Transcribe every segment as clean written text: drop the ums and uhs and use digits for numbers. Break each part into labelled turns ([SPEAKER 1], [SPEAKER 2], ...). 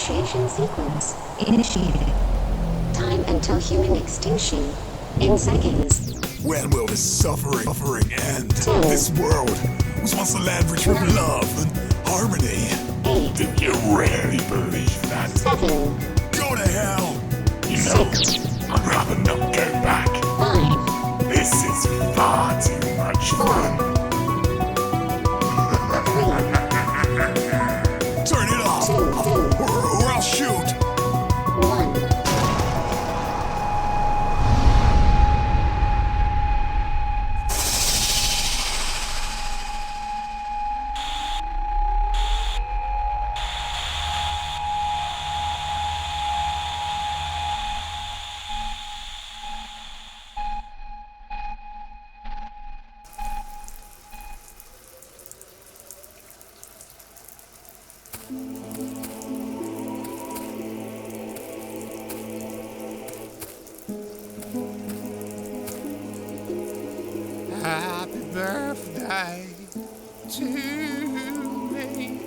[SPEAKER 1] Initiation sequence initiated. Time until human extinction in seconds.
[SPEAKER 2] When will this suffering end? This world was once a land rich with love and harmony.
[SPEAKER 1] 8.
[SPEAKER 2] Do you really believe that?
[SPEAKER 1] 7.
[SPEAKER 2] Go to hell! You know,
[SPEAKER 1] 6.
[SPEAKER 2] I'd rather not go back.
[SPEAKER 1] 5.
[SPEAKER 2] This is far too much fun.
[SPEAKER 1] 3.
[SPEAKER 2] Turn it off!
[SPEAKER 1] 2.
[SPEAKER 2] Or I'll shoot!
[SPEAKER 1] 1.
[SPEAKER 3] Happy birthday to me.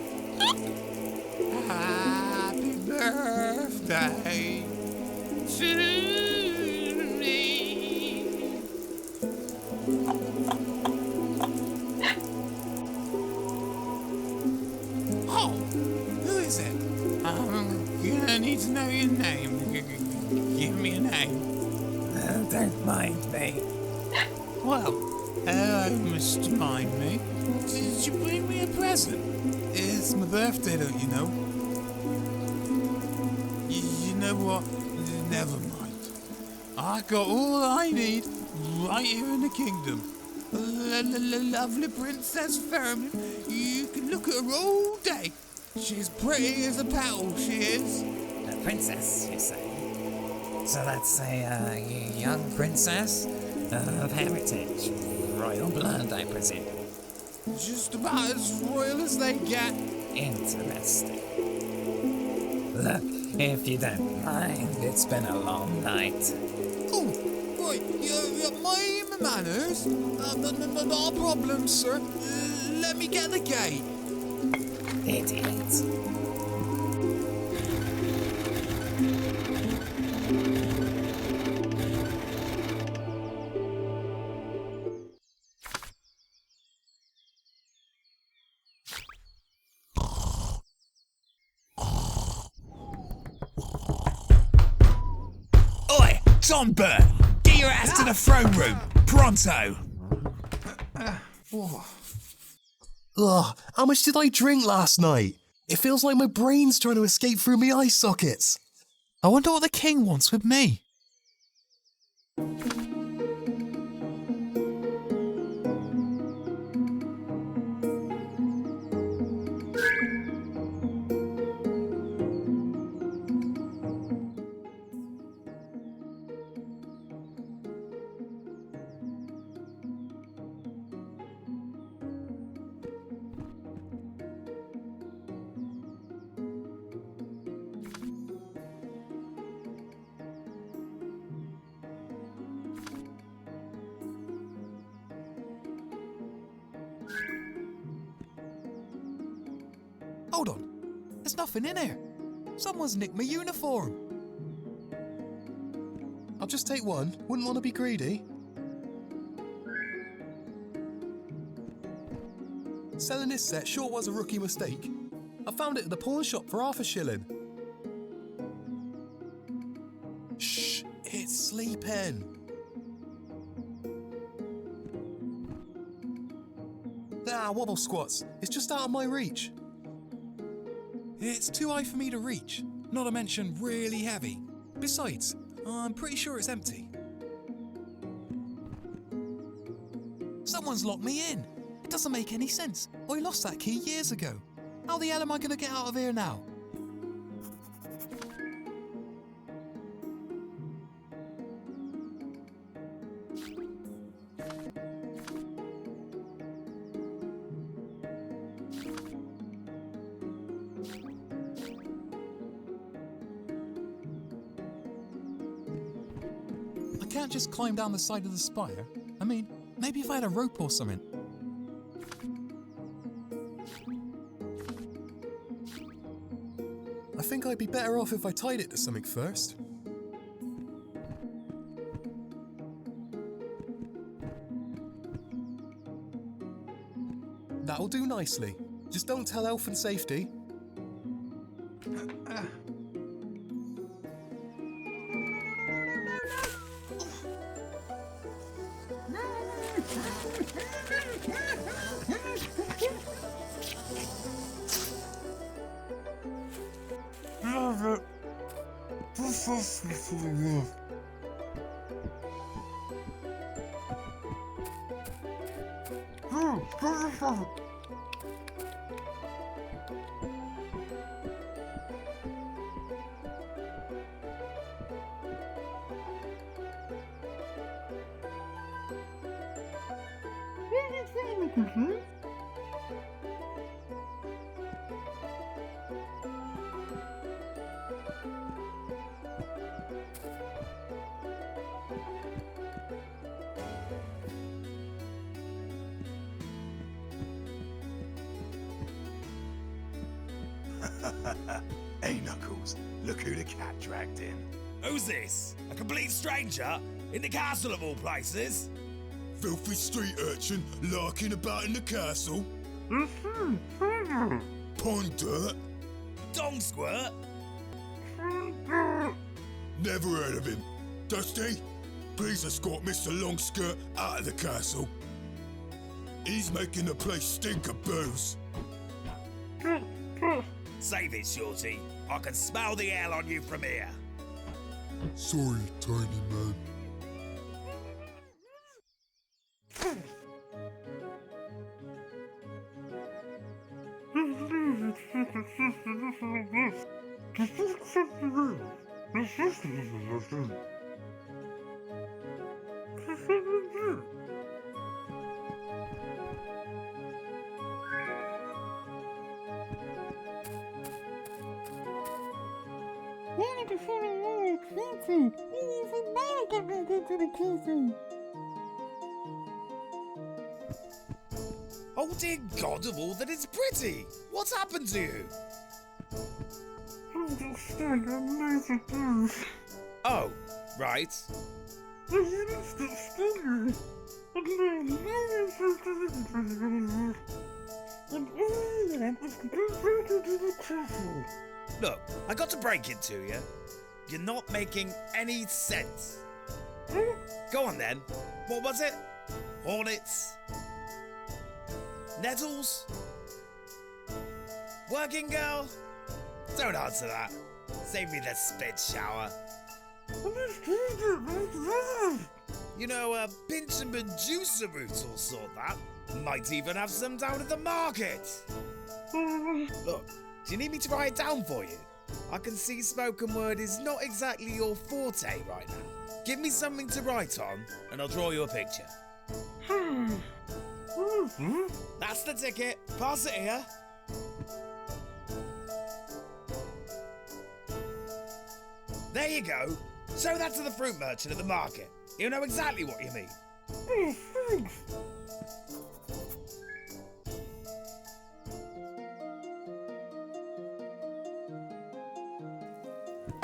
[SPEAKER 3] Happy birthday to me. Oh, who is it? I'm gonna need to know your name. Give me a name.
[SPEAKER 4] Don't mind me.
[SPEAKER 3] Well, hello, Mr. Mind Me. Did you bring me a present? It's my birthday, don't you know? You know what? Never mind. I got all I need right here in the kingdom. Lovely Princess Vermin. You can look at her all day. She's pretty as a petal, she is.
[SPEAKER 4] A princess, you say? So that's a young princess of heritage. Royal blood, I presume.
[SPEAKER 3] Just about as royal as they get.
[SPEAKER 4] Interesting. Look, if you don't mind, it's been a long night.
[SPEAKER 3] Oh, right, you my manners? Not a problem, sir. Let me get the gate.
[SPEAKER 4] Idiot.
[SPEAKER 2] Oi! Tom Burt! Get your ass to the throne room! Pronto!
[SPEAKER 5] Ugh, how much did I drink last night? It feels like my brain's trying to escape through my eye sockets.
[SPEAKER 3] I wonder what the king wants with me. Hold on. There's nothing in here. Someone's nicked my uniform.
[SPEAKER 5] I'll just take one. Wouldn't want to be greedy. Selling this set sure was a rookie mistake. I found it at the pawn shop for $0.50. Shh, it's sleeping. Ah, wobble squats. It's just out of my reach.
[SPEAKER 3] It's too high for me to reach, not to mention really heavy. Besides, I'm pretty sure it's empty. Someone's locked me in. It doesn't make any sense. I lost that key years ago. How the hell am I going to get out of here now? I can't just climb down the side of the spire. I mean, maybe if I had a rope or something.
[SPEAKER 5] I think think I'd be better off if I tied it to something first. That'll do nicely. Just don't tell Elf and Safety.
[SPEAKER 2] Hey, Knuckles, look who the cat dragged in.
[SPEAKER 6] Who's this? A complete stranger? In the castle of all places?
[SPEAKER 2] Filthy street urchin larking about in the castle. Pond dirt.
[SPEAKER 6] Dong squirt?
[SPEAKER 2] Never heard of him. Dusty, please escort Mr. Longskirt out of the castle. He's making the place stink of booze.
[SPEAKER 6] Save it, Shorty. I can smell the ale on you from here.
[SPEAKER 2] Sorry, tiny man.
[SPEAKER 6] Oh dear God of all that is pretty! What's happened to you? Oh, right. Look, I got to break it to you. You're not making any sense. Go on then. What was it? Hornets? Nettles? Working girl? Don't answer that. Save me the spit shower. You know, a pinch and Medusa root will sort that. Might even have some down at the market. Look, do you need me to write it down for you? I can see spoken word is not exactly your forte right now. Give me something to write on, and I'll draw you a picture. That's the ticket. Pass it here. There you go. Show that to the fruit merchant at the market. He'll know exactly what you mean.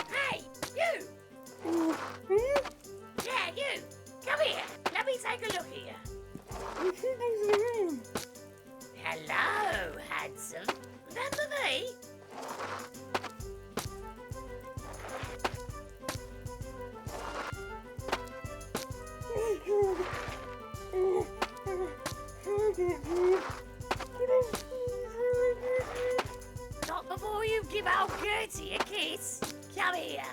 [SPEAKER 7] Hey, you! Yeah, you! Come here. Let me take a look here. Hello, handsome. Remember me? Not before you give old Gertie a kiss. Come here.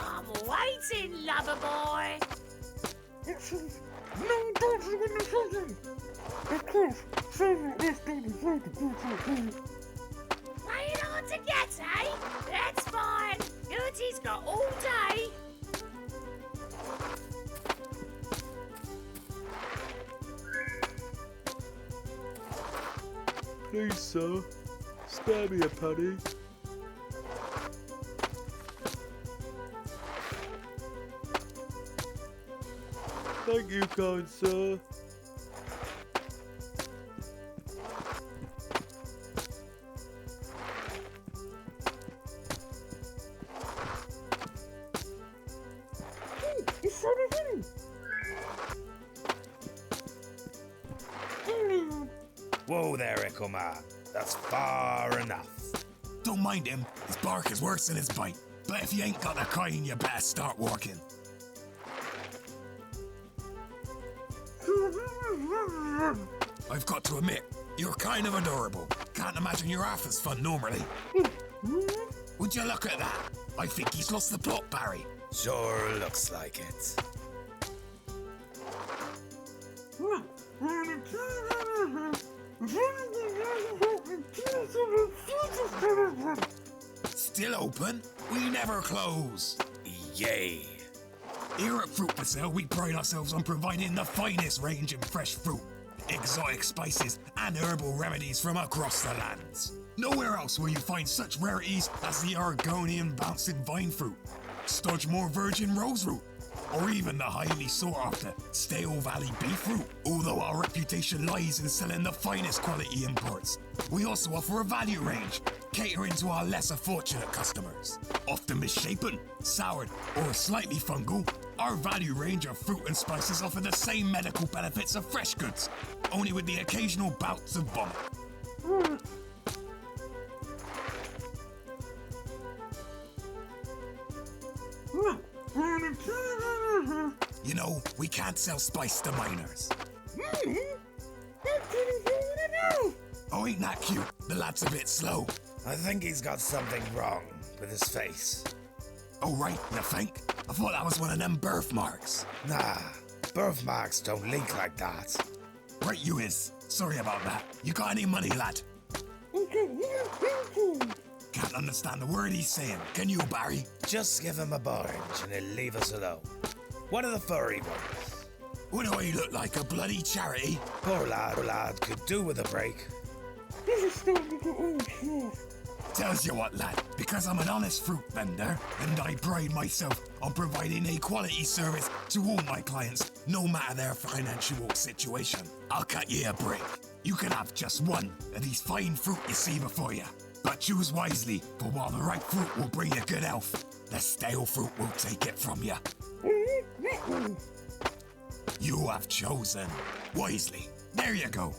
[SPEAKER 7] I'm waiting, lover boy. Playing hard to get, eh? That's fine. Gertie's got all day.
[SPEAKER 8] Please, sir, spare me a penny. Thank you, kind sir.
[SPEAKER 6] Whoa there, Echo Man. That's far enough.
[SPEAKER 3] Don't mind him. His bark is worse than his bite. But if you ain't got the kind, you better start walking. I've got to admit, you're kind of adorable. Can't imagine you're half as fun normally. Would you look at that? I think he's lost the plot, Barry.
[SPEAKER 6] Sure looks like it.
[SPEAKER 3] Still open? We never close.
[SPEAKER 6] Yay.
[SPEAKER 3] Here at Fruit for Sale, we pride ourselves on providing the finest range in fresh fruit, exotic spices, and herbal remedies from across the lands. Nowhere else will you find such rarities as the Argonian bouncing vine fruit, Studgemore virgin rose root, or even the highly sought after Stale Valley beef root. Although our reputation lies in selling the finest quality imports, we also offer a value range, catering to our lesser fortunate customers. Often misshapen, soured, or slightly fungal, our value range of fruit and spices offer the same medical benefits of fresh goods, only with the occasional bouts of vomit. You know, we can't sell spice to minors. Oh, ain't that cute? The lad's a bit slow.
[SPEAKER 6] I think he's got something wrong with his face.
[SPEAKER 3] Oh, right, you think? I thought that was one of them birthmarks.
[SPEAKER 6] Nah, birthmarks don't leak like that.
[SPEAKER 3] Right you is. Sorry about that. You got any money, lad? Can't understand a word he's saying. Can you, Barry?
[SPEAKER 6] Just give him a orange and he'll leave us alone. One of the furry ones.
[SPEAKER 3] What do I look like, a bloody charity?
[SPEAKER 6] Poor lad could do with a break.
[SPEAKER 3] Tells you what, lad, because I'm an honest fruit vendor, and I pride myself on providing a quality service to all my clients, no matter their financial situation. I'll cut you a break. You can have just one of these fine fruit you see before you. But choose wisely, for while the ripe fruit will bring you good health, the stale fruit will take it from you. You have chosen wisely. There you go.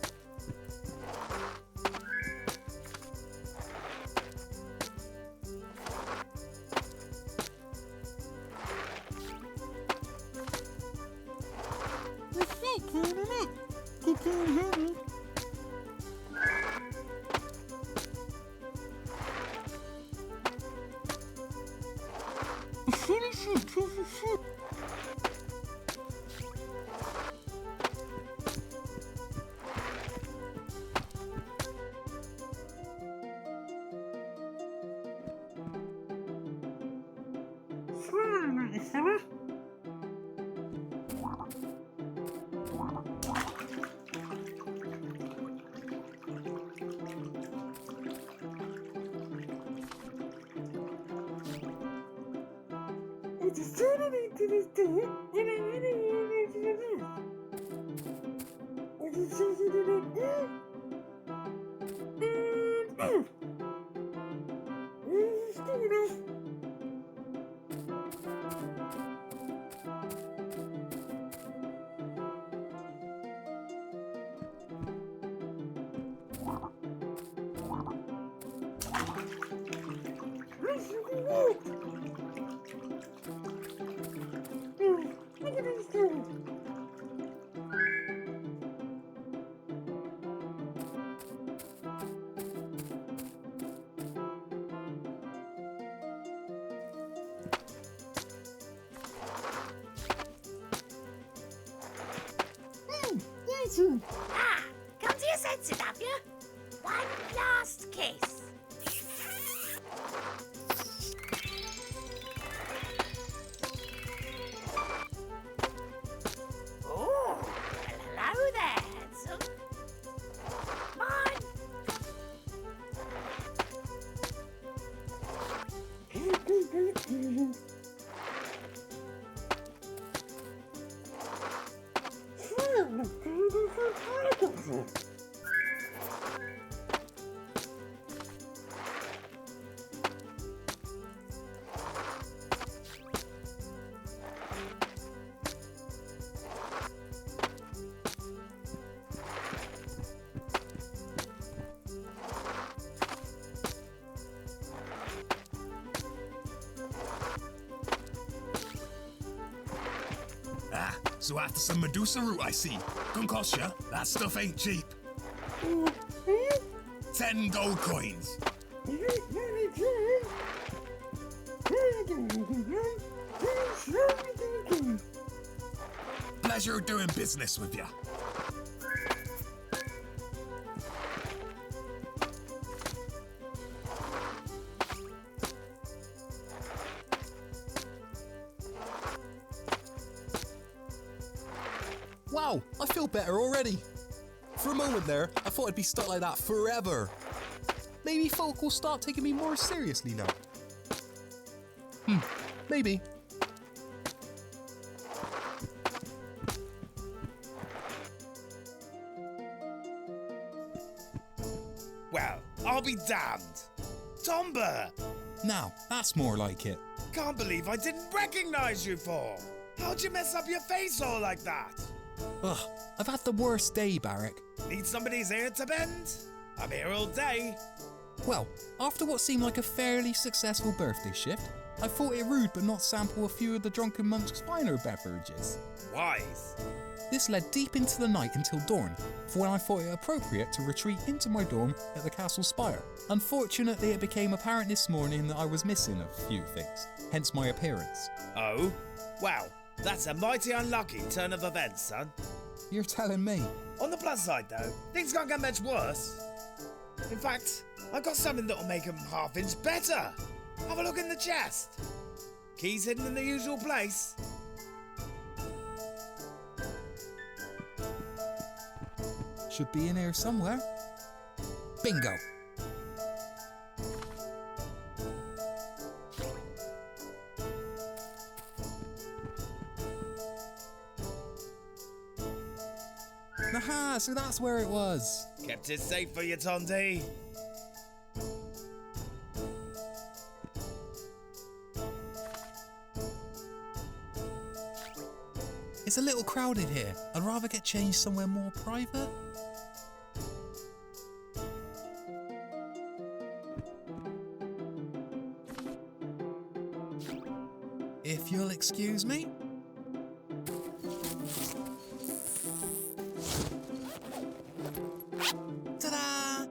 [SPEAKER 7] Ah, come to your senses, have you? One last kiss. Oh, hello there, handsome. Come on,
[SPEAKER 3] So after some Medusa root, I see. Concussia, that stuff ain't cheap. 10 gold coins. Pleasure doing business with ya.
[SPEAKER 5] Wow, I feel better already. For a moment there, I thought I'd be stuck like that forever. Maybe folk will start taking me more seriously now. Maybe.
[SPEAKER 6] Well, I'll be damned. Tomber!
[SPEAKER 3] Now, that's more like it.
[SPEAKER 6] Can't believe I didn't recognize you for. How'd you mess up your face all like that?
[SPEAKER 3] Ugh, I've had the worst day, Barrack.
[SPEAKER 6] Need somebody's ear to bend? I'm here all day.
[SPEAKER 3] Well, after what seemed like a fairly successful birthday shift, I thought it rude but not sample a few of the drunken monk's finer beverages.
[SPEAKER 6] Wise.
[SPEAKER 3] This led deep into the night until dawn, for when I thought it appropriate to retreat into my dorm at the castle spire. Unfortunately, it became apparent this morning that I was missing a few things, hence my appearance.
[SPEAKER 6] Oh? Well, that's a mighty unlucky turn of events, son.
[SPEAKER 3] You're telling me?
[SPEAKER 6] On the plus side, though, things can't get much worse. In fact, I've got something that'll make them half-inch better. Have a look in the chest. Keys hidden in the usual place.
[SPEAKER 3] Should be in here somewhere. Bingo! Aha, so that's where it was.
[SPEAKER 6] Kept it safe for you, Tondy.
[SPEAKER 3] It's a little crowded here. I'd rather get changed somewhere more private. If you'll excuse me. Ta-da!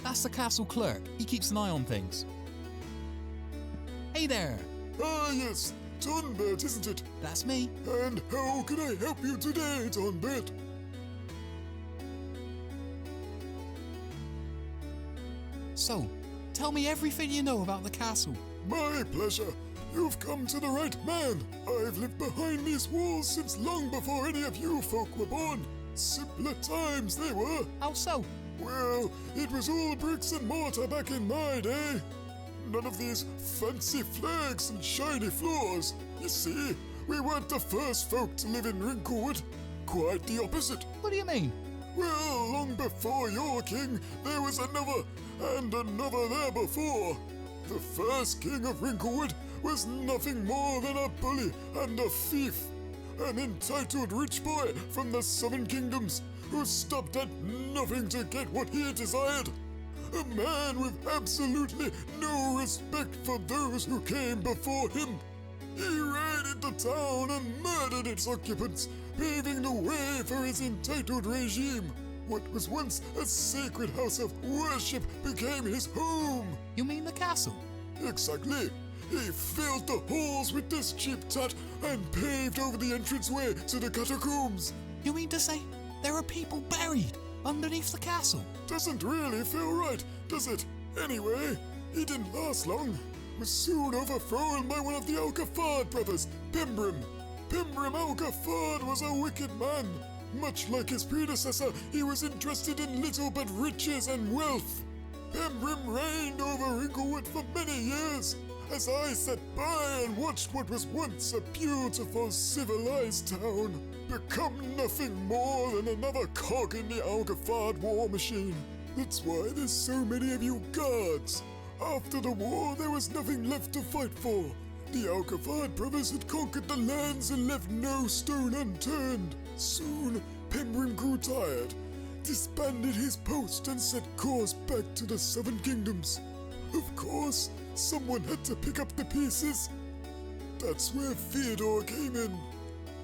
[SPEAKER 3] That's the castle clerk. He keeps an eye on things. Hey there!
[SPEAKER 2] Ah, yes, Tonbert, isn't it?
[SPEAKER 3] That's me.
[SPEAKER 2] And how can I help you today, Tonbert?
[SPEAKER 3] So, tell me everything you know about the castle.
[SPEAKER 2] My pleasure. You've come to the right man. I've lived behind these walls since long before any of you folk were born. Simpler times they were.
[SPEAKER 3] How so?
[SPEAKER 2] Well, it was all bricks and mortar back in my day. None of these fancy flags and shiny floors. You see, we weren't the first folk to live in Wrinklewood. Quite the opposite.
[SPEAKER 3] What do you mean?
[SPEAKER 2] Well, long before your king, there was another, and another there before. The first king of Wrinklewood was nothing more than a bully and a thief. An entitled rich boy from the southern kingdoms who stopped at nothing to get what he desired. A man with absolutely no respect for those who came before him. He raided the town and murdered its occupants, paving the way for his entitled regime. What was once a sacred house of worship became his home.
[SPEAKER 3] You mean the castle?
[SPEAKER 2] Exactly. He filled the halls with this cheap tat and paved over the entranceway to the catacombs.
[SPEAKER 3] You mean to say there are people buried underneath the castle?
[SPEAKER 2] Doesn't really feel right, does it? Anyway, he didn't last long. Was soon overthrown by one of the Alcafard brothers, Pembrim. Pembrim Alcafard was a wicked man. Much like his predecessor, he was interested in little but riches and wealth. Pembrim reigned over Wrinklewood for many years, as I sat by and watched what was once a beautiful, civilized town become nothing more than another cog in the Alcafard war machine. That's why there's so many of you guards. After the war, there was nothing left to fight for. The Alcafard brothers had conquered the lands and left no stone unturned. Soon, Pembrim grew tired disbanded his post and set course back to the Seven Kingdoms. Of course, someone had to pick up the pieces. That's where Theodore came in.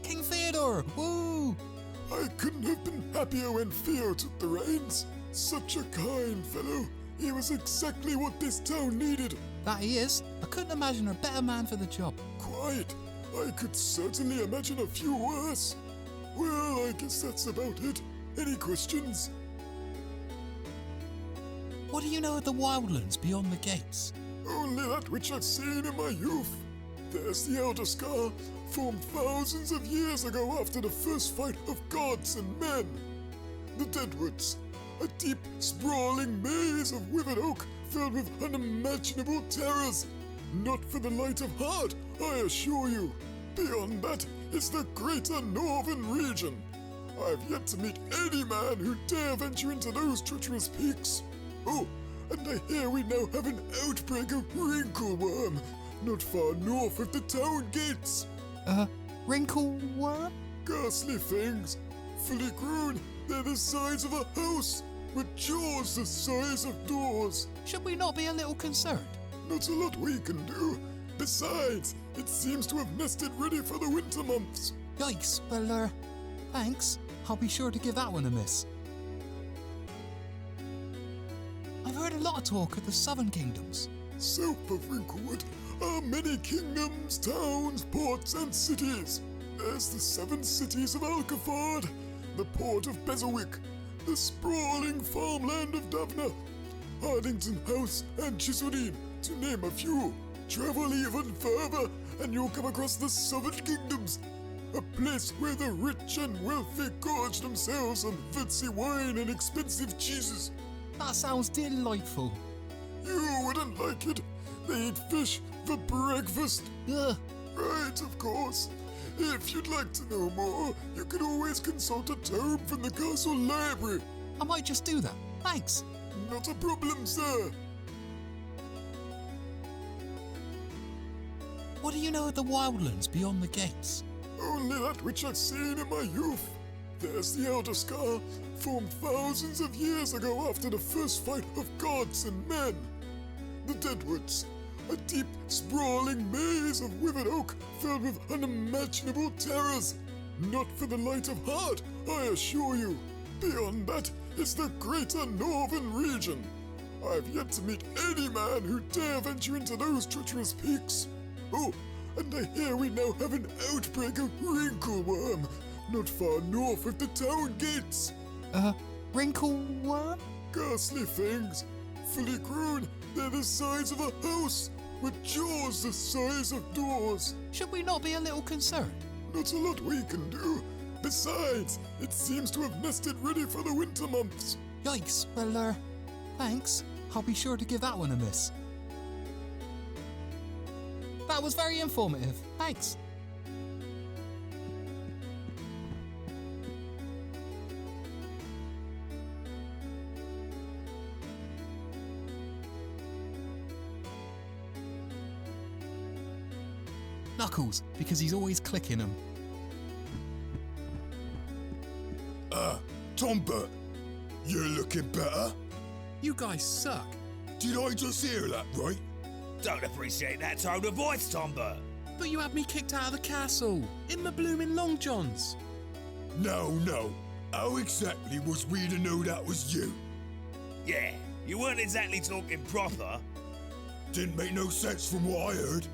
[SPEAKER 5] King Theodore! Woo!
[SPEAKER 2] I couldn't have been happier when Theo took the reins. Such a kind fellow. He was exactly what this town needed.
[SPEAKER 5] That he is. I couldn't imagine a better man for the job.
[SPEAKER 2] Quite. I could certainly imagine a few worse. Well, I guess that's about it. Any questions?
[SPEAKER 5] What do you know of the wildlands beyond the gates?
[SPEAKER 2] Only that which I've seen in my youth. There's the Elder Scar, formed thousands of years ago after the first fight of gods and men. The Deadwoods, a deep, sprawling maze of withered oak filled with unimaginable terrors. Not for the light of heart, I assure you. Beyond that is the greater northern region. I've yet to meet any man who dare venture into those treacherous peaks. Oh, and I hear we now have an outbreak of wrinkleworm, not far north of the town gates.
[SPEAKER 5] Wrinkleworm?
[SPEAKER 2] Ghastly things. Fully grown, they're the size of a house, with jaws the size of doors.
[SPEAKER 5] Should we not be a little concerned?
[SPEAKER 2] Not a lot we can do. Besides, it seems to have nested ready for the winter months.
[SPEAKER 5] Yikes, well, thanks. I'll be sure to give that one a miss. I've heard a lot of talk of the Southern Kingdoms.
[SPEAKER 2] South of Wrinklewood are many kingdoms, towns, ports, and cities. There's the 7 cities of Alcafard, the port of Bezelwick, the sprawling farmland of Davna, Hardington House, and Chiseldine, to name a few. Travel even further, and you'll come across the Southern Kingdoms, a place where the rich and wealthy gorge themselves on fancy wine and expensive cheeses.
[SPEAKER 5] That sounds delightful.
[SPEAKER 2] You wouldn't like it. They eat fish for breakfast.
[SPEAKER 5] Ugh.
[SPEAKER 2] Right, of course. If you'd like to know more, you can always consult a tome from the castle library.
[SPEAKER 5] I might just do that. Thanks.
[SPEAKER 2] Not a problem, sir.
[SPEAKER 5] What do you know of the wildlands beyond the gates?
[SPEAKER 2] Only that which I've seen in my youth. There's the Elder Scar, formed thousands of years ago after the first fight of gods and men. The Deadwoods, a deep, sprawling maze of withered oak filled with unimaginable terrors. Not for the light of heart, I assure you. Beyond that is the greater northern region. I've yet to meet any man who dare venture into those treacherous peaks. Oh, and I hear we now have an outbreak of wrinkleworm, not far north of the town gates.
[SPEAKER 5] Wrinkleworm?
[SPEAKER 2] Ghastly things. Fully grown, they're the size of a house, with jaws the size of doors.
[SPEAKER 5] Should we not be a little concerned?
[SPEAKER 2] Not a lot we can do. Besides, it seems to have nested ready for the winter months.
[SPEAKER 5] Yikes, well, thanks. I'll be sure to give that one a miss. That was very informative. Thanks. Knuckles, because he's always clicking them.
[SPEAKER 2] Tombert, you're looking better.
[SPEAKER 5] You guys suck.
[SPEAKER 2] Did I just hear that right?
[SPEAKER 6] Don't appreciate that tone of voice, Tombert.
[SPEAKER 5] But you had me kicked out of the castle, in my blooming long johns.
[SPEAKER 2] No. How exactly was we to know that was you?
[SPEAKER 6] Yeah, you weren't exactly talking proper.
[SPEAKER 2] Didn't make no sense from what I heard.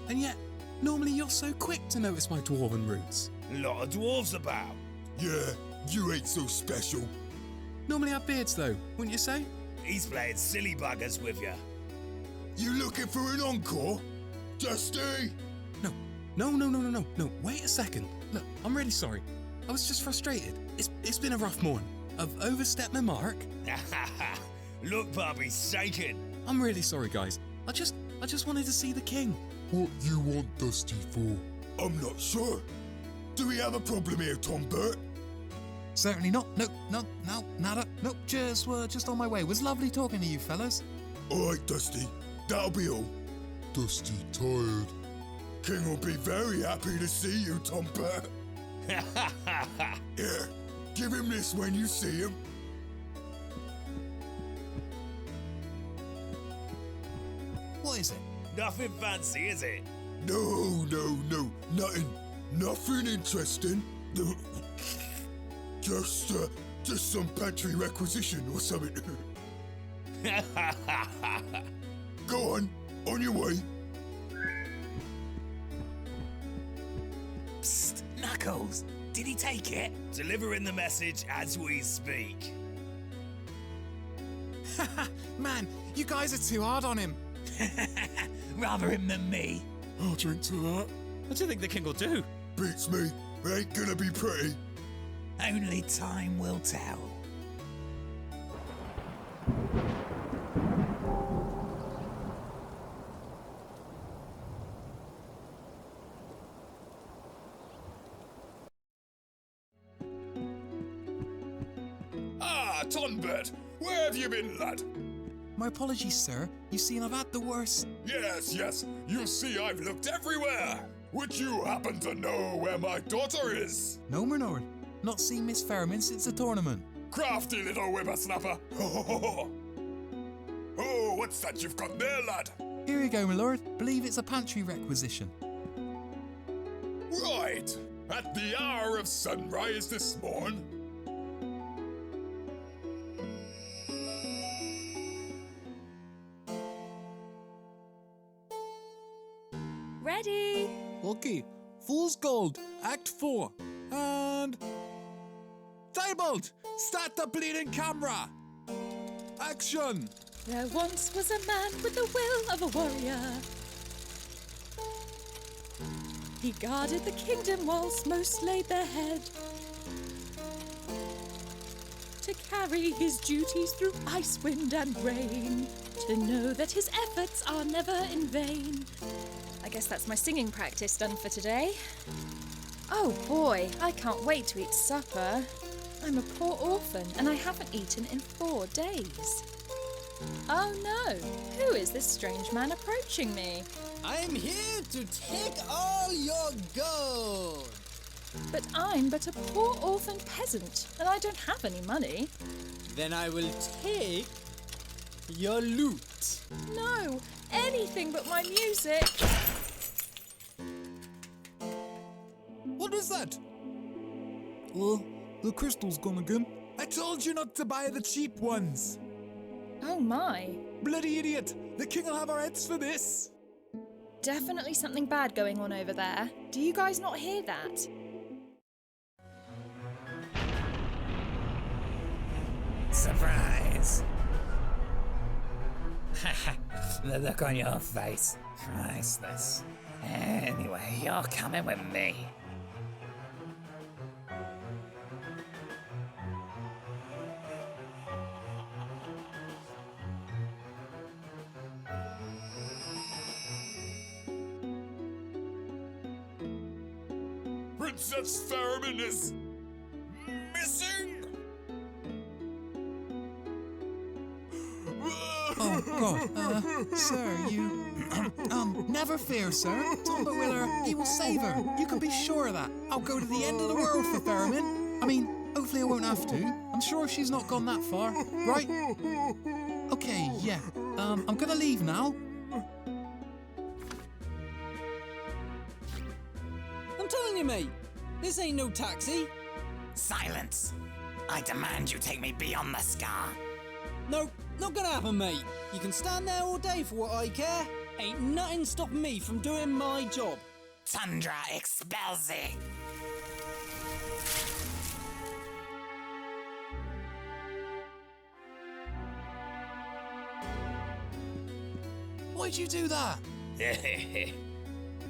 [SPEAKER 5] And yet, normally you're so quick to notice my dwarven roots.
[SPEAKER 6] A lot of dwarves about.
[SPEAKER 2] Yeah, you ain't so special.
[SPEAKER 5] Normally have beards though, wouldn't you say?
[SPEAKER 6] He's playing silly buggers with you.
[SPEAKER 2] You looking for an encore? Dusty?
[SPEAKER 5] No, wait a second. Look, I'm really sorry. I was just frustrated. It's been a rough morning. I've overstepped my mark.
[SPEAKER 6] Look, Bobby's shaking.
[SPEAKER 5] I'm really sorry, guys. I just wanted to see the king.
[SPEAKER 2] What you want Dusty for? I'm not sure. Do we have a problem here, Tombert?
[SPEAKER 5] Certainly not. No, nada. No, just on my way. It was lovely talking to you, fellas.
[SPEAKER 2] Alright, Dusty. That'll be all. Dusty tired. King will be very happy to see you, Tombert. Here, give him this when you see him.
[SPEAKER 3] What is it?
[SPEAKER 6] Nothing fancy, is it?
[SPEAKER 2] No, nothing. Nothing interesting. Just some pantry requisition or something. Go on your way.
[SPEAKER 4] Psst, Knuckles, did he take it?
[SPEAKER 6] Delivering the message as we speak.
[SPEAKER 3] Man, you guys are too hard on him.
[SPEAKER 4] Rather him than me.
[SPEAKER 2] I'll drink to that.
[SPEAKER 9] What do you think the king will do?
[SPEAKER 2] Beats me. Ain't gonna be pretty.
[SPEAKER 4] Only time will tell.
[SPEAKER 2] Ah, Tonbert, where have you been, lad?
[SPEAKER 5] My apologies, sir. You see, I've had the worst.
[SPEAKER 2] Yes. You see, I've looked everywhere. Would you happen to know where my daughter is?
[SPEAKER 5] No, my lord. Not seen Miss Fairman since the tournament.
[SPEAKER 2] Crafty little whippersnapper. Oh, what's that you've got there, lad?
[SPEAKER 5] Here you go, my lord. Believe it's a pantry requisition.
[SPEAKER 2] Right. At the hour of sunrise this morn.
[SPEAKER 7] Ready?
[SPEAKER 5] Okay. Fool's Gold, Act 4. And... Diebold! Start the bleeding camera! Action!
[SPEAKER 7] There once was a man with the will of a warrior. He guarded the kingdom whilst most laid their head. To carry his duties through ice, wind and rain. To know that his efforts are never in vain. I guess that's my singing practice done for today. Oh boy, I can't wait to eat supper. I'm a poor orphan and I haven't eaten in 4 days. Oh no, who is this strange man approaching me?
[SPEAKER 10] I'm here to take all your gold.
[SPEAKER 7] But I'm but a poor orphan peasant and I don't have any money.
[SPEAKER 10] Then I will take your loot.
[SPEAKER 7] No, anything but my music.
[SPEAKER 5] What was that? Well, the crystal's gone again. I told you not to buy the cheap ones.
[SPEAKER 7] Oh my.
[SPEAKER 5] Bloody idiot! The king will have our heads for this.
[SPEAKER 7] Definitely something bad going on over there. Do you guys not hear that?
[SPEAKER 4] Surprise! The look on your face. Priceless. Anyway, you're coming with me.
[SPEAKER 2] Princess Fairman is missing.
[SPEAKER 5] Oh, God. Sir, you... never fear, sir. Tomba Willer, he will save her. You can be sure of that. I'll go to the end of the world for Fairman. I mean, hopefully I won't have to. I'm sure she's not gone that far, right? Okay, yeah. I'm gonna leave now.
[SPEAKER 10] I'm telling you, mate, this ain't no taxi.
[SPEAKER 4] Silence! I demand you take me beyond the scar.
[SPEAKER 10] No, not gonna happen, mate. You can stand there all day for what I care. Ain't nothing stopping me from doing my job.
[SPEAKER 4] Tundra Expelsi!
[SPEAKER 5] Why'd you do that?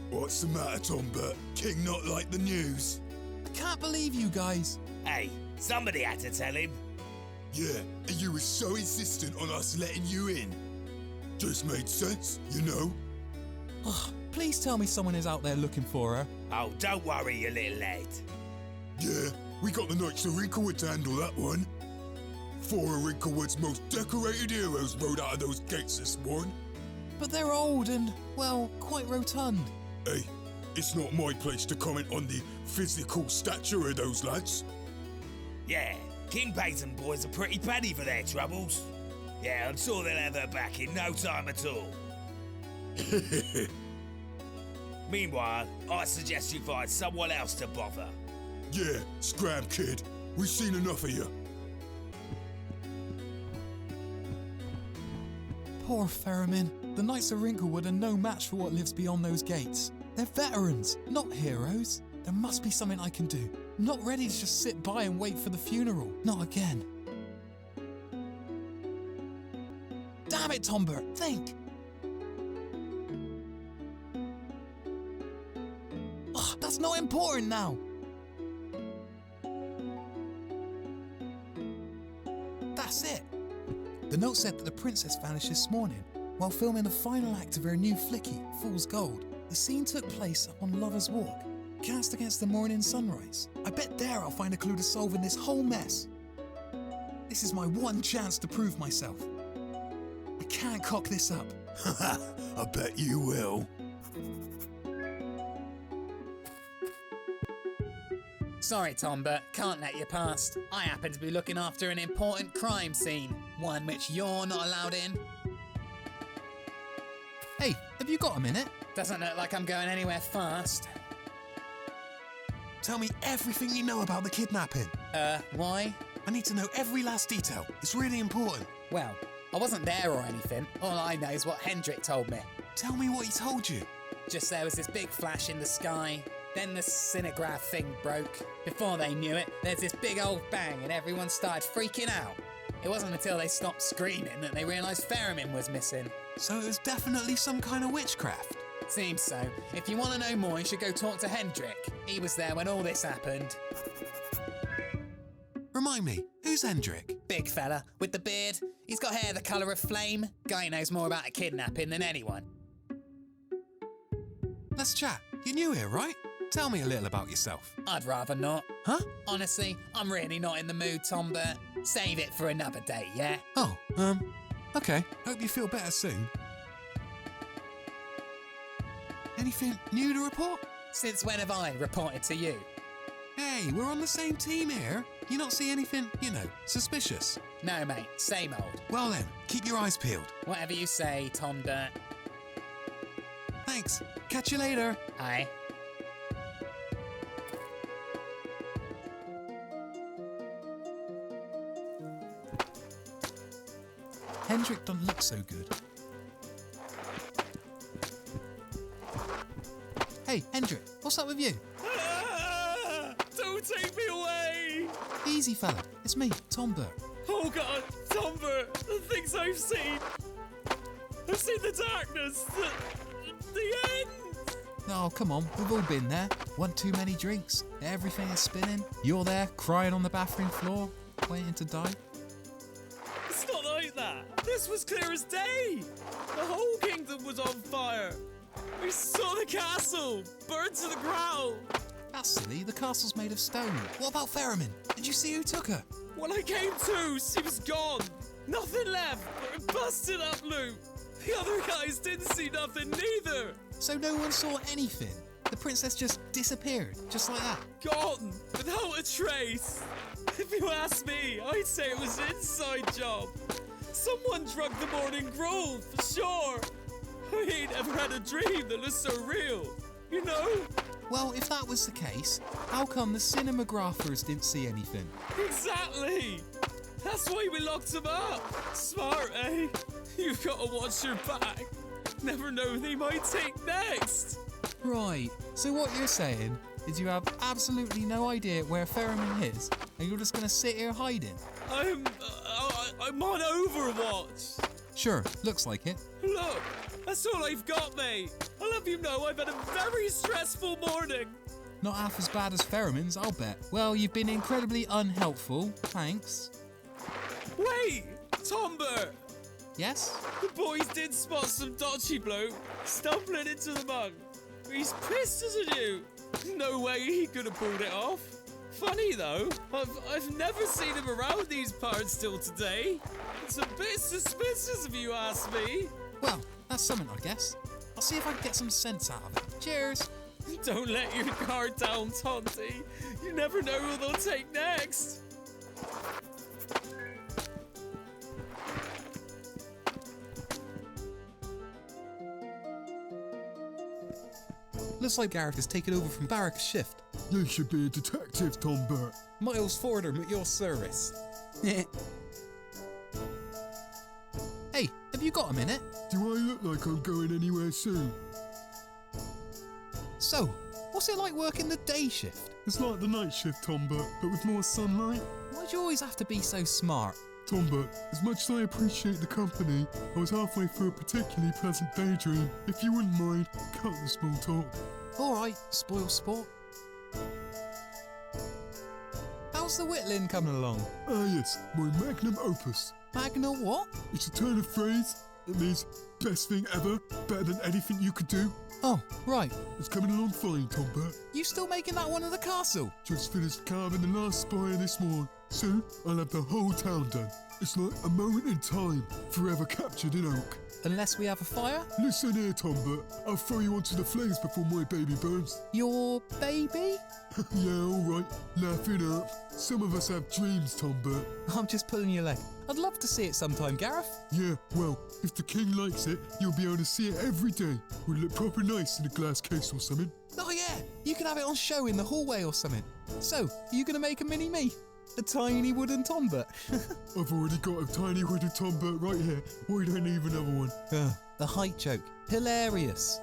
[SPEAKER 2] What's the matter, Tombert? King not like the news?
[SPEAKER 5] I can't believe you guys.
[SPEAKER 6] Hey, somebody had to tell him.
[SPEAKER 2] Yeah, and you were so insistent on us letting you in. Just made sense, you know?
[SPEAKER 5] Oh, please tell me someone is out there looking for her.
[SPEAKER 6] Oh, don't worry, you little lad.
[SPEAKER 2] Yeah, we got the Knights of Wrinklewood to handle that one. 4 of Wrinklewood's most decorated heroes rode out of those gates this morning.
[SPEAKER 5] But they're old and, well, quite rotund.
[SPEAKER 2] Hey, it's not my place to comment on the physical stature of those lads.
[SPEAKER 6] Yeah, King Payton boys are pretty paddy for their troubles. Yeah, I'm sure they'll have her back in no time at all. Meanwhile, I suggest you find someone else to bother.
[SPEAKER 2] Yeah, scram, kid. We've seen enough of you.
[SPEAKER 5] Poor Ferriman. The Knights of Wrinklewood are no match for what lives beyond those gates. They're veterans, not heroes. There must be something I can do. I'm not ready to just sit by and wait for the funeral. Not again. Damn it, Tombert, think! Ugh, that's not important now. That's it. The note said that the princess vanished this morning while filming the final act of her new flicky, Fool's Gold. The scene took place on Lover's Walk, cast against the morning sunrise. I bet there I'll find a clue to solving this whole mess. This is my one chance to prove myself. I can't cock this up.
[SPEAKER 2] I bet you will.
[SPEAKER 4] Sorry, Tombert, can't let you past. I happen to be looking after an important crime scene, one which you're not allowed in.
[SPEAKER 5] Hey, have you got a minute?
[SPEAKER 4] Doesn't look like I'm going anywhere fast.
[SPEAKER 5] Tell me everything you know about the kidnapping.
[SPEAKER 4] Why?
[SPEAKER 5] I need to know every last detail. It's really important.
[SPEAKER 4] Well, I wasn't there or anything. All I know is what Hendrik told me.
[SPEAKER 5] Tell me what he told you.
[SPEAKER 4] Just there was this big flash in the sky, then the cinemagraph thing broke. Before they knew it, there's this big old bang and everyone started freaking out. It wasn't until they stopped screaming that they realised Ferriman was missing.
[SPEAKER 5] So it was definitely some kind of witchcraft.
[SPEAKER 4] Seems so. If you want to know more, you should go talk to Hendrik. He was there when all this happened.
[SPEAKER 5] Remind me, who's Hendrik?
[SPEAKER 4] Big fella, with the beard. He's got hair the colour of flame. Guy knows more about a kidnapping than anyone.
[SPEAKER 5] Let's chat. You're new here, right? Tell me a little about yourself.
[SPEAKER 4] I'd rather not.
[SPEAKER 5] Huh?
[SPEAKER 4] Honestly, I'm really not in the mood, Tombert. Save it for another day, yeah?
[SPEAKER 5] Oh, okay. Hope you feel better soon. Anything new to report?
[SPEAKER 4] Since when have I reported to you?
[SPEAKER 5] Hey, we're on the same team here. You not see anything, suspicious?
[SPEAKER 4] No, mate. Same old.
[SPEAKER 5] Well then, keep your eyes peeled.
[SPEAKER 4] Whatever you say, Tombert.
[SPEAKER 5] Thanks. Catch you later.
[SPEAKER 4] Aye.
[SPEAKER 5] Hendrik don't look so good. Hey, Hendrik, what's up with you?
[SPEAKER 9] Don't take me away!
[SPEAKER 5] Easy, fella. It's me, Tombert.
[SPEAKER 9] Oh God, Tombert, the things I've seen. I've seen the darkness, the end.
[SPEAKER 5] Oh, come on. We've all been there. One too many drinks. Everything is spinning. You're there, crying on the bathroom floor, waiting to die.
[SPEAKER 9] It's not like that. This was clear as day. The whole kingdom was on fire. We saw the castle burned to the ground.
[SPEAKER 5] That's silly. The castle's made of stone. What about Ferriman? Did you see who took her?
[SPEAKER 9] When I came to, she was gone. Nothing left but a busted up loot. The other guys didn't see nothing neither.
[SPEAKER 5] So no one saw anything? The princess just disappeared, just like that?
[SPEAKER 9] Gone, without a trace. If you ask me, I'd say it was an inside job. Someone drugged the morning gruel, for sure. I ain't ever had a dream that was so real, you know?
[SPEAKER 5] Well, if that was the case, how come the cinemagraphers didn't see anything?
[SPEAKER 9] Exactly! That's why we locked him up. Smart, eh? You've got to watch your back. Never know who they might take next.
[SPEAKER 5] Right, so what you're saying is you have absolutely no idea where Ferriman is, and you're just gonna sit here hiding?
[SPEAKER 9] I'm on Overwatch.
[SPEAKER 5] Sure, looks like it.
[SPEAKER 9] Look, that's all I've got, mate. I'll have you know I've had a very stressful morning.
[SPEAKER 5] Not half as bad as Ferriman's, I'll bet. Well, you've been incredibly unhelpful, thanks.
[SPEAKER 9] Wait, Tombert.
[SPEAKER 5] Yes?
[SPEAKER 9] The boys did spot some dodgy bloke stumbling into the mug. He's pissed as a Jew. No way he could have pulled it off. Funny though, I've never seen him around these parts till today. It's a bit suspicious if you ask me.
[SPEAKER 5] Well, that's something, I guess. I'll see if I can get some sense out of it. Cheers!
[SPEAKER 9] Don't let your guard down, Tonti. You never know who they'll take next.
[SPEAKER 5] Looks like Gareth has taken over from Barrack's shift.
[SPEAKER 2] You should be a detective, Tombert.
[SPEAKER 5] Miles Fordham at your service. Hey, have you got a minute?
[SPEAKER 2] Do I look like I'm going anywhere soon?
[SPEAKER 5] So, what's it like working the day shift?
[SPEAKER 2] It's like the night shift, Tombert, but with more sunlight.
[SPEAKER 5] Why'd you always have to be so smart?
[SPEAKER 2] Tombert, as much as I appreciate the company, I was halfway through a particularly pleasant daydream. If you wouldn't mind, cut the small talk.
[SPEAKER 5] Alright, spoil sport. How's the whittling coming along?
[SPEAKER 2] Ah yes, my magnum opus.
[SPEAKER 5] Magna what?
[SPEAKER 2] It's a turn of phrase. It means best thing ever, better than anything you could do.
[SPEAKER 5] Oh, right.
[SPEAKER 2] It's coming along fine, Tombert.
[SPEAKER 5] You still making that one in the castle?
[SPEAKER 2] Just finished carving the last spire this morning. Soon, I'll have the whole town done. It's like a moment in time, forever captured in oak.
[SPEAKER 5] Unless we have a fire?
[SPEAKER 2] Listen here, Tombert. I'll throw you onto the flames before my baby burns.
[SPEAKER 5] Your baby?
[SPEAKER 2] Yeah, alright. Laughing up. Some of us have dreams, Tombert.
[SPEAKER 5] I'm just pulling your leg. I'd love to see it sometime, Gareth.
[SPEAKER 2] Yeah, well, if the king likes it, you'll be able to see it every day. Will look proper nice in a glass case or something.
[SPEAKER 5] Oh yeah, you can have it on show in the hallway or something. So, are you going to make a mini-me? A tiny wooden Tombert?
[SPEAKER 2] I've already got a tiny wooden Tombert right here. Why don't I need another one?
[SPEAKER 5] The height joke. Hilarious.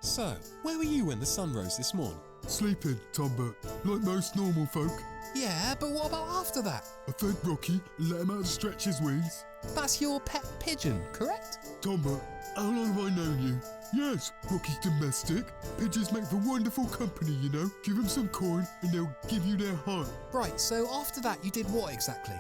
[SPEAKER 11] So, where were you when the sun rose this morning?
[SPEAKER 2] Sleeping, Tombert, like most normal folk.
[SPEAKER 5] Yeah, but what about after that?
[SPEAKER 2] I fed Rocky and let him out to stretch his wings.
[SPEAKER 5] That's your pet pigeon, correct?
[SPEAKER 2] Tombert, how long have I known you? Yes, Rocky's domestic. Pigeons make for wonderful company, you know. Give them some corn and they'll give you their heart.
[SPEAKER 5] Right, so after that you did what exactly?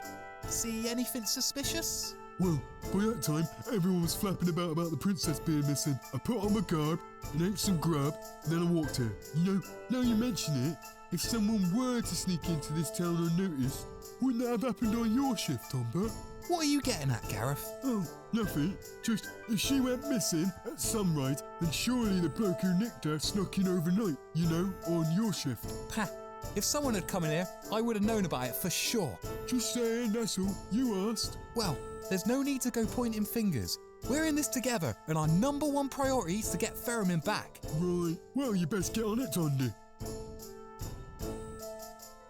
[SPEAKER 5] See anything suspicious?
[SPEAKER 2] Well, by that time, everyone was flapping about the princess being missing. I put on my garb and ate some grub, and then I walked here. You know, now you mention it, if someone were to sneak into this town unnoticed, wouldn't that have happened on your shift, Tombert?
[SPEAKER 5] What are you getting at, Gareth?
[SPEAKER 2] Oh, nothing. Just, if she went missing at sunrise, then surely the bloke who nicked her snuck in overnight, you know, on your shift.
[SPEAKER 5] Pah. If someone had come in here, I would have known about it for sure.
[SPEAKER 2] Just saying, that's all. You asked.
[SPEAKER 5] Well, there's no need to go pointing fingers. We're in this together, and our number one priority is to get Ferriman back.
[SPEAKER 2] Right. Well, you best get on it, Tondi.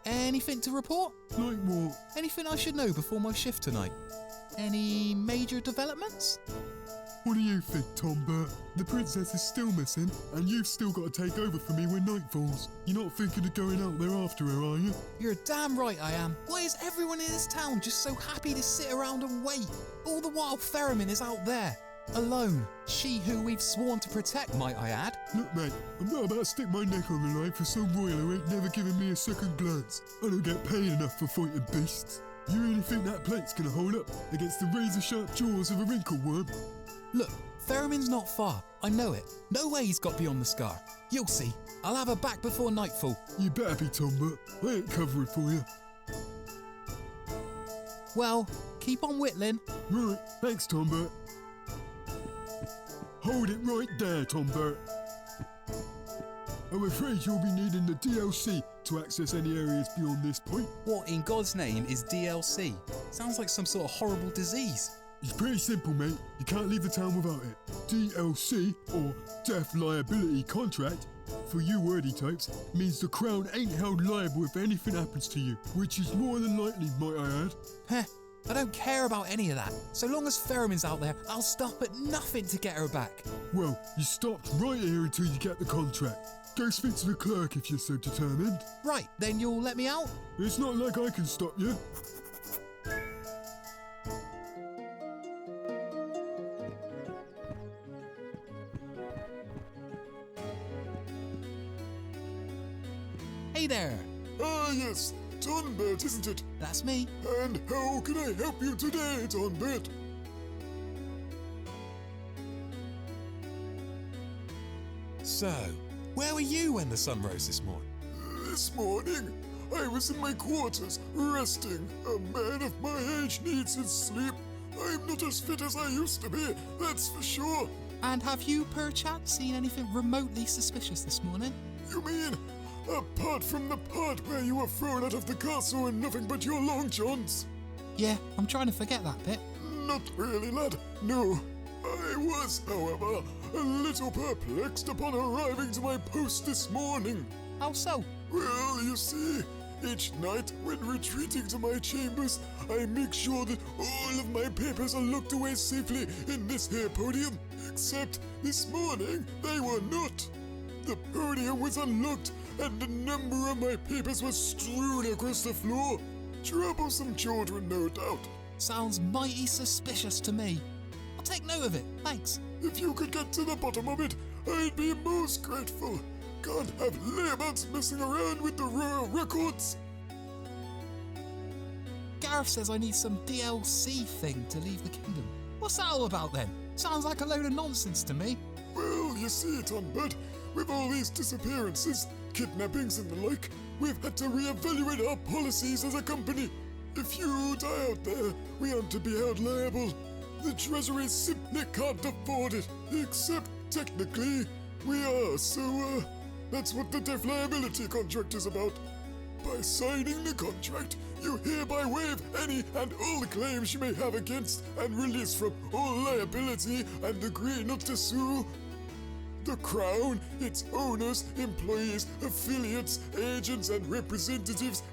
[SPEAKER 5] Anything to report?
[SPEAKER 2] Like what?
[SPEAKER 5] Anything I should know before my shift tonight? Any major developments?
[SPEAKER 2] What do you think, Tombert? The princess is still missing, and you've still got to take over for me when night falls. You're not thinking of going out there after her, are you?
[SPEAKER 5] You're damn right I am. Why is everyone in this town just so happy to sit around and wait? All the while Ferriman is out there, alone. She who we've sworn to protect, might I add.
[SPEAKER 2] Look, mate, I'm not about to stick my neck on the line for some royal who ain't never given me a second glance. I don't get paid enough for fighting beasts. You really think that plate's gonna hold up against the razor-sharp jaws of a wrinkleworm?
[SPEAKER 5] Look, Ferriman's not far. I know it. No way he's got beyond the scar. You'll see. I'll have her back before nightfall.
[SPEAKER 2] You better be, Tombert. I ain't covering for you.
[SPEAKER 5] Well, keep on whittling.
[SPEAKER 2] Right, thanks, Tombert. Hold it right there, Tombert. I'm afraid you'll be needing the DLC to access any areas beyond this point.
[SPEAKER 5] What in God's name is DLC? Sounds like some sort of horrible disease.
[SPEAKER 2] It's pretty simple, mate. You can't leave the town without it. DLC, or Death Liability Contract, for you wordy types, means the Crown ain't held liable if anything happens to you, which is more than likely, might I add.
[SPEAKER 5] Heh, I don't care about any of that. So long as Ferriman's out there, I'll stop at nothing to get her back.
[SPEAKER 2] Well, you stopped right here until you get the contract. Go speak to the clerk if you're so determined.
[SPEAKER 5] Right, then you'll let me out?
[SPEAKER 2] It's not like I can stop you.
[SPEAKER 5] Hey there!
[SPEAKER 2] Ah, yes, Tombert, isn't it?
[SPEAKER 5] That's me.
[SPEAKER 2] And how can I help you today, Tombert?
[SPEAKER 11] So, where were you when the sun rose this morning?
[SPEAKER 2] This morning, I was in my quarters, resting. A man of my age needs his sleep. I'm not as fit as I used to be, that's for sure.
[SPEAKER 5] And have you, perchance, seen anything remotely suspicious this morning?
[SPEAKER 2] You mean, apart from the part where you were thrown out of the castle and nothing but your long johns?
[SPEAKER 5] Yeah, I'm trying to forget that bit.
[SPEAKER 2] Not really, lad. No. I was, however, a little perplexed upon arriving to my post this morning.
[SPEAKER 5] How so?
[SPEAKER 2] Well, you see, each night when retreating to my chambers, I make sure that all of my papers are locked away safely in this here podium. Except this morning, they were not. The podium was unlocked, and a number of my papers were strewn across the floor. Troublesome children, no doubt.
[SPEAKER 5] Sounds mighty suspicious to me. I'll take note of it, thanks.
[SPEAKER 2] If you could get to the bottom of it, I'd be most grateful. Can't have layabouts messing around with the royal records.
[SPEAKER 5] Gareth says I need some DLC thing to leave the kingdom. What's that all about then? Sounds like a load of nonsense to me.
[SPEAKER 2] Well, you see, Tonbert, with all these disappearances, kidnappings and the like, we've had to reevaluate our policies as a company. If you die out there, we aren't to be held liable. The Treasury simply can't afford it. Except, technically, we are, so, that's what the death liability contract is about. By signing the contract, you hereby waive any and all claims you may have against and release from all liability and agree not to sue the Crown, its owners, employees, affiliates, agents and representatives,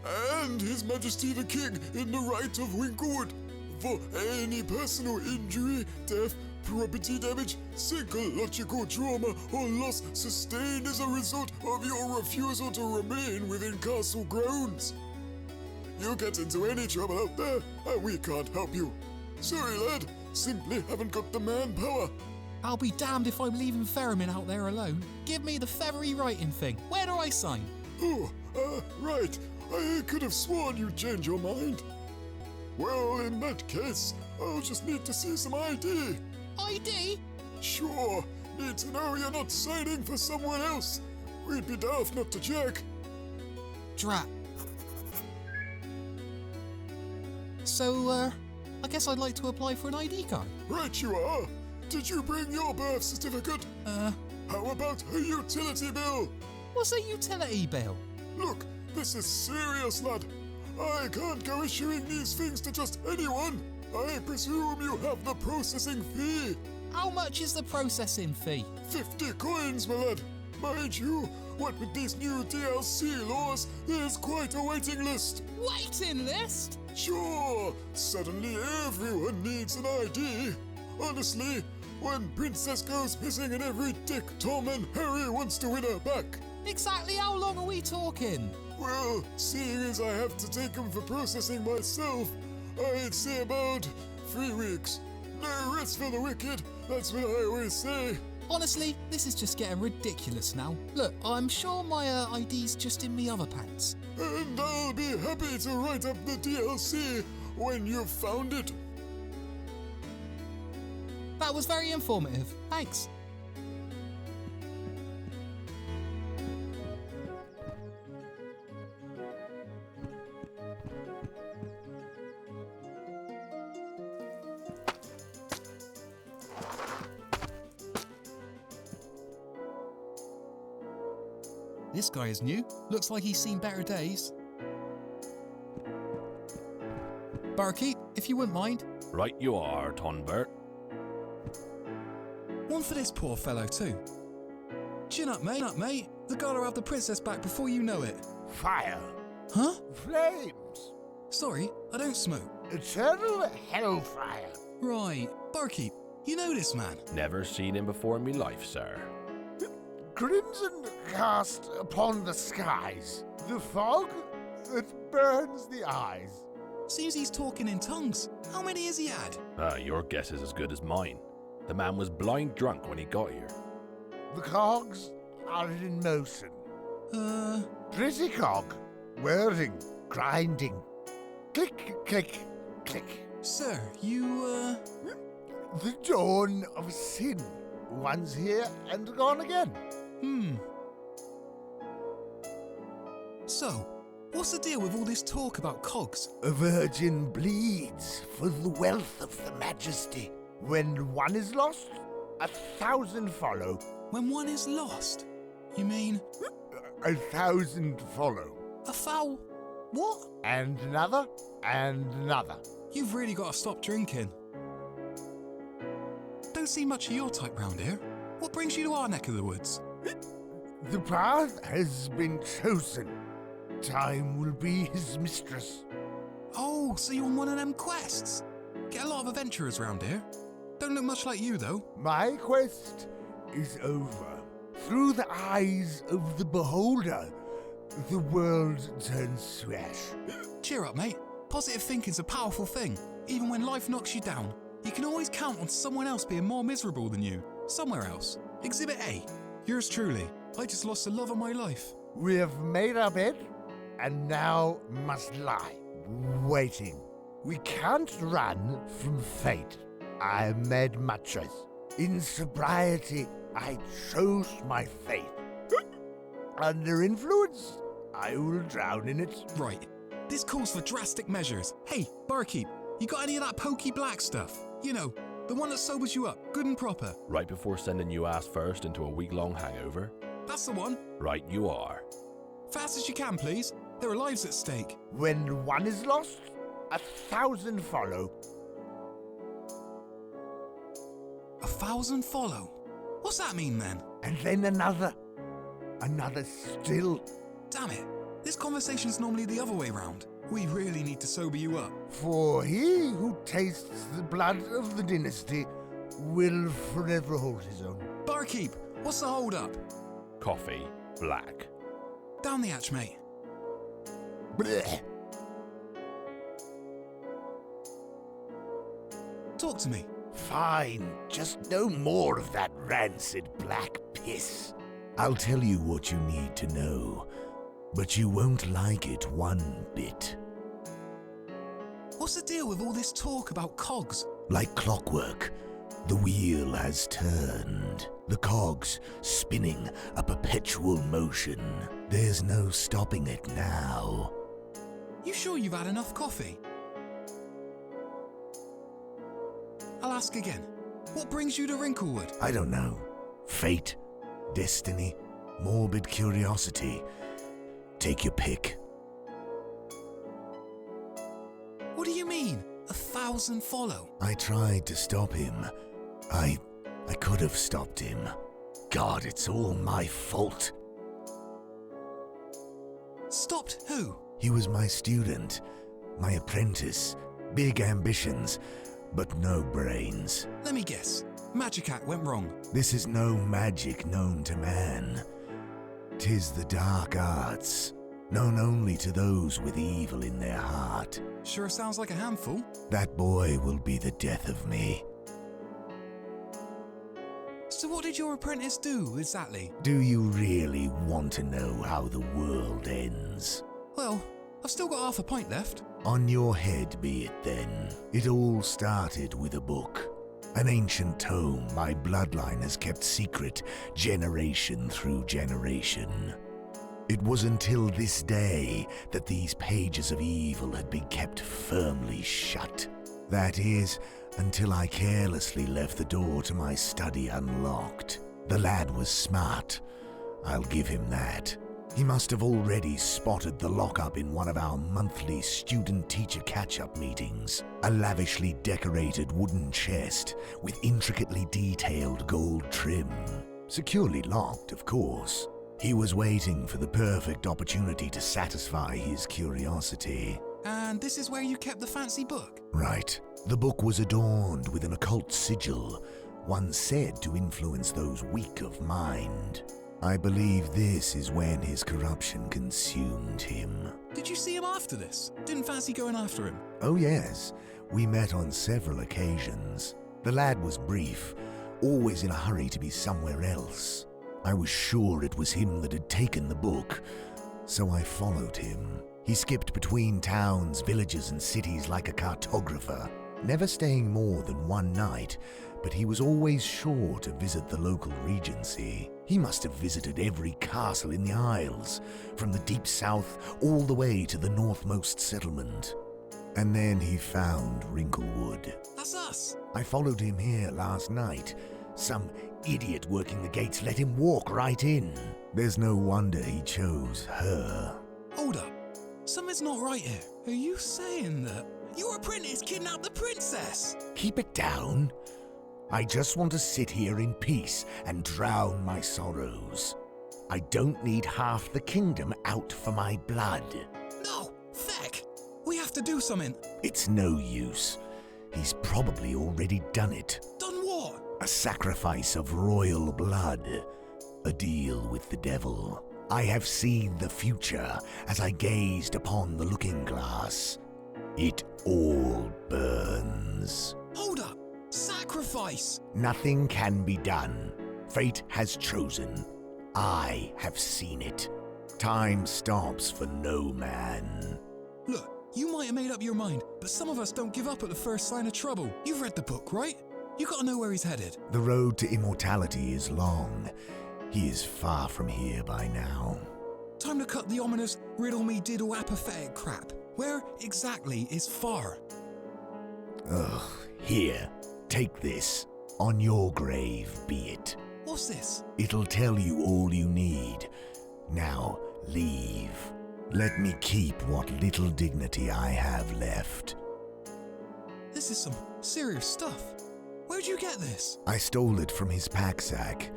[SPEAKER 2] and His Majesty the King in the right of Winklewood for any personal injury, death, property damage, psychological trauma, or loss sustained as a result of your refusal to remain within castle grounds. You get into any trouble out there, and we can't help you. Sorry, lad, simply haven't got the manpower.
[SPEAKER 5] I'll be damned if I'm leaving Ferriman out there alone. Give me the feathery writing thing. Where do I sign?
[SPEAKER 2] Oh, right. I could have sworn you'd change your mind. Well, in that case, I'll just need to see some ID.
[SPEAKER 5] ID?
[SPEAKER 2] Sure. Need to know you're not signing for someone else. We'd be daft not to check.
[SPEAKER 5] Drat. So, I guess I'd like to apply for an ID card.
[SPEAKER 2] Right you are. Did you bring your birth certificate? How about a utility bill?
[SPEAKER 5] What's a utility bill?
[SPEAKER 2] Look, this is serious, lad. I can't go issuing these things to just anyone. I presume you have the processing fee.
[SPEAKER 5] How much is the processing fee?
[SPEAKER 2] 50 coins, my lad. Mind you, what with these new DLC laws, there's quite a waiting list.
[SPEAKER 5] Waiting list?
[SPEAKER 2] Sure, suddenly everyone needs an ID. Honestly, when Princess goes missing and every Dick, Tom and Harry wants to win her back.
[SPEAKER 5] Exactly how long are we talking?
[SPEAKER 2] Well, seeing as I have to take them for processing myself, I'd say about 3 weeks. No rest for the wicked, that's what I always say.
[SPEAKER 5] Honestly, this is just getting ridiculous now. Look, I'm sure my ID's just in me other pants.
[SPEAKER 2] And I'll be happy to write up the DLC when you've found it.
[SPEAKER 5] That was very informative. Thanks. This guy is new. Looks like he's seen better days. Barkeep, if you wouldn't mind.
[SPEAKER 12] Right you are, Tonbert.
[SPEAKER 11] One for this poor fellow too. Chin up, mate. The gotta have the princess back before you know it.
[SPEAKER 13] Fire.
[SPEAKER 11] Huh?
[SPEAKER 13] Flames.
[SPEAKER 11] Sorry, I don't smoke.
[SPEAKER 13] Eternal hellfire.
[SPEAKER 11] Right. Barkeep, you know this man?
[SPEAKER 12] Never seen him before in me life, sir.
[SPEAKER 13] Crimson cast upon the skies. The fog that burns the eyes.
[SPEAKER 11] Seems he's talking in tongues. How many has he had?
[SPEAKER 12] Your guess is as good as mine. The man was blind drunk when he got here.
[SPEAKER 13] The cogs are in motion. Pretty cog. Whirring, grinding. Click, click, click.
[SPEAKER 11] Sir, you,
[SPEAKER 13] The dawn of sin. One's here and gone again.
[SPEAKER 11] So, what's the deal with all this talk about cogs?
[SPEAKER 13] A virgin bleeds for the wealth of the majesty. When one is lost, 1,000 follow.
[SPEAKER 11] When one is lost? You mean?
[SPEAKER 13] 1,000 follow.
[SPEAKER 11] A foul? What?
[SPEAKER 13] And another, and another.
[SPEAKER 11] You've really got to stop drinking. Don't see much of your type round here. What brings you to our neck of the woods?
[SPEAKER 13] The path has been chosen. Time will be his mistress.
[SPEAKER 11] Oh, so you're on one of them quests? Get a lot of adventurers round here. Don't look much like you, though.
[SPEAKER 13] My quest is over. Through the eyes of the beholder, the world turns swash.
[SPEAKER 11] Cheer up, mate. Positive thinking's a powerful thing. Even when life knocks you down, you can always count on someone else being more miserable than you. Somewhere else. Exhibit A. Yours truly. I just lost the love of my life.
[SPEAKER 13] We have made our bed, and now must lie, waiting. We can't run from fate. I made my choice. In sobriety, I chose my fate. Under influence, I will drown in it.
[SPEAKER 11] Right. This calls for drastic measures. Hey, barkeep, you got any of that pokey black stuff? You know, the one that sobers you up, good and proper.
[SPEAKER 12] Right before sending you ass first into a week-long hangover?
[SPEAKER 11] That's the one.
[SPEAKER 12] Right you are.
[SPEAKER 11] Fast as you can, please. There are lives at stake.
[SPEAKER 13] When one is lost, 1,000 follow.
[SPEAKER 11] 1,000 follow? What's that mean then?
[SPEAKER 13] And then another. Another still.
[SPEAKER 11] Damn it. This conversation's normally the other way round. We really need to sober you up.
[SPEAKER 13] For he who tastes the blood of the dynasty will forever hold his own.
[SPEAKER 11] Barkeep, what's the hold up?
[SPEAKER 12] Coffee, black.
[SPEAKER 11] Down the hatch, mate.
[SPEAKER 13] Blech.
[SPEAKER 11] Talk to me.
[SPEAKER 13] Fine, just no more of that rancid black piss. I'll tell you what you need to know, but you won't like it one bit.
[SPEAKER 11] What's the deal with all this talk about cogs?
[SPEAKER 13] Like clockwork, the wheel has turned. The cogs spinning a perpetual motion. There's no stopping it now.
[SPEAKER 11] You sure you've had enough coffee? I'll ask again. What brings you to Wrinklewood?
[SPEAKER 13] I don't know. Fate, destiny, morbid curiosity. Take your pick.
[SPEAKER 11] What do you mean? 1,000 follow?
[SPEAKER 13] I tried to stop him. I could have stopped him. God, it's all my fault.
[SPEAKER 11] Stopped who?
[SPEAKER 13] He was my student, my apprentice. Big ambitions, but no brains.
[SPEAKER 11] Let me guess. Magic Act went wrong.
[SPEAKER 13] This is no magic known to man. 'Tis the dark arts, known only to those with evil in their heart.
[SPEAKER 11] Sure sounds like a handful.
[SPEAKER 13] That boy will be the death of me.
[SPEAKER 11] So what did your apprentice do, exactly?
[SPEAKER 13] Do you really want to know how the world ends?
[SPEAKER 11] Well, I've still got half a pint left.
[SPEAKER 13] On your head be it then. It all started with a book. An ancient tome my bloodline has kept secret generation through generation. It was until this day that these pages of evil had been kept firmly shut. That is, until I carelessly left the door to my study unlocked. The lad was smart. I'll give him that. He must have already spotted the lockup in one of our monthly student-teacher catch-up meetings. A lavishly decorated wooden chest with intricately detailed gold trim. Securely locked, of course. He was waiting for the perfect opportunity to satisfy his curiosity.
[SPEAKER 11] And this is where you kept the fancy book?
[SPEAKER 13] Right. The book was adorned with an occult sigil, one said to influence those weak of mind. I believe this is when his corruption consumed him.
[SPEAKER 11] Did you see him after this? Didn't fancy going after him?
[SPEAKER 13] Oh yes, we met on several occasions. The lad was brief, always in a hurry to be somewhere else. I was sure it was him that had taken the book, so I followed him. He skipped between towns, villages, and cities like a cartographer, never staying more than one night, but he was always sure to visit the local regency. He must have visited every castle in the Isles, from the deep south all the way to the northmost settlement. And then he found Wrinklewood.
[SPEAKER 11] That's us!
[SPEAKER 13] I followed him here last night. Some idiot working the gates let him walk right in. There's no wonder he chose her.
[SPEAKER 11] Hold up. Something's not right here. Are you saying that your apprentice kidnapped the princess?
[SPEAKER 13] Keep it down. I just want to sit here in peace and drown my sorrows. I don't need half the kingdom out for my blood.
[SPEAKER 11] No, Feck! We have to do something.
[SPEAKER 13] It's no use. He's probably already done it.
[SPEAKER 11] Done what?
[SPEAKER 13] A sacrifice of royal blood. A deal with the devil. I have seen the future as I gazed upon the looking glass. It all burns.
[SPEAKER 11] Hold up! Sacrifice!
[SPEAKER 13] Nothing can be done. Fate has chosen. I have seen it. Time stops for no man.
[SPEAKER 11] Look, you might have made up your mind, but some of us don't give up at the first sign of trouble. You've read the book, right? You gotta know where he's headed.
[SPEAKER 13] The road to immortality is long. He is far from here by now.
[SPEAKER 11] Time to cut the ominous riddle-me-diddle apathetic crap. Where exactly is far?
[SPEAKER 13] Ugh, here, take this. On your grave be it.
[SPEAKER 11] What's this?
[SPEAKER 13] It'll tell you all you need. Now, leave. Let me keep what little dignity I have left.
[SPEAKER 11] This is some serious stuff. Where'd you get this?
[SPEAKER 13] I stole it from his pack-sack.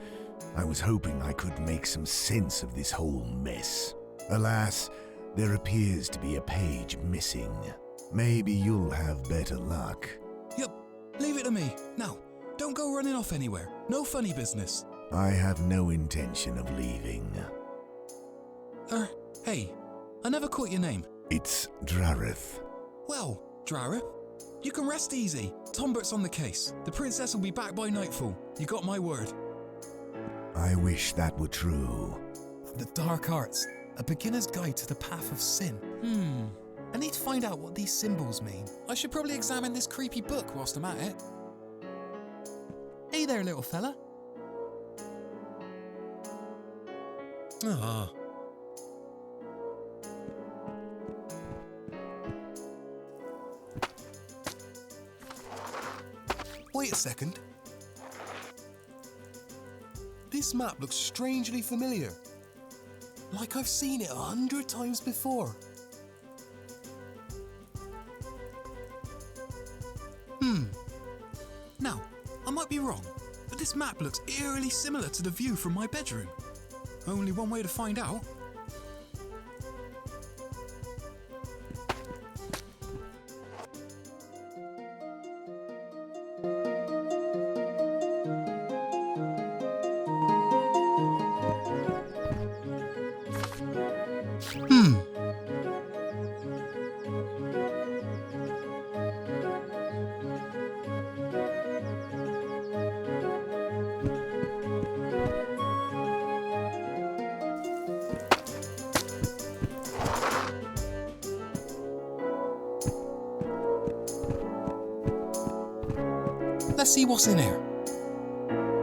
[SPEAKER 13] I was hoping I could make some sense of this whole mess. Alas, there appears to be a page missing. Maybe you'll have better luck.
[SPEAKER 11] Yep, leave it to me. Now, don't go running off anywhere. No funny business.
[SPEAKER 13] I have no intention of leaving.
[SPEAKER 11] Hey, I never caught your name.
[SPEAKER 13] It's Dravith.
[SPEAKER 11] Well, Dravith, you can rest easy. Tombert's on the case. The princess will be back by nightfall. You got my word.
[SPEAKER 13] I wish that were true.
[SPEAKER 11] The Dark Arts, a beginner's guide to the path of sin. I need to find out what these symbols mean. I should probably examine this creepy book whilst I'm at it. Hey there, little fella. Ah. Wait a second. This map looks strangely familiar. Like I've seen it 100 times before. Now, I might be wrong, but this map looks eerily similar to the view from my bedroom. Only one way to find out. Let's see what's in here.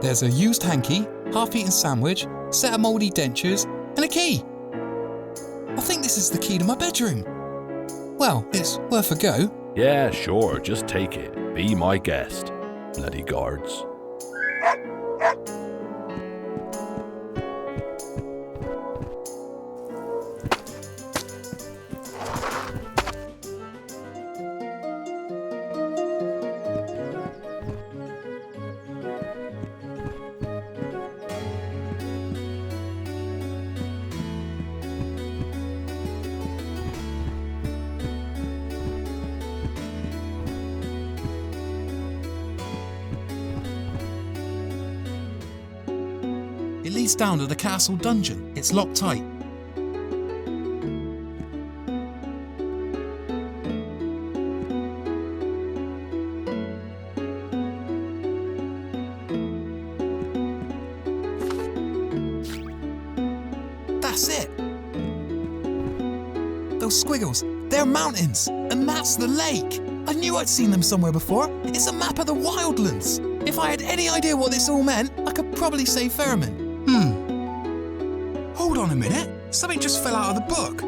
[SPEAKER 11] There's a used hanky, half-eaten sandwich, set of mouldy dentures, and a key. I think this is the key to my bedroom. Well, it's worth a go.
[SPEAKER 12] Yeah, sure, just take it. Be my guest. Bloody guards.
[SPEAKER 11] It leads down to the castle dungeon. It's locked tight. That's it. Those squiggles, they're mountains. And that's the lake. I knew I'd seen them somewhere before. It's a map of the wildlands. If I had any idea what this all meant, I could probably say Fairman. Hold on a minute. Something just fell out of the book.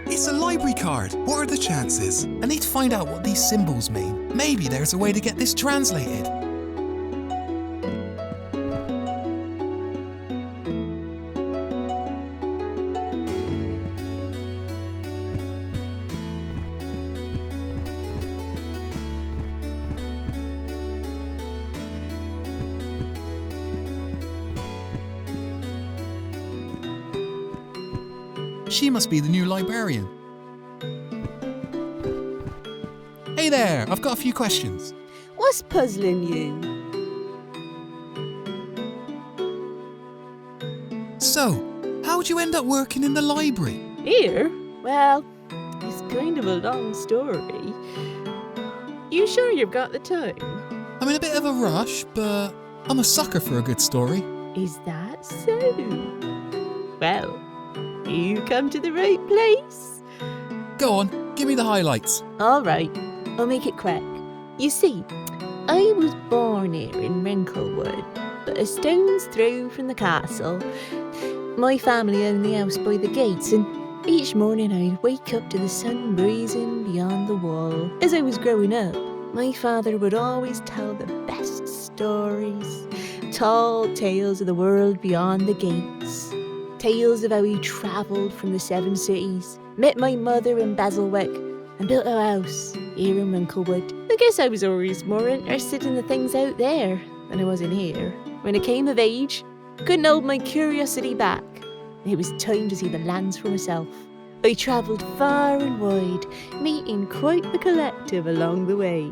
[SPEAKER 11] It's a library card. What are the chances? I need to find out what these symbols mean. Maybe there's a way to get this translated. She must be the new librarian. Hey there, I've got a few questions.
[SPEAKER 14] What's puzzling you?
[SPEAKER 11] So, how'd you end up working in the library?
[SPEAKER 14] Here? Well, it's kind of a long story. You sure you've got the time?
[SPEAKER 11] I'm in a bit of a rush, but I'm a sucker for a good story.
[SPEAKER 14] Is that so? Well, you come to the right place.
[SPEAKER 11] Go on, give me the highlights.
[SPEAKER 14] All right, I'll make it quick. You see, I was born here in Wrinklewood, but a stone's throw from the castle. My family owned the house by the gates, and each morning I'd wake up to the sun blazing beyond the wall. As I was growing up, my father would always tell the best stories, tall tales of the world beyond the gates. Tales of how he travelled from the 7 cities, met my mother in Basilwick, and built a house here in Wrinklewood. I guess I was always more interested in the things out there than I was in here. When I came of age, I couldn't hold my curiosity back. It was time to see the lands for myself. I travelled far and wide, meeting quite the collective along the way.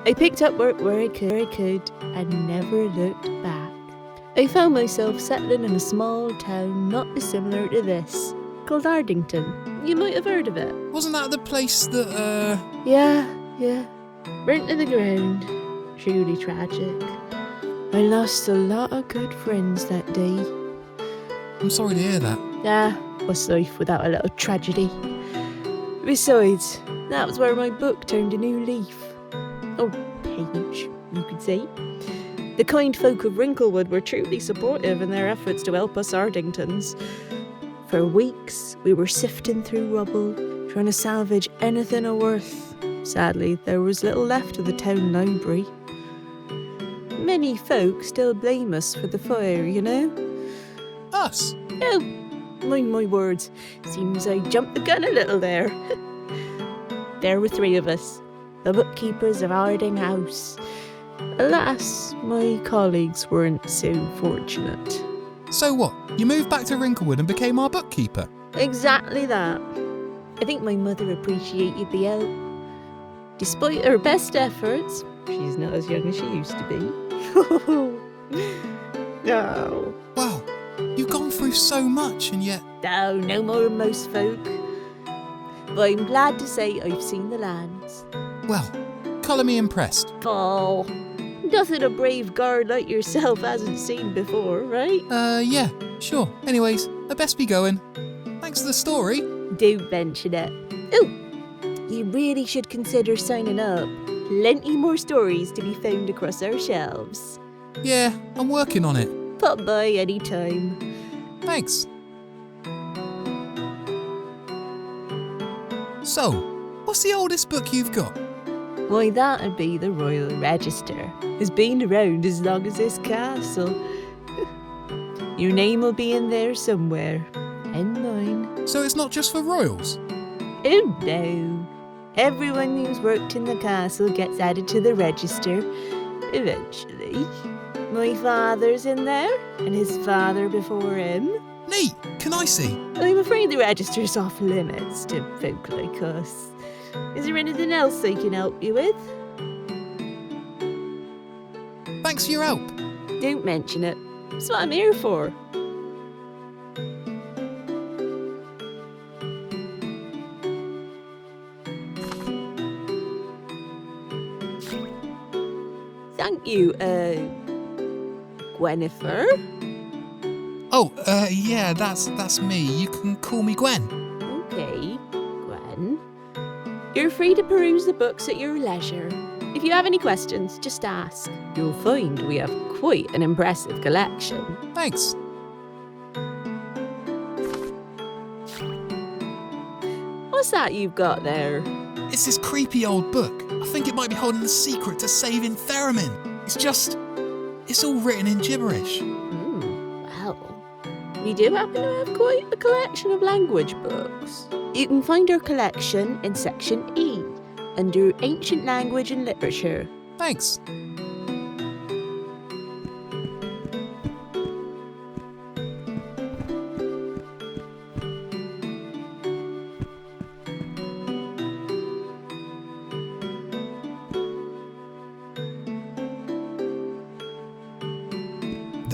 [SPEAKER 14] I picked up work where I could, and never looked back. I found myself settling in a small town not dissimilar to this, called Ardington. You might have heard of it.
[SPEAKER 11] Wasn't that the place that,
[SPEAKER 14] Yeah. Burnt to the ground. Truly tragic. I lost a lot of good friends that day.
[SPEAKER 11] I'm sorry to hear that.
[SPEAKER 14] What's life without a little tragedy? Besides, that was where my book turned a new leaf. Or page, you could say. The kind folk of Wrinklewood were truly supportive in their efforts to help us Ardingtons. For weeks, we were sifting through rubble, trying to salvage anything of worth. Sadly, there was little left of the town library. Many folk still blame us for the fire, you know?
[SPEAKER 11] Us?
[SPEAKER 14] Oh, mind my words. Seems I jumped the gun a little there. There were 3 of us, the bookkeepers of Arding House. Alas, my colleagues weren't so fortunate.
[SPEAKER 11] So what? You moved back to Wrinklewood and became our bookkeeper?
[SPEAKER 14] Exactly that. I think my mother appreciated the help. Despite her best efforts, she's not as young as she used to be. No.
[SPEAKER 11] Wow, you've gone through so much and yet...
[SPEAKER 14] Oh, no more than most folk. But I'm glad to say I've seen the lands.
[SPEAKER 11] Well, colour me impressed.
[SPEAKER 14] Oh, nothing a brave guard like yourself hasn't seen before, right?
[SPEAKER 11] Yeah, sure. Anyways, I best be going. Thanks for the story.
[SPEAKER 14] Don't mention it. Oh, you really should consider signing up. Plenty more stories to be found across our shelves.
[SPEAKER 11] Yeah, I'm working on it.
[SPEAKER 14] Pop by any time.
[SPEAKER 11] Thanks. So, what's the oldest book you've got?
[SPEAKER 14] Why, that'd be the Royal Register. It's been around as long as this castle. Your name will be in there somewhere. And mine.
[SPEAKER 11] So it's not just for royals?
[SPEAKER 14] Oh no. Everyone who's worked in the castle gets added to the register. Eventually. My father's in there, and his father before him.
[SPEAKER 11] Neat! Can I see?
[SPEAKER 14] I'm afraid the register's off limits to folk like us. Is there anything else I can help you with?
[SPEAKER 11] Thanks for your help.
[SPEAKER 14] Don't mention it. That's what I'm here for. Thank you, Gwenifer?
[SPEAKER 11] Oh, yeah, that's me. You can call me Gwen.
[SPEAKER 14] Okay, Gwen. You're free to peruse the books at your leisure. If you have any questions, just ask. You'll find we have quite an impressive collection.
[SPEAKER 11] Thanks.
[SPEAKER 14] What's that you've got there?
[SPEAKER 11] It's this creepy old book. I think it might be holding the secret to saving Theremin. It's all written in gibberish.
[SPEAKER 14] Well, we do happen to have quite a collection of language books. You can find our collection in Section E, under Ancient Language and Literature.
[SPEAKER 11] Thanks.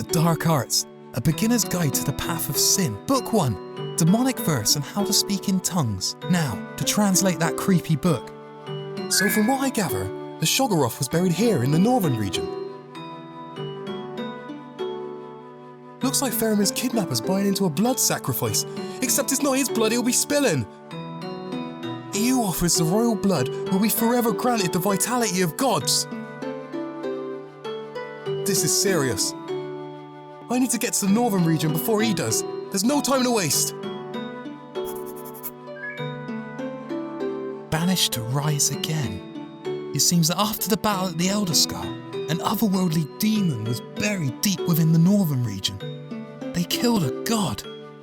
[SPEAKER 11] The Dark Arts, a beginner's guide to the path of sin. Book 1, Demonic Verse and How to Speak in Tongues. Now, to translate that creepy book. So from what I gather, the Shoggoth was buried here in the northern region. Looks like Faramir's kidnappers buying into a blood sacrifice, except it's not his blood he'll be spilling. He who offers the royal blood will be forever granted the vitality of gods. This is serious. I need to get to the northern region before he does. There's no time to waste. Banished to rise again. It seems that after the battle at the Elder Scar, an otherworldly demon was buried deep within the northern region. They killed a god.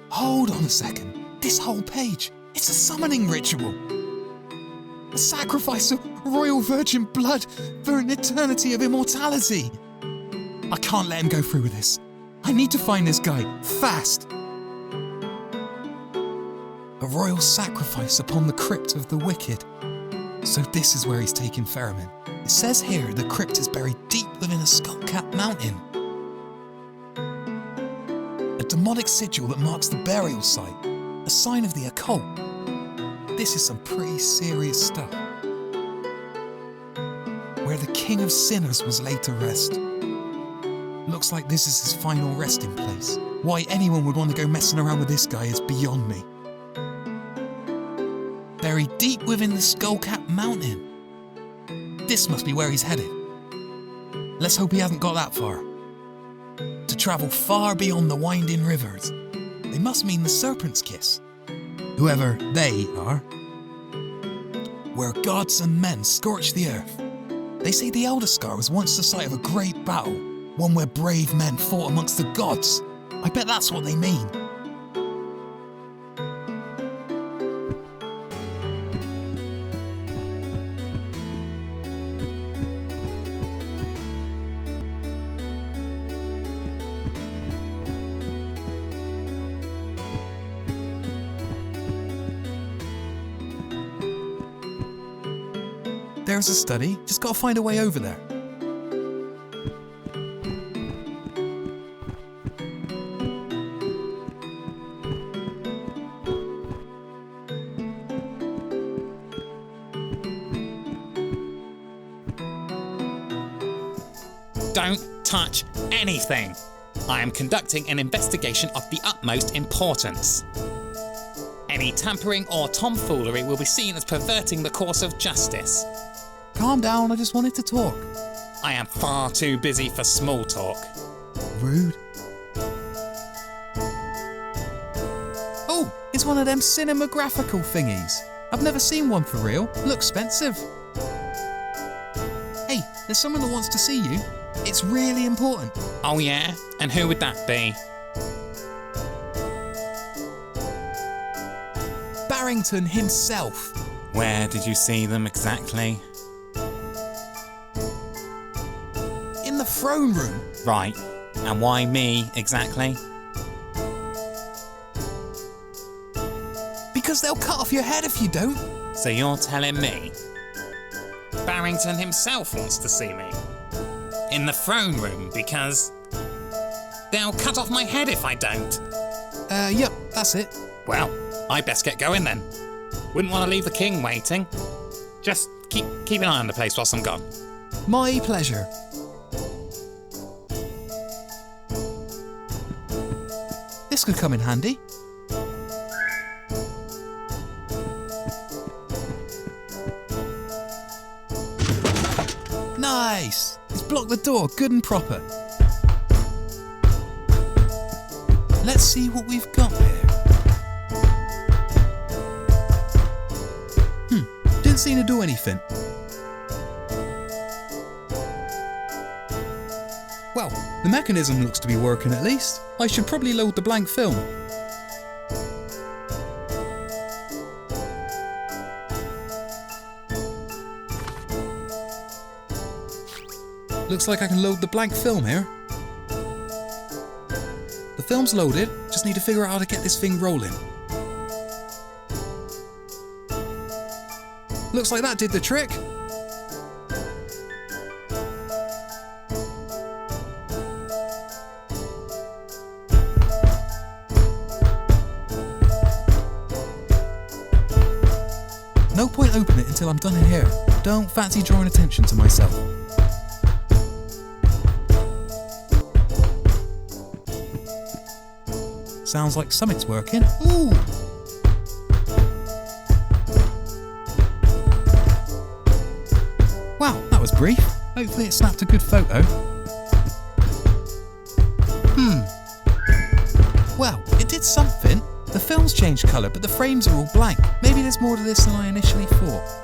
[SPEAKER 11] Hold on a second. This whole page, it's a summoning ritual. A sacrifice of royal virgin blood for an eternity of immortality. I can't let him go through with this. I need to find this guy, fast. A royal sacrifice upon the crypt of the wicked. So this is where he's taken Faramir. It says here the crypt is buried deep within a skull-capped mountain. A demonic sigil that marks the burial site, a sign of the occult. This is some pretty serious stuff. Where the King of Sinners was laid to rest. Looks like this is his final resting place. Why anyone would want to go messing around with this guy is beyond me. Buried deep within the skull-capped mountain. This must be where he's headed. Let's hope he hasn't got that far. To travel far beyond the winding rivers. They must mean the Serpent's Kiss. Whoever they are. Where gods and men scorch the earth. They say the Elder Scar was once the site of a great battle, one where brave men fought amongst the gods. I bet that's what they mean. There's a study, just gotta find a way over there.
[SPEAKER 4] Don't touch anything. I am conducting an investigation of the utmost importance. Any tampering or tomfoolery will be seen as perverting the course of justice.
[SPEAKER 11] Calm down, I just wanted to talk.
[SPEAKER 4] I am far too busy for small talk.
[SPEAKER 11] Rude. Oh, it's one of them cinematographical thingies. I've never seen one for real. Looks expensive. Hey, there's someone that wants to see you. It's really important.
[SPEAKER 4] Oh yeah? And who would that be?
[SPEAKER 11] Barrington himself.
[SPEAKER 4] Where did you see them exactly?
[SPEAKER 11] In the throne room.
[SPEAKER 4] Right. And why me exactly?
[SPEAKER 11] Because they'll cut off your head if you don't.
[SPEAKER 4] So you're telling me Barrington himself wants to see me? In the throne room because they'll cut off my head if I don't?
[SPEAKER 11] Yep, that's it.
[SPEAKER 4] Well, I best get going then. Wouldn't want to leave the king waiting. Just keep an eye on the place whilst I'm gone.
[SPEAKER 11] My pleasure. This could come in handy. Nice! It's blocked the door good and proper. Let's see what we've got here. Didn't seem to do anything. Well, the mechanism looks to be working at least. I should probably load the blank film. Looks like I can load the blank film here. The film's loaded, just need to figure out how to get this thing rolling. Looks like that did the trick. till I'm done in here. Don't fancy drawing attention to myself. Sounds like something's working. Ooh! Wow, that was brief. Hopefully it snapped a good photo. Well, it did something. The film's changed colour, but the frames are all blank. Maybe there's more to this than I initially thought.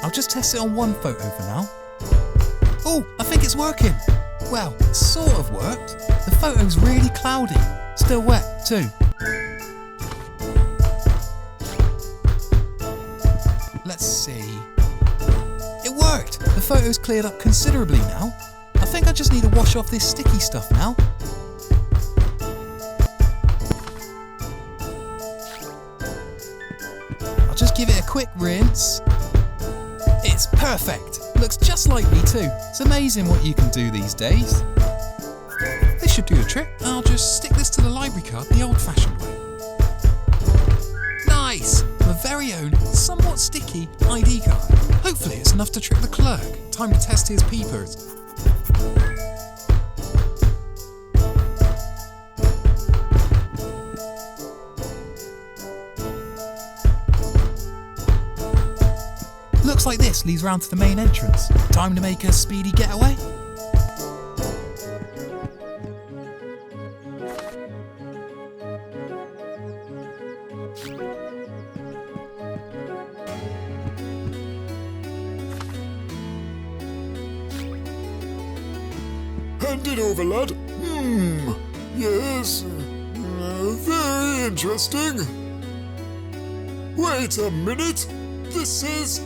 [SPEAKER 11] I'll just test it on one photo for now. Oh, I think it's working. Well, it sort of worked. The photo's really cloudy. Still wet, too. Let's see. It worked! The photo's cleared up considerably now. I think I just need to wash off this sticky stuff now. I'll just give it a quick rinse. It's perfect! Looks just like me too. It's amazing what you can do these days. This should do the trick. I'll just stick this to the library card the old-fashioned way. Nice! My very own, somewhat sticky ID card. Hopefully it's enough to trick the clerk. Time to test his peepers. Looks like this leads round to the main entrance. Time to make a speedy getaway.
[SPEAKER 2] Hand it over, lad. Yes. Very interesting. Wait a minute. This is...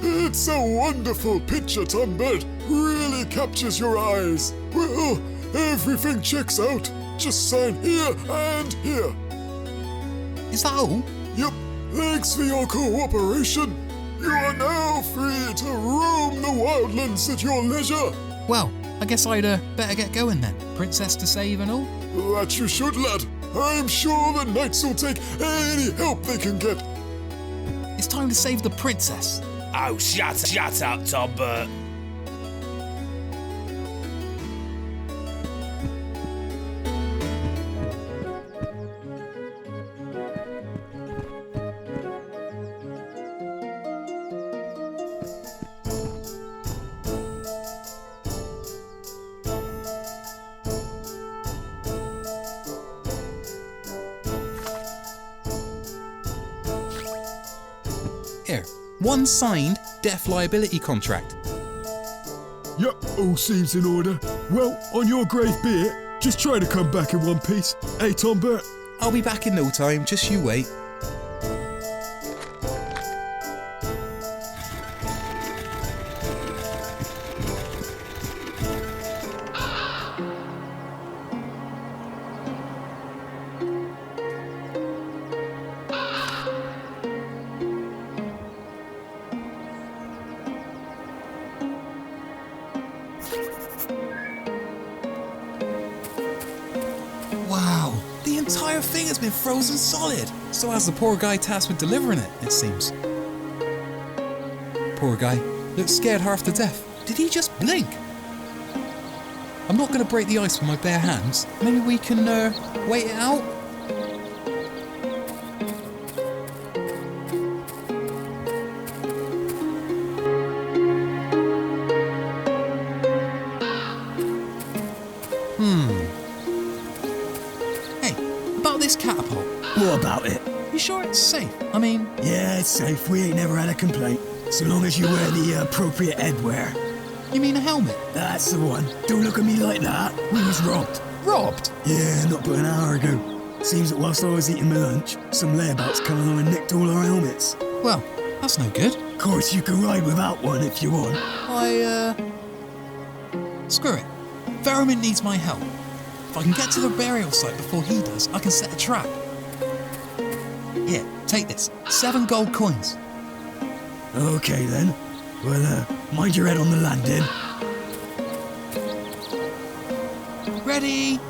[SPEAKER 2] It's a wonderful picture, Tombird. Really captures your eyes. Well, everything checks out. Just sign here and here.
[SPEAKER 11] Is that all?
[SPEAKER 2] Yep. Thanks for your cooperation. You are now free to roam the wildlands at your leisure.
[SPEAKER 11] Well, I guess I'd better get going then. Princess to save and all?
[SPEAKER 2] That you should, lad. I'm sure the knights will take any help they can get.
[SPEAKER 11] It's time to save the princess.
[SPEAKER 6] Oh, shut up, Tombert.
[SPEAKER 11] Here, one signed death liability contract.
[SPEAKER 8] Yep, all seems in order. Well, on your grave be it. Just try to come back in one piece. Hey, Tombert.
[SPEAKER 11] I'll be back in no time, just you wait. Wow, the entire thing has been frozen solid. So has the poor guy tasked with delivering it, it seems. Poor guy, looks scared half to death. Did he just blink? I'm not going to break the ice with my bare hands. Maybe we can wait it out? This catapult.
[SPEAKER 15] What about it?
[SPEAKER 11] You sure it's safe? I mean...
[SPEAKER 15] Yeah, it's safe. We ain't never had a complaint. So long as you wear the appropriate headwear.
[SPEAKER 11] You mean a helmet?
[SPEAKER 15] That's the one. Don't look at me like that. We was robbed.
[SPEAKER 11] Robbed?
[SPEAKER 15] Yeah, not but an hour ago. Seems that whilst I was eating my lunch, some layabouts come along and nicked all our helmets.
[SPEAKER 11] Well, that's no good.
[SPEAKER 15] Of course, you can ride without one if you want.
[SPEAKER 11] Screw it. Vermin needs my help. If I can get to the burial site before he does, I can set a trap. Here, take this. 7 gold coins.
[SPEAKER 15] Okay then. Well, mind your head on the landing.
[SPEAKER 11] Ready?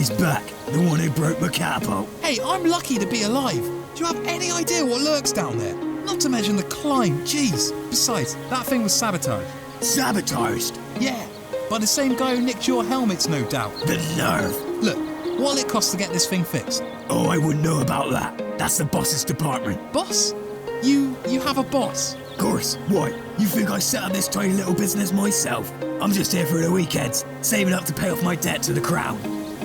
[SPEAKER 15] He's back. The one who broke my catapult.
[SPEAKER 11] Hey, I'm lucky to be alive. Do you have any idea what lurks down there? Not to mention the climb, jeez. Besides, that thing was sabotaged.
[SPEAKER 15] Sabotaged?
[SPEAKER 11] Yeah, by the same guy who nicked your helmets, no doubt.
[SPEAKER 15] The nerve.
[SPEAKER 11] Look, what'll it cost to get this thing fixed?
[SPEAKER 15] Oh, I wouldn't know about that. That's the boss's department.
[SPEAKER 11] Boss? You have a boss?
[SPEAKER 15] Of course. Why? You think I set up this tiny little business myself? I'm just here for the weekends, saving up to pay off my debt to the crown.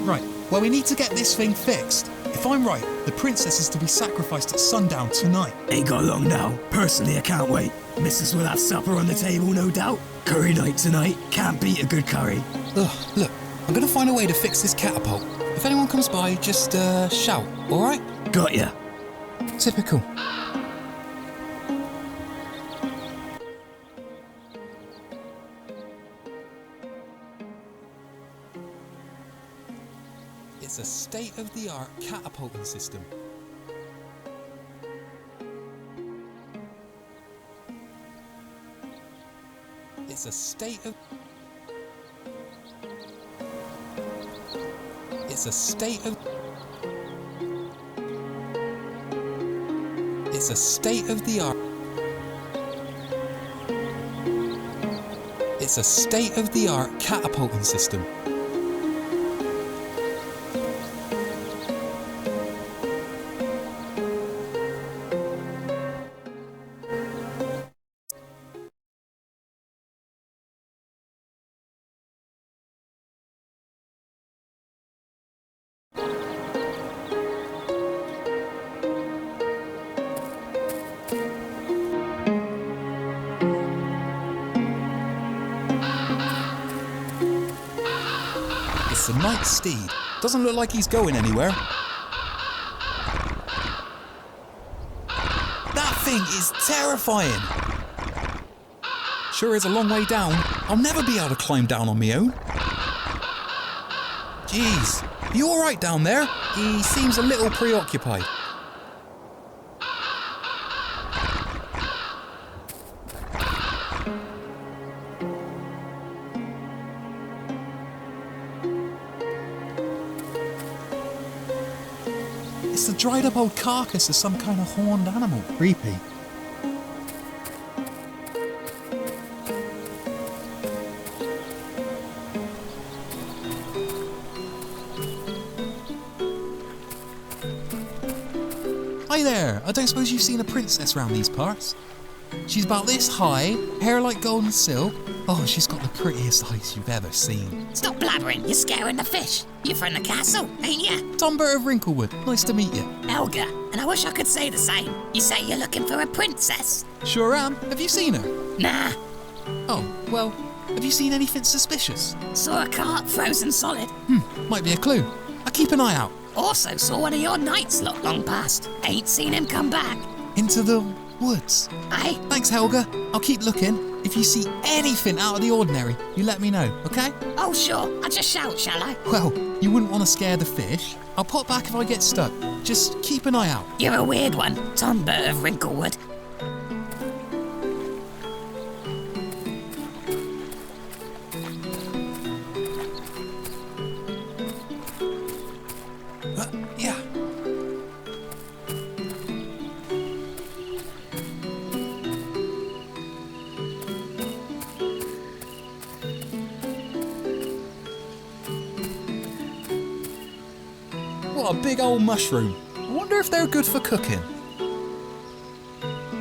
[SPEAKER 11] Right, well we need to get this thing fixed. If I'm right, the princess is to be sacrificed at sundown tonight.
[SPEAKER 15] Ain't got long now. Personally, I can't wait. Missus will have supper on the table, no doubt. Curry night tonight. Can't beat a good curry.
[SPEAKER 5] Ugh, look, I'm gonna find a way to fix this catapult. If anyone comes by, just shout, alright?
[SPEAKER 15] Got ya.
[SPEAKER 5] Typical. It's a state-of-the-art catapulting system. It's a state of... It's a state of... It's a state-of-the-art... It's a state-of-the-art catapulting system. It's a night steed. Doesn't look like he's going anywhere. That thing is terrifying. Sure is a long way down. I'll never be able to climb down on my own. Jeez, you alright down there? He seems a little preoccupied. It's the dried up old carcass of some kind of horned animal. Creepy. Hi there, I don't suppose you've seen a princess round these parts? She's about this high, hair like golden silk. Oh, she's got the prettiest eyes you've ever seen.
[SPEAKER 16] Stop blabbering, you're scaring the fish. You're from the castle, ain't ya?
[SPEAKER 11] Tombert of Wrinklewood, nice to meet you.
[SPEAKER 16] Helga, and I wish I could say the same. You say you're looking for a princess?
[SPEAKER 11] Sure am. Have you seen her?
[SPEAKER 16] Nah.
[SPEAKER 11] Oh, well, have you seen anything suspicious?
[SPEAKER 16] Saw a cart frozen solid.
[SPEAKER 11] Might be a clue. I'll keep an eye out.
[SPEAKER 16] Also saw one of your knights lot long past. Ain't seen him come back.
[SPEAKER 11] Into the woods.
[SPEAKER 16] Aye.
[SPEAKER 11] Thanks, Helga. I'll keep looking. If you see anything out of the ordinary, you let me know, okay?
[SPEAKER 16] Oh, sure. I'll just shout, shall I?
[SPEAKER 11] Well, you wouldn't want to scare the fish. I'll pop back if I get stuck. Just keep an eye out.
[SPEAKER 16] You're a weird one, Tombert of Wrinklewood.
[SPEAKER 11] Yeah. What a big old mushroom. I wonder if they're good for cooking.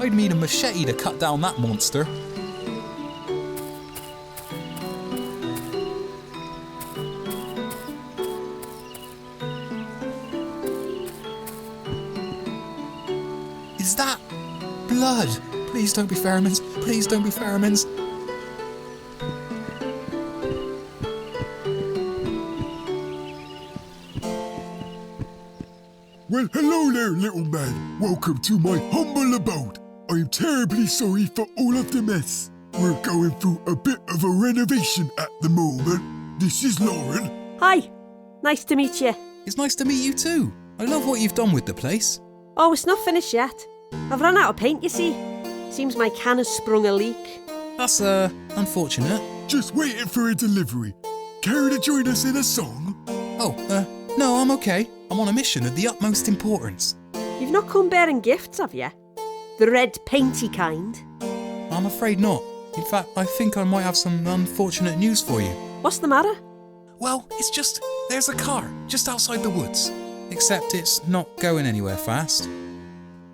[SPEAKER 11] I'd need a machete to cut down that monster. Is that blood? Please don't be pheromones. Please don't be pheromones.
[SPEAKER 8] Well, hello there, little man. Welcome to my humble abode. I'm terribly sorry for all of the mess. We're going through a bit of a renovation at the moment. This is Lauren.
[SPEAKER 17] Hi. Nice to meet you.
[SPEAKER 5] It's nice to meet you too. I love what you've done with the place.
[SPEAKER 17] Oh, it's not finished yet. I've run out of paint, you see. Seems my can has sprung a leak.
[SPEAKER 5] That's, unfortunate.
[SPEAKER 8] Just waiting for a delivery. Care to join us in a song?
[SPEAKER 5] Oh,
[SPEAKER 11] No, I'm okay. I'm on a mission of the utmost importance.
[SPEAKER 17] You've not come bearing gifts, have you? The red painty kind?
[SPEAKER 11] I'm afraid not. In fact, I think I might have some unfortunate news for you.
[SPEAKER 17] What's the matter?
[SPEAKER 11] Well, it's just, there's a car just outside the woods. Except it's not going anywhere fast.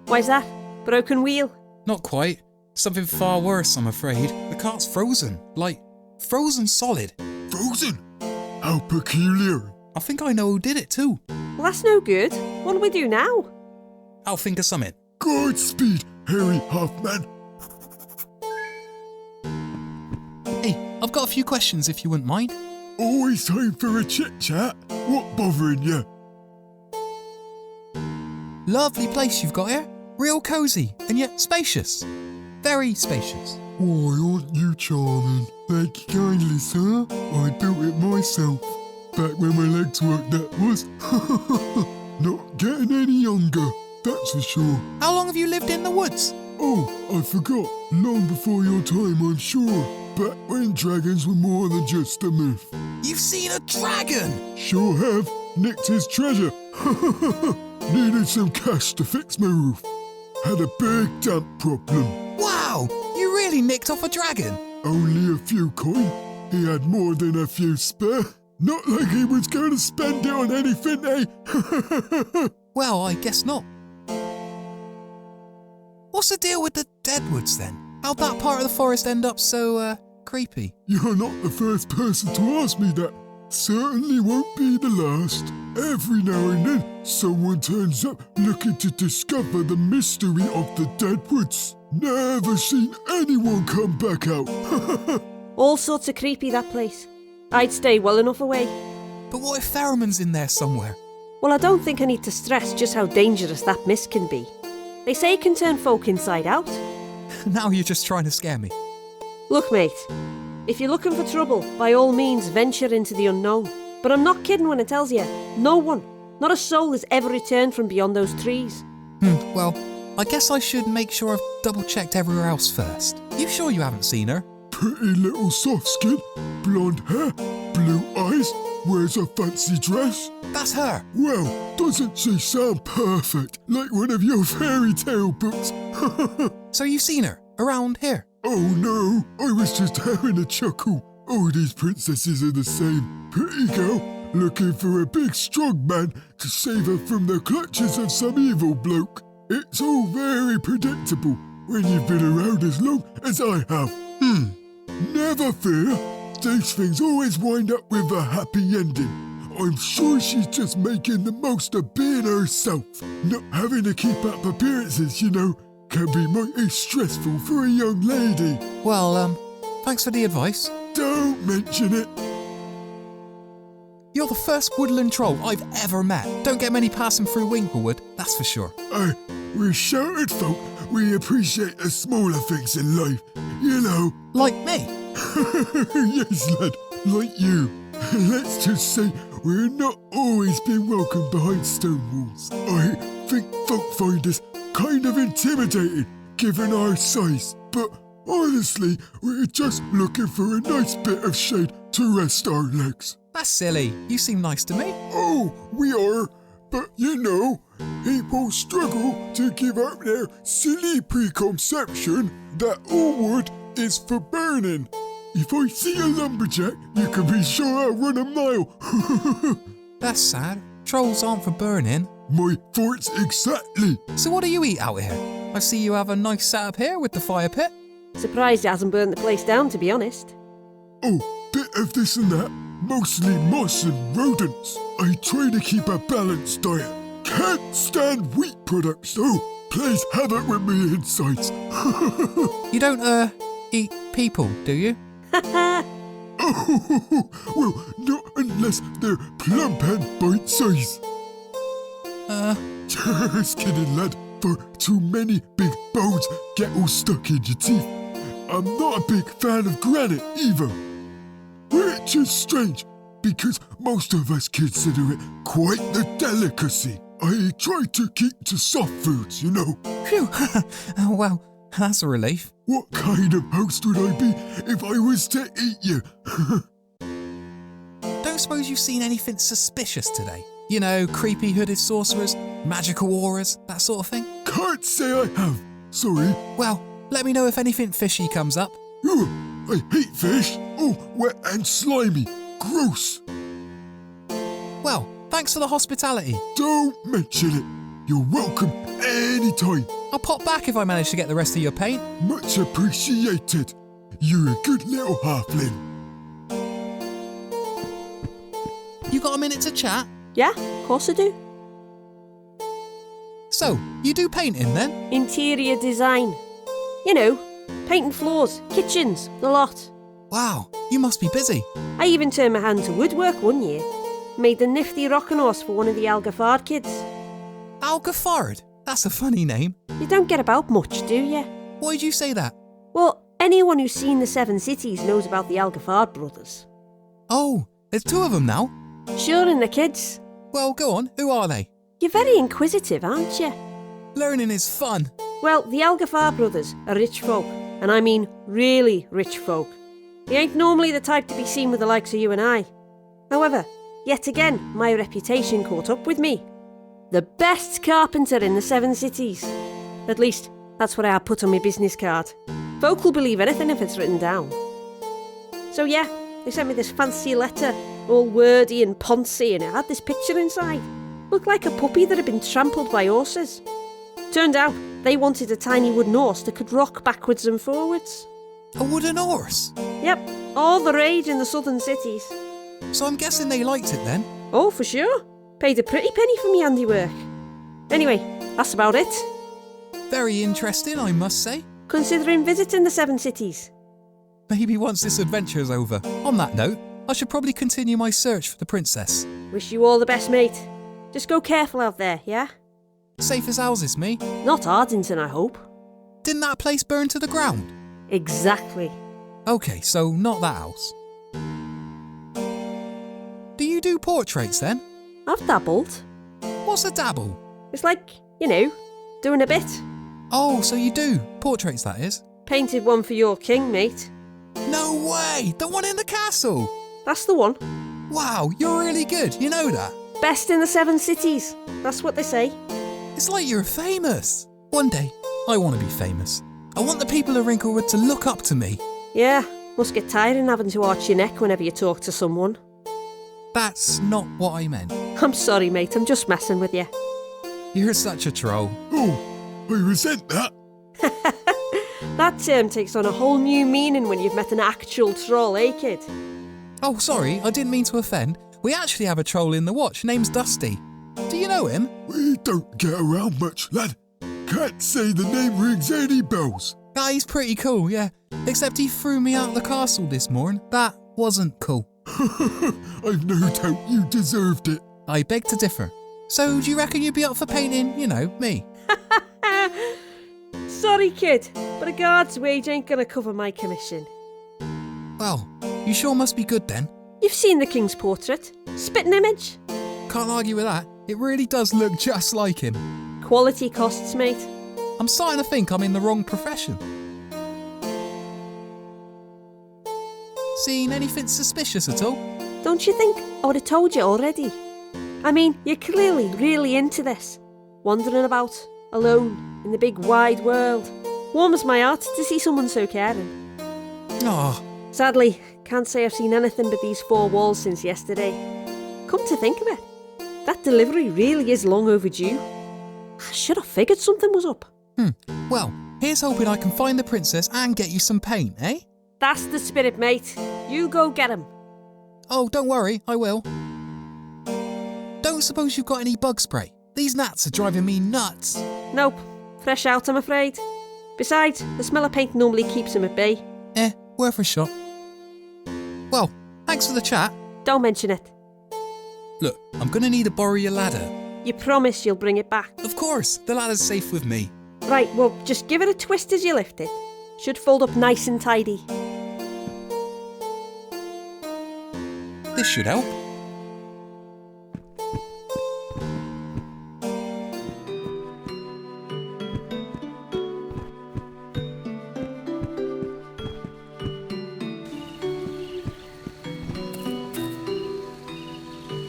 [SPEAKER 17] Why's that? Broken wheel?
[SPEAKER 11] Not quite. Something far worse, I'm afraid. The car's frozen. Like, frozen solid.
[SPEAKER 8] Frozen? How peculiar.
[SPEAKER 11] I think I know who did it too.
[SPEAKER 17] Well, that's no good. What'll we do now?
[SPEAKER 11] I'll think of something.
[SPEAKER 8] Godspeed, Harry Hoffman.
[SPEAKER 11] Hey, I've got a few questions if you wouldn't mind.
[SPEAKER 8] Always time for a chit-chat. What bothering you?
[SPEAKER 11] Lovely place you've got here. Real cosy and yet spacious. Very spacious.
[SPEAKER 8] Why, aren't you charming? Thank you kindly, sir. I built it myself. Back when my legs worked, that was. Not getting any younger, that's for sure.
[SPEAKER 11] How long have you lived in the woods?
[SPEAKER 8] Oh, I forgot. Long before your time, I'm sure. Back when dragons were more than just a myth.
[SPEAKER 11] You've seen a dragon?
[SPEAKER 8] Sure have. Nicked his treasure. Needed some cash to fix my roof. Had a big damp problem.
[SPEAKER 11] Wow! You really nicked off a dragon?
[SPEAKER 8] Only a few coin. He had more than a few spare. Not like he was going to spend it on anything, eh?
[SPEAKER 11] Well, I guess not. What's the deal with the deadwoods then? How'd that part of the forest end up so, creepy?
[SPEAKER 8] You're not the first person to ask me that. Certainly won't be the last. Every now and then, someone turns up looking to discover the mystery of the deadwoods. Never seen anyone come back out.
[SPEAKER 17] All sorts of creepy, that place. I'd stay well enough away.
[SPEAKER 11] But what if Pheromone's in there somewhere?
[SPEAKER 17] Well, I don't think I need to stress just how dangerous that mist can be. They say it can turn folk inside out.
[SPEAKER 11] Now you're just trying to scare me.
[SPEAKER 17] Look, mate, if you're looking for trouble, by all means venture into the unknown. But I'm not kidding when I tells you, no one, not a soul has ever returned from beyond those trees.
[SPEAKER 11] Well, I guess I should make sure I've double-checked everywhere else first. You sure you haven't seen her?
[SPEAKER 8] Pretty little soft skin, blonde hair, blue eyes, wears a fancy dress.
[SPEAKER 11] That's her.
[SPEAKER 8] Well, doesn't she sound perfect, like one of your fairy tale books?
[SPEAKER 11] So you've seen her, around here?
[SPEAKER 8] Oh no, I was just having a chuckle. All these princesses are the same. Pretty girl, looking for a big strong man to save her from the clutches of some evil bloke. It's all very predictable when you've been around as long as I have. Never fear, these things always wind up with a happy ending. I'm sure she's just making the most of being herself. Not having to keep up appearances, you know, can be mighty stressful for a young lady.
[SPEAKER 11] Well, thanks for the advice.
[SPEAKER 8] Don't mention it.
[SPEAKER 11] You're the first woodland troll I've ever met. Don't get many passing through Winklewood, that's for sure.
[SPEAKER 8] We're sheltered folk. We appreciate the smaller things in life, you know.
[SPEAKER 11] Like me?
[SPEAKER 8] Yes, lad, like you. Let's just say we're not always being welcomed behind stone walls. I think folk find us kind of intimidating, given our size. But honestly, we're just looking for a nice bit of shade to rest our legs.
[SPEAKER 11] That's silly. You seem nice to me.
[SPEAKER 8] Oh, we are. But you know, people struggle to give up their silly preconception that all wood is for burning. If I see a lumberjack, you can be sure I'll run a mile.
[SPEAKER 11] That's sad. Trolls aren't for burning.
[SPEAKER 8] My thoughts exactly.
[SPEAKER 11] So what do you eat out here? I see you have a nice setup here with the fire pit.
[SPEAKER 17] Surprised it hasn't burnt the place down, to be honest.
[SPEAKER 8] Oh, bit of this and that. Mostly moss and rodents. I try to keep a balanced diet. Can't stand wheat products though. Plays havoc with my insides.
[SPEAKER 11] You don't, eat people, do you?
[SPEAKER 8] Oh, well, not unless they're plump and bite-sized. Just kidding, lad. For too many big bones get all stuck in your teeth. I'm not a big fan of granite either. Which is strange, because most of us consider it quite the delicacy. I try to keep to soft foods, you know.
[SPEAKER 11] Phew. Oh, well, that's a relief.
[SPEAKER 8] What kind of host would I be if I was to eat you?
[SPEAKER 11] Don't suppose you've seen anything suspicious today? You know, creepy hooded sorcerers, magical auras, that sort of thing?
[SPEAKER 8] Can't say I have. Sorry.
[SPEAKER 11] Well, let me know if anything fishy comes up.
[SPEAKER 8] Ugh, I hate fish. Oh, wet and slimy. Gross.
[SPEAKER 11] Well, thanks for the hospitality.
[SPEAKER 8] Don't mention it. You're welcome anytime.
[SPEAKER 11] I'll pop back if I manage to get the rest of your paint.
[SPEAKER 8] Much appreciated. You're a good little halfling.
[SPEAKER 11] You got a minute to chat?
[SPEAKER 17] Yeah, of course I do.
[SPEAKER 11] So, you do painting then?
[SPEAKER 17] Interior design. You know, painting floors, kitchens, the lot.
[SPEAKER 11] Wow, you must be busy.
[SPEAKER 17] I even turned my hand to woodwork one year. Made a nifty rocking horse for one of the Algafard kids.
[SPEAKER 11] Algafard? That's a funny name.
[SPEAKER 17] You don't get about much, do you?
[SPEAKER 11] Why'd you say that?
[SPEAKER 17] Well, anyone who's seen the Seven Cities knows about the Algafard brothers.
[SPEAKER 11] Oh, there's two of them now?
[SPEAKER 17] Sure, and the kids.
[SPEAKER 11] Well, go on, who are they?
[SPEAKER 17] You're very inquisitive, aren't you?
[SPEAKER 11] Learning is fun.
[SPEAKER 17] Well, the Algafard brothers are rich folk, and I mean really rich folk. They ain't normally the type to be seen with the likes of you and I. However, yet again, my reputation caught up with me. The best carpenter in the Seven Cities. At least, that's what I put on my business card. Folk will believe anything if it's written down. So yeah, they sent me this fancy letter, all wordy and poncy, and it had this picture inside. Looked like a puppy that had been trampled by horses. Turned out, they wanted a tiny wooden horse that could rock backwards and forwards.
[SPEAKER 11] A wooden horse?
[SPEAKER 17] Yep, all the rage in the southern cities.
[SPEAKER 11] So I'm guessing they liked it then?
[SPEAKER 17] Oh, for sure. Paid a pretty penny for me handiwork. Anyway, that's about it.
[SPEAKER 11] Very interesting, I must say.
[SPEAKER 17] Considering visiting the Seven Cities.
[SPEAKER 11] Maybe once this adventure's over. On that note, I should probably continue my search for the princess.
[SPEAKER 17] Wish you all the best, mate. Just go careful out there, yeah?
[SPEAKER 11] Safe as houses, me.
[SPEAKER 17] Not Ardington, I hope.
[SPEAKER 11] Didn't that place burn to the ground?
[SPEAKER 17] Exactly.
[SPEAKER 11] Okay, so not that house. Do you do portraits then?
[SPEAKER 17] I've dabbled.
[SPEAKER 11] What's a dabble?
[SPEAKER 17] It's like, you know, doing a bit.
[SPEAKER 11] Oh, so you do. Portraits, that is.
[SPEAKER 17] Painted one for your king, mate.
[SPEAKER 11] No way! The one in the castle!
[SPEAKER 17] That's the one.
[SPEAKER 11] Wow, you're really good, you know that?
[SPEAKER 17] Best in the Seven Cities. That's what they say.
[SPEAKER 11] It's like you're famous. One day, I want to be famous. I want the people of Wrinklewood to look up to me.
[SPEAKER 17] Yeah, must get tiring having to arch your neck whenever you talk to someone.
[SPEAKER 11] That's not what I meant.
[SPEAKER 17] I'm sorry, mate, I'm just messing with you.
[SPEAKER 11] You're such a troll.
[SPEAKER 8] Oh, I resent that.
[SPEAKER 17] That term takes on a whole new meaning when you've met an actual troll, eh, kid?
[SPEAKER 11] Oh, sorry, I didn't mean to offend. We actually have a troll in the watch. Name's Dusty. Do you know him?
[SPEAKER 8] We don't get around much, lad. Can't say the name rings any bells.
[SPEAKER 11] Ah, he's pretty cool, yeah. Except he threw me out of the castle this morning. That wasn't cool.
[SPEAKER 8] I've no doubt you deserved it.
[SPEAKER 11] I beg to differ. So, do you reckon you'd be up for painting, you know, me?
[SPEAKER 17] Sorry, kid, but a guard's wage ain't gonna cover my commission.
[SPEAKER 11] Well, you sure must be good then.
[SPEAKER 17] You've seen the king's portrait. Spitting image.
[SPEAKER 11] Can't argue with that. It really does look just like him.
[SPEAKER 17] Quality costs, mate.
[SPEAKER 11] I'm starting to think I'm in the wrong profession. Seen anything suspicious at all?
[SPEAKER 17] Don't you think I would have told you already? I mean, you're clearly really into this. Wandering about, alone, in the big wide world. Warms my heart to see someone so caring.
[SPEAKER 11] Oh.
[SPEAKER 17] Sadly, can't say I've seen anything but these four walls since yesterday. Come to think of it, that delivery really is long overdue. I should have figured something was up.
[SPEAKER 11] Well, here's hoping I can find the princess and get you some paint, eh?
[SPEAKER 17] That's the spirit, mate. You go get him.
[SPEAKER 11] Oh, don't worry, I will. Don't suppose you've got any bug spray? These gnats are driving me nuts.
[SPEAKER 17] Nope. Fresh out, I'm afraid. Besides, the smell of paint normally keeps him at bay.
[SPEAKER 11] Worth a shot. Well, thanks for the chat.
[SPEAKER 17] Don't mention it.
[SPEAKER 11] Look, I'm gonna need to borrow your ladder.
[SPEAKER 17] You promise you'll bring it back?
[SPEAKER 11] Of course, the ladder's safe with me.
[SPEAKER 17] Right, well, just give it a twist as you lift it. Should fold up nice and tidy.
[SPEAKER 11] This should help.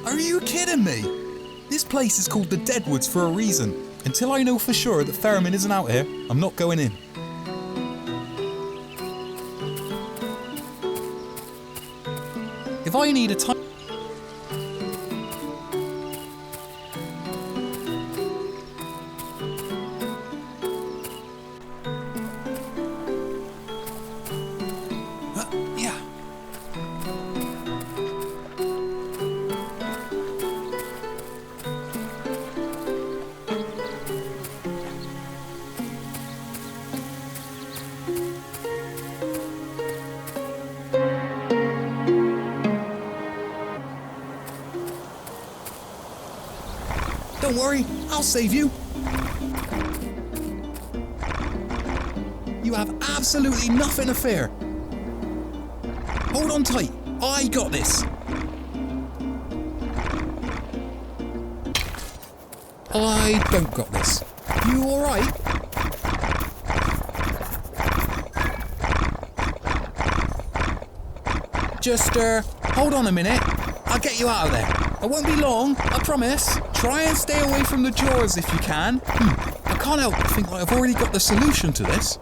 [SPEAKER 11] Are you kidding me? This place is called the Deadwoods for a reason. Until I know for sure that Ferriman isn't out here, I'm not going in. If I need a time... yeah. Don't worry, I'll save you. You have absolutely nothing to fear. Hold on tight, I got this. I don't got this. You alright? Just, hold on a minute. I'll get you out of there. I won't be long, I promise. Try and stay away from the jaws if you can. I can't help but think I've already got the solution to this.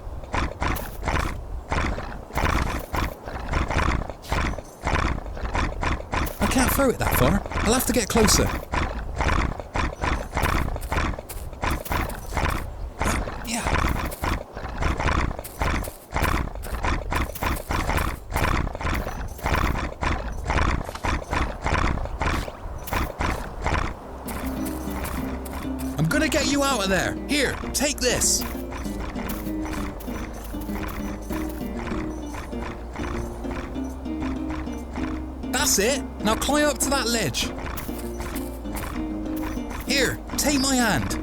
[SPEAKER 11] I can't throw it that far. I'll have to get closer. Yeah. I'm gonna get you out of there. Here, take this. That's it. Now climb up to that ledge. Here, take my hand.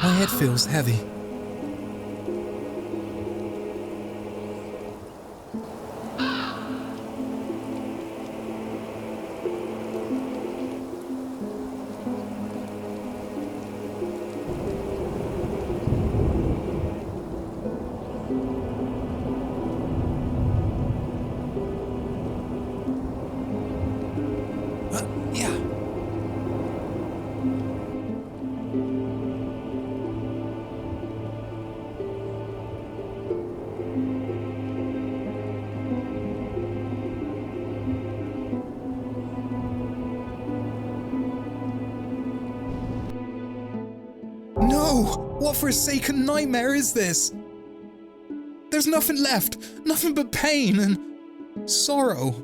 [SPEAKER 11] My head feels heavy. Yeah. No! What forsaken nightmare is this? There's nothing left, nothing but pain and sorrow.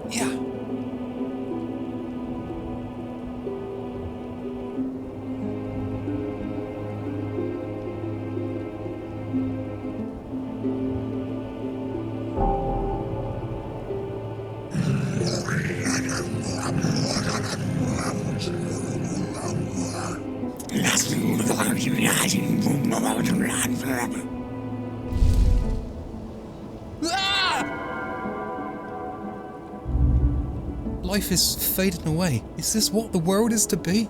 [SPEAKER 11] Yeah. Life is fading away. Is this what the world is to be?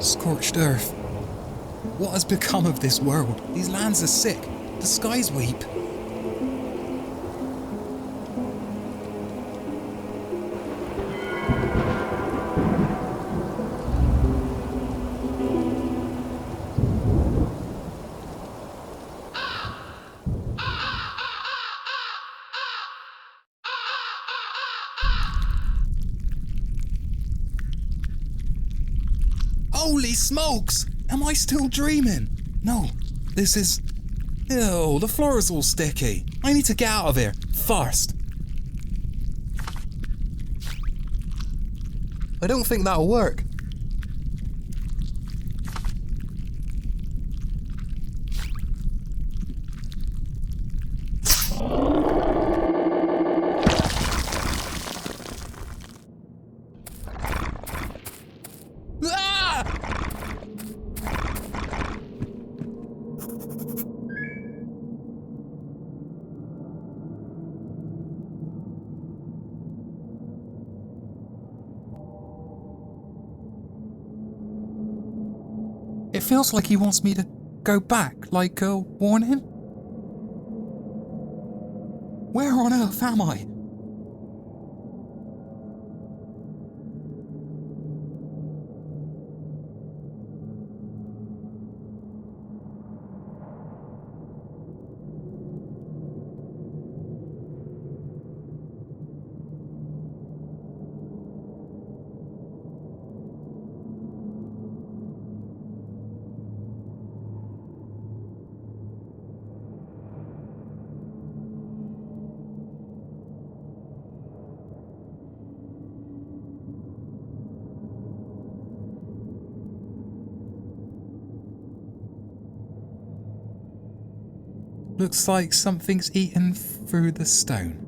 [SPEAKER 11] Scorched earth. What has become of this world? These lands are sick. The skies weep. Holy smokes! Am I still dreaming? No, this is... Ew, the floor is all sticky. I need to get out of here, fast. I don't think that'll work. It feels like he wants me to go back, like a warning. Where on earth am I? Looks like something's eaten through the stone.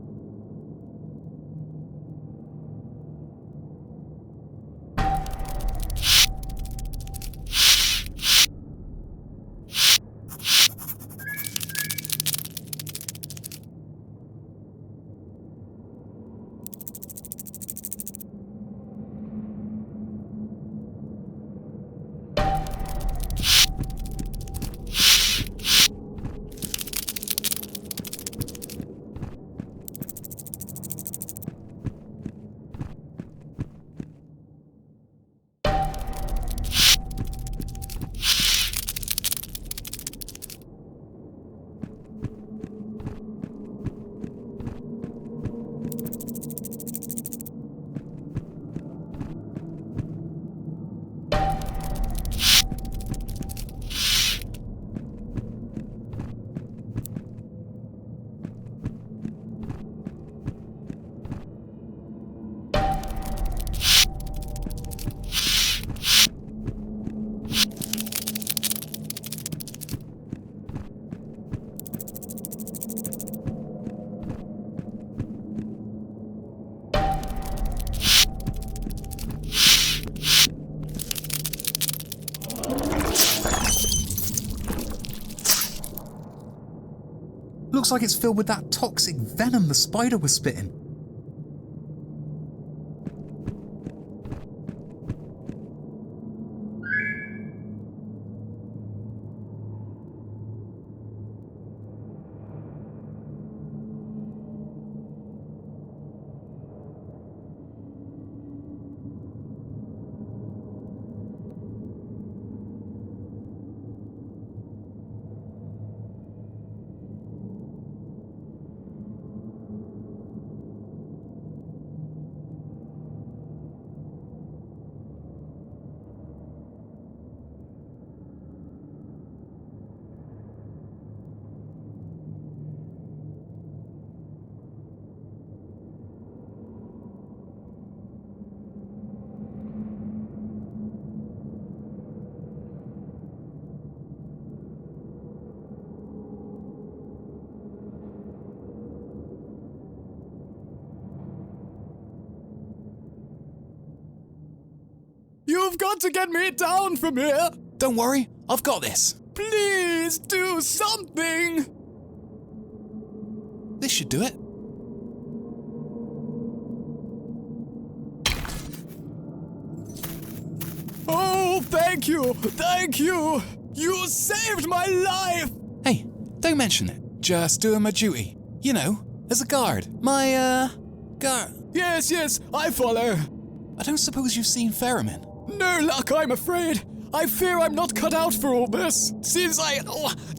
[SPEAKER 11] Looks like it's filled with that toxic venom the spider was spitting.
[SPEAKER 5] You've got to get me down from here!
[SPEAKER 11] Don't worry, I've got this.
[SPEAKER 5] Please do something!
[SPEAKER 11] This should do it.
[SPEAKER 5] Oh, thank you! Thank you! You saved my life!
[SPEAKER 11] Hey, don't mention it. Just doing my duty. You know, as a guard. My, guard.
[SPEAKER 5] Yes, I follow.
[SPEAKER 11] I don't suppose you've seen Ferriman?
[SPEAKER 5] No luck, I'm afraid. I fear I'm not cut out for all this. Seems I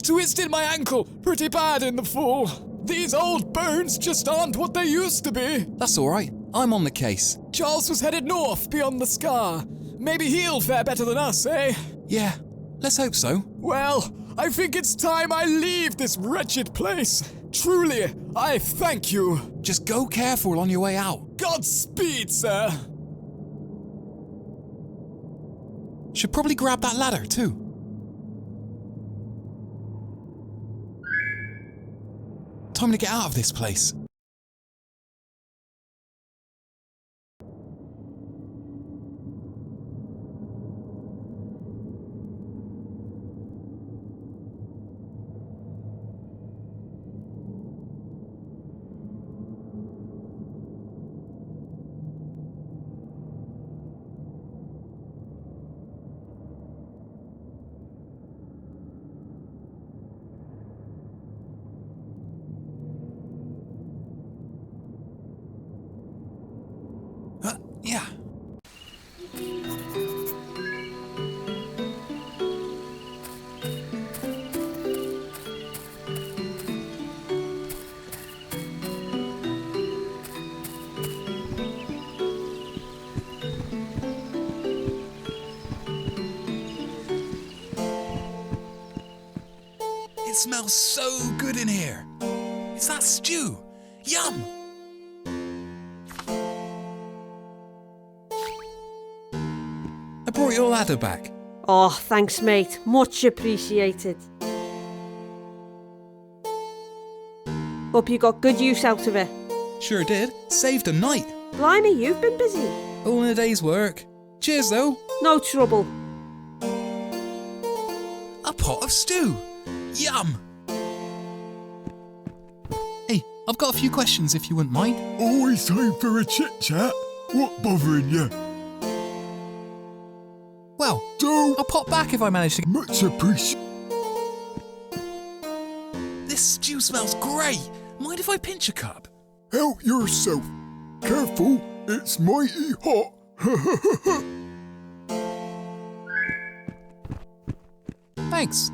[SPEAKER 5] twisted my ankle pretty bad in the fall. These old bones just aren't what they used to be.
[SPEAKER 11] That's alright. I'm on the case.
[SPEAKER 5] Charles was headed north beyond the scar.
[SPEAKER 18] maybe he'll fare better than us, eh?
[SPEAKER 11] Yeah, let's hope so.
[SPEAKER 18] Well, I think it's time I leave this wretched place. Truly, I thank you.
[SPEAKER 11] Just go careful on your way out.
[SPEAKER 18] Godspeed, sir.
[SPEAKER 11] Should probably grab that ladder too. Time to get out of this place. Yeah. It smells so good in here. It's that stew. Yum! I brought your ladder back.
[SPEAKER 17] Oh, thanks, mate. Much appreciated. Hope you got good use out of it.
[SPEAKER 11] Sure did. Saved a night.
[SPEAKER 17] Blimey, you've been busy.
[SPEAKER 11] All in a day's work. Cheers, though.
[SPEAKER 17] No trouble.
[SPEAKER 11] A pot of stew. Yum! Hey, I've got a few questions if you wouldn't mind.
[SPEAKER 8] Always time for a chit-chat. What bothering you?
[SPEAKER 11] Well, I'll pop back if I manage to...
[SPEAKER 8] Much appreciated.
[SPEAKER 11] This stew smells great. Mind if I pinch a cup?
[SPEAKER 8] Help yourself. Careful, it's mighty hot.
[SPEAKER 11] Thanks.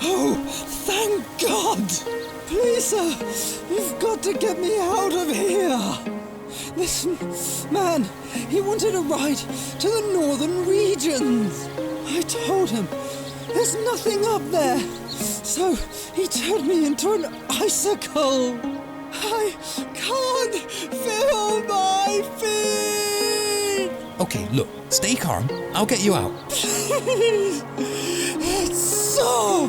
[SPEAKER 10] Oh, thank God! Please, sir, you've got to get me out of here. This man, he wanted a ride to the northern regions. I told him there's nothing up there. So he turned me into an icicle. I can't feel my feet.
[SPEAKER 11] Okay, look, stay calm. I'll get you out.
[SPEAKER 10] Please. It's so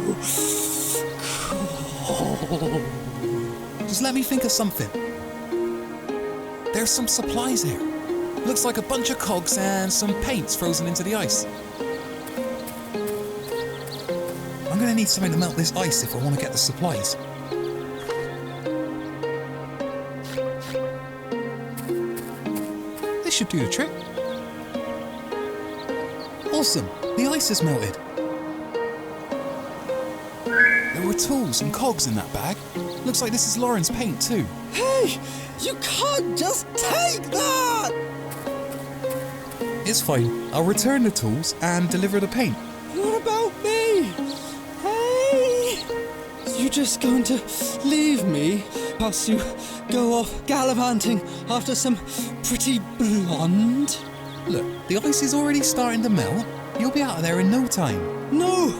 [SPEAKER 10] cold.
[SPEAKER 11] Just let me think of something. There's some supplies here. Looks like a bunch of cogs and some paints frozen into the ice. I'm gonna need something to melt this ice if I want to get the supplies. This should do the trick. Awesome, the ice is melted. There were tools and cogs in that bag. Looks like this is Lauren's paint too.
[SPEAKER 10] Hey, you can't just take that!
[SPEAKER 11] It's fine. I'll return the tools and deliver the paint.
[SPEAKER 10] What about me? Hey! You just going to leave me whilst you go off gallivanting after some pretty blonde?
[SPEAKER 11] Look, the ice is already starting to melt. You'll be out of there in no time.
[SPEAKER 10] No!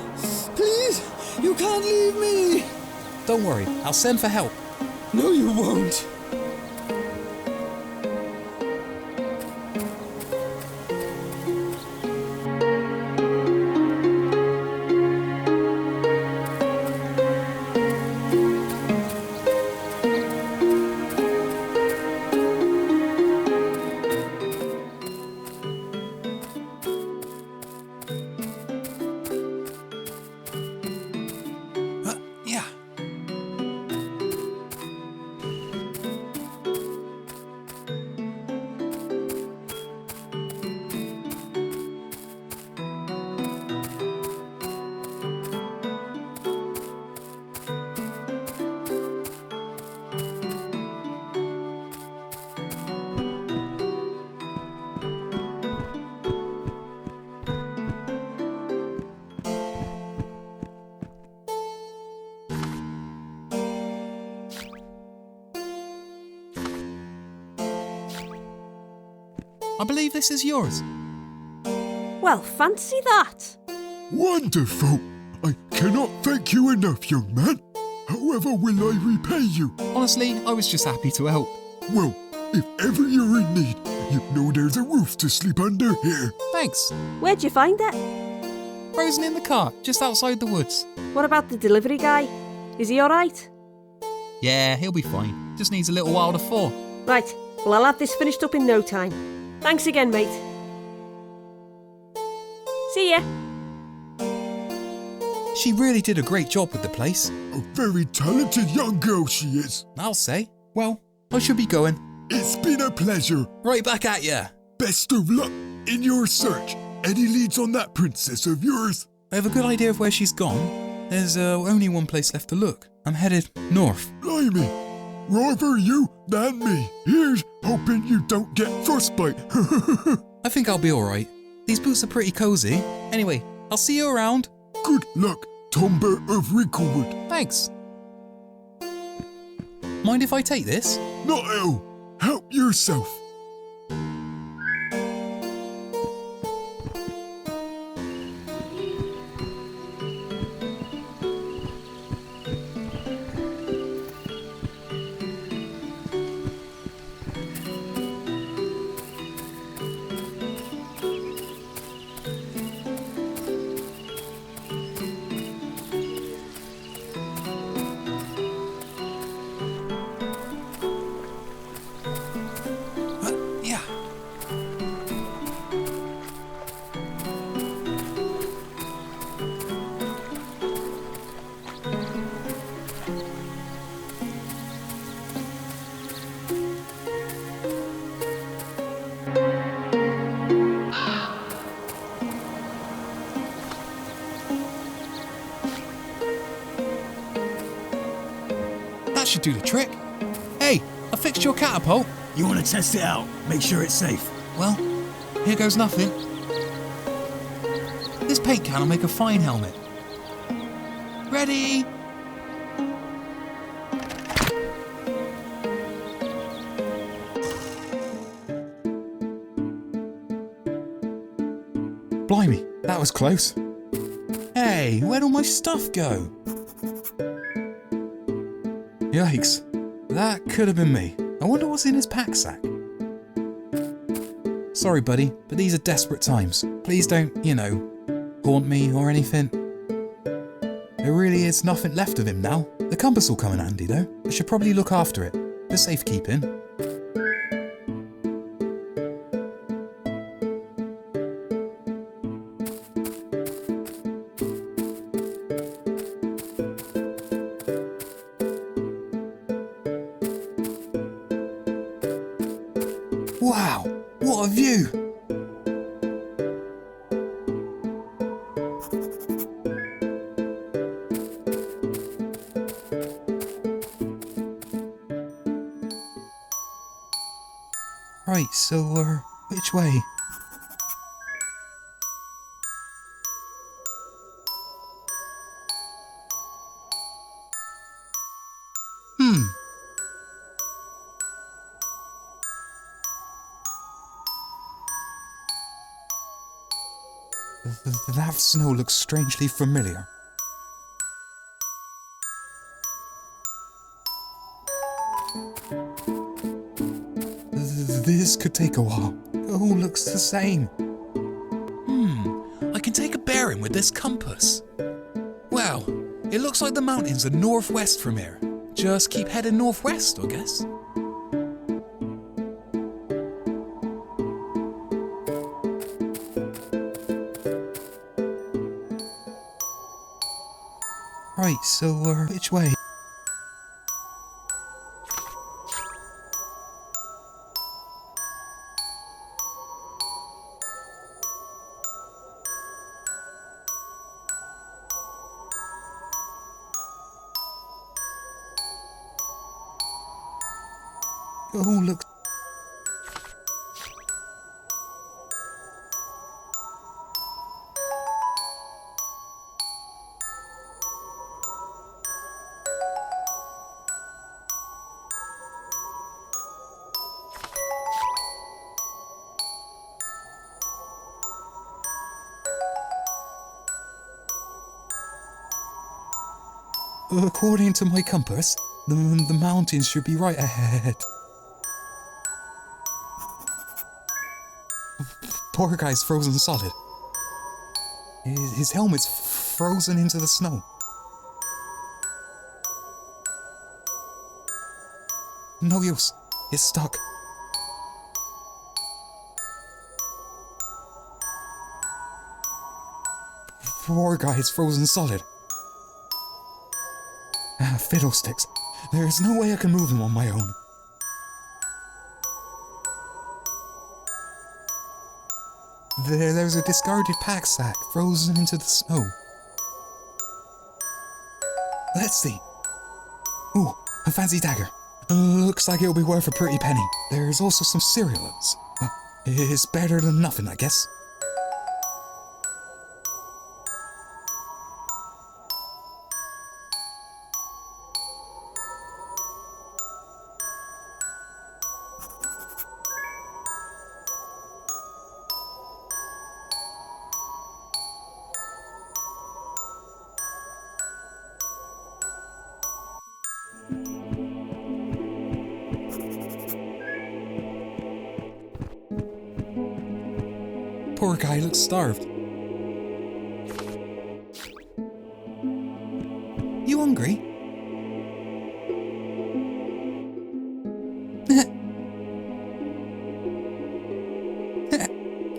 [SPEAKER 10] Please! You can't leave me!
[SPEAKER 11] Don't worry, I'll send for help.
[SPEAKER 10] No, you won't.
[SPEAKER 11] I believe this is yours.
[SPEAKER 17] Well, fancy that.
[SPEAKER 8] Wonderful. I cannot thank you enough, young man. However will I repay you?
[SPEAKER 11] Honestly, I was just happy to help.
[SPEAKER 8] Well, if ever you're in need, you know there's a roof to sleep under here.
[SPEAKER 11] Thanks.
[SPEAKER 17] Where'd you find it?
[SPEAKER 11] Frozen in the car, just outside the woods.
[SPEAKER 17] What about the delivery guy? Is he alright?
[SPEAKER 11] Yeah, he'll be fine. Just needs a little while to thaw.
[SPEAKER 17] Right, well, I'll have this finished up in no time. Thanks again, mate. See ya.
[SPEAKER 11] She really did a great job with the place.
[SPEAKER 8] A very talented young girl she is.
[SPEAKER 11] I'll say. Well, I should be going.
[SPEAKER 8] It's been a pleasure.
[SPEAKER 11] Right back at ya.
[SPEAKER 8] Best of luck in your search. Any leads on that princess of yours?
[SPEAKER 11] I have a good idea of where she's gone. There's only one place left to look. I'm headed north.
[SPEAKER 8] Blimey. Rather you than me. Here's hoping you don't get frostbite.
[SPEAKER 11] I think I'll be alright. These boots are pretty cozy. Anyway, I'll see you around.
[SPEAKER 8] Good luck, Tomber of Wrinklewood.
[SPEAKER 11] Thanks. Mind if I take this?
[SPEAKER 8] Not ill. Help yourself.
[SPEAKER 11] That should do the trick. Hey, I fixed your catapult.
[SPEAKER 15] You want to test it out? Make sure it's safe.
[SPEAKER 11] Well, here goes nothing. This paint can will make a fine helmet. Ready? Blimey, that was close. Hey, where'd all my stuff go? Yikes, that could have been me. I wonder what's in his pack sack. Sorry, buddy, but these are desperate times. Please don't, haunt me or anything. There really is nothing left of him now. The compass will come in handy though. I should probably look after it for safekeeping. Wow, what a view! Right, so, which way? That snow looks strangely familiar. This could take a while. It all looks the same. I can take a bearing with this compass. Well, it looks like the mountains are northwest from here. Just keep heading northwest, I guess. Right, so, which way? Oh, look. According to my compass, the mountains should be right ahead. Poor guy's frozen solid. His helmet's frozen into the snow. No use. It's stuck. Poor guy's frozen solid. Fiddlesticks. There's no way I can move him on my own. There's a discarded pack sack frozen into the snow. Let's see. Ooh, a fancy dagger. Looks like it'll be worth a pretty penny. There's also some cereals. It's better than nothing, I guess. Poor guy looks starved. You hungry?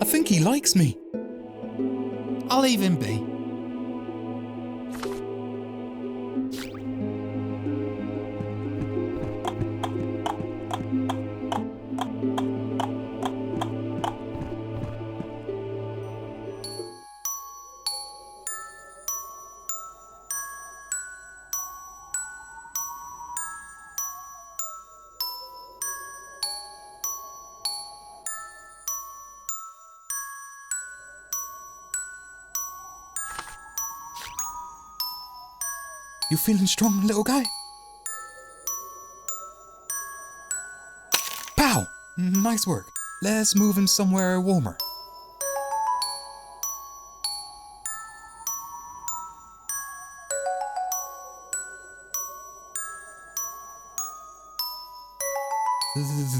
[SPEAKER 11] I think he likes me.
[SPEAKER 5] I'll leave him be.
[SPEAKER 11] You feeling strong, little guy? Pow! Nice work. Let's move him somewhere warmer.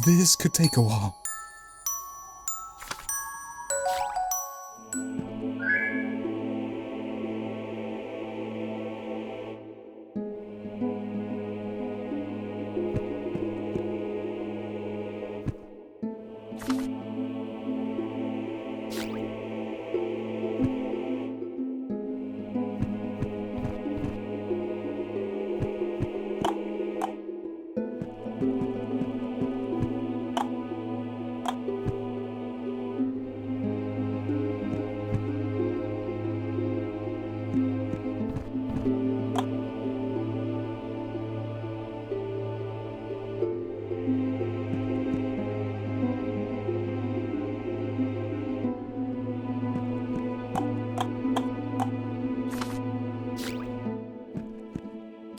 [SPEAKER 11] This could take a while.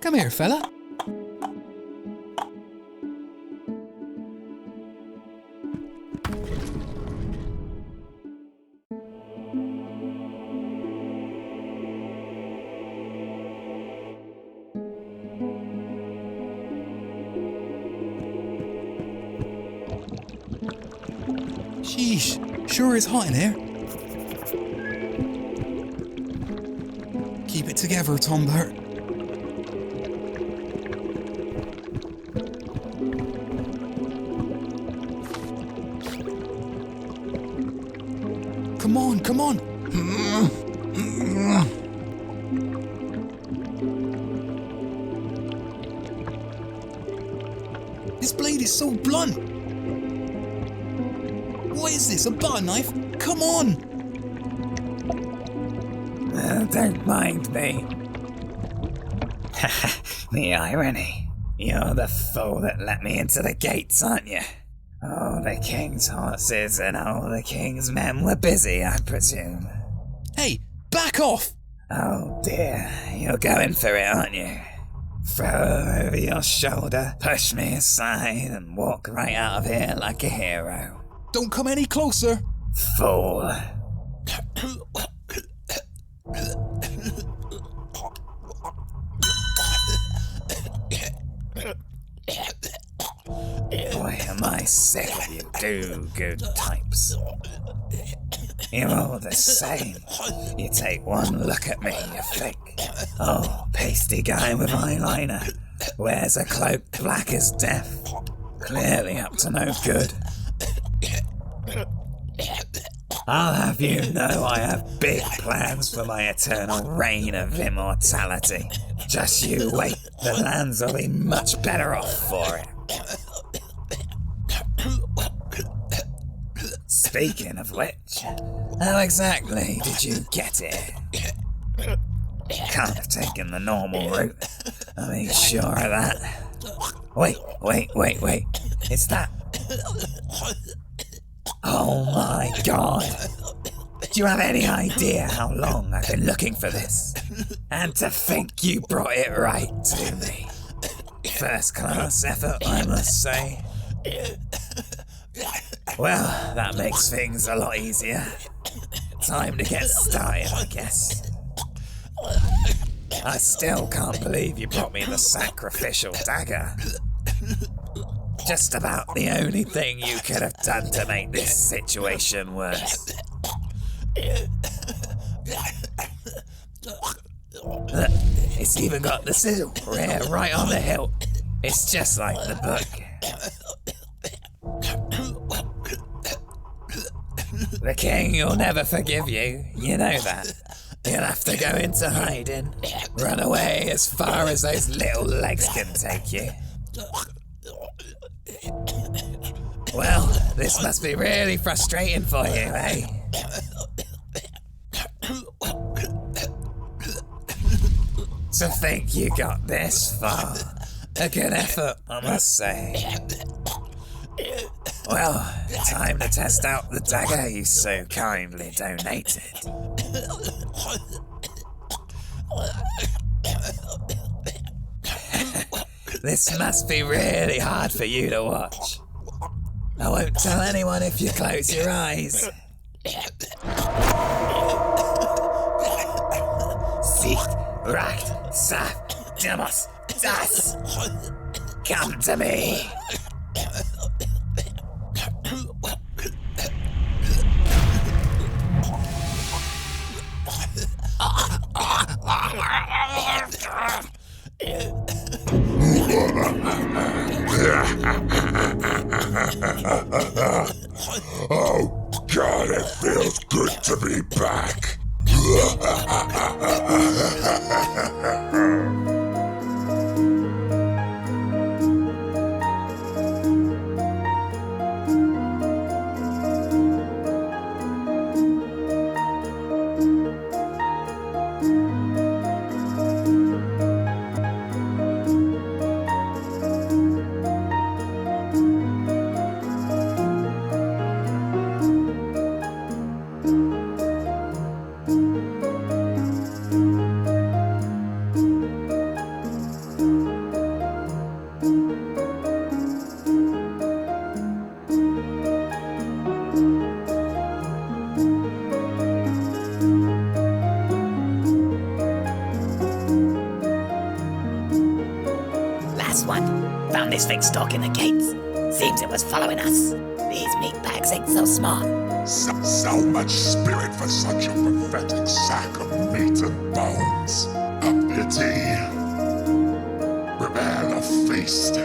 [SPEAKER 11] Come here, fella. Sheesh, sure is hot in here. Keep it together, Tom Bert. Come on, come on. This blade is so blunt. What is this, a butter knife? Come on.
[SPEAKER 19] Don't mind me. The irony. You're the fool that let me into the gates, aren't you? All the king's horses and all the king's men were busy, I presume.
[SPEAKER 11] Hey, back off!
[SPEAKER 19] Oh dear, you're going for it, aren't you? Throw her over your shoulder, push me aside, and walk right out of here like a hero.
[SPEAKER 11] Don't come any closer!
[SPEAKER 19] Fool. Boy, am I sick of you do-good types. You're all the same. You take one look at me, you think, oh, pasty guy with eyeliner, wears a cloak black as death, clearly up to no good. I'll have you know I have big plans for my eternal reign of immortality. Just you wait, the lands will be much better off for it. Speaking of which, how exactly did you get here? Can't have taken the normal route. Are you sure of that? Wait. It's that. Oh my god. Do you have any idea how long I've been looking for this? And to think you brought it right to me. First class effort, I must say. Well, that makes things a lot easier. Time to get started, I guess. I still can't believe you brought me the sacrificial dagger. Just about the only thing you could have done to make this situation worse. Look, it's even got the sizzle right on the hilt. It's just like the book. The king will never forgive you, you know that. You'll have to go into hiding, run away as far as those little legs can take you. Well, this must be really frustrating for you, eh? To think you got this far. A good effort, I must say. Well, time to test out the dagger you so kindly donated. This must be really hard for you to watch. I won't tell anyone if you close your eyes. Sicht, Racht, Saf, Demos, Das! Come to me!
[SPEAKER 8] Oh, God, it feels good to be back.
[SPEAKER 16] Last one. Found this thing stuck in the gates. Seems it was following us. These meatbags ain't so smart.
[SPEAKER 8] So much spirit for such a pathetic sack of meat and bones. A pity. Prepare the feast.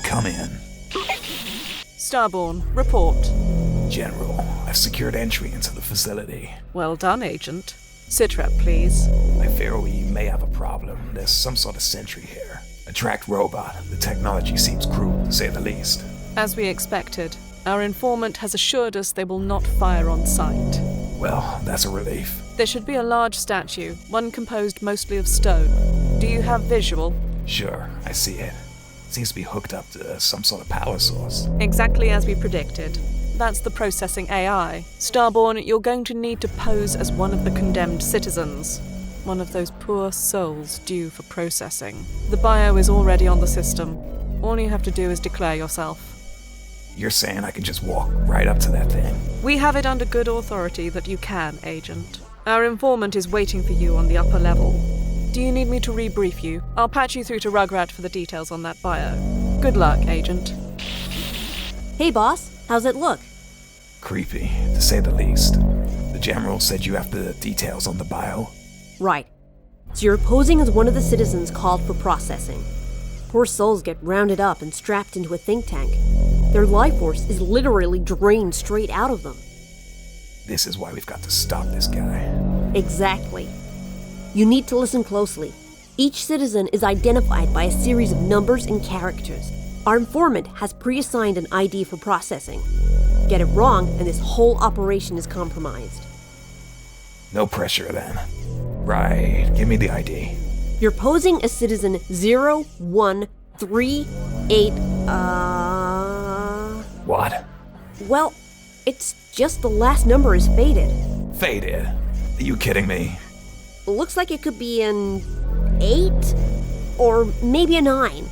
[SPEAKER 19] come in.
[SPEAKER 20] Starborn, report.
[SPEAKER 19] General, I've secured entry into the facility.
[SPEAKER 20] Well done, Agent. Sitrep, please.
[SPEAKER 19] I fear we may have a problem. There's some sort of sentry here. A tracked robot. The technology seems cruel, to say the least.
[SPEAKER 20] As we expected, our informant has assured us they will not fire on sight.
[SPEAKER 19] Well, that's a relief.
[SPEAKER 20] There should be a large statue, one composed mostly of stone. Do you have visual?
[SPEAKER 19] Sure, I see it. Seems to be hooked up to some sort of power source.
[SPEAKER 20] Exactly as we predicted. That's the processing AI. Starborn, you're going to need to pose as one of the condemned citizens. One of those poor souls due for processing. The bio is already on the system. All you have to do is declare yourself.
[SPEAKER 19] You're saying I can just walk right up to that thing?
[SPEAKER 20] We have it under good authority that you can, Agent. Our informant is waiting for you on the upper level. Do you need me to rebrief you? I'll patch you through to Rugrat for the details on that bio. Good luck, Agent.
[SPEAKER 17] Hey, boss. How's it look?
[SPEAKER 19] Creepy, to say the least. The General said you have the details on the bio?
[SPEAKER 17] Right. So you're posing as one of the citizens called for processing. Poor souls get rounded up and strapped into a think tank. Their life force is literally drained straight out of them.
[SPEAKER 19] This is why we've got to stop this guy.
[SPEAKER 17] Exactly. You need to listen closely. Each citizen is identified by a series of numbers and characters. Our informant has pre-assigned an ID for processing. Get it wrong, and this whole operation is compromised.
[SPEAKER 19] No pressure, then. Right, give me the ID.
[SPEAKER 17] You're posing as citizen 0138,
[SPEAKER 19] What?
[SPEAKER 17] Well, it's just the last number is faded.
[SPEAKER 19] Faded? Are you kidding me?
[SPEAKER 17] Looks like it could be an 8 or maybe a 9.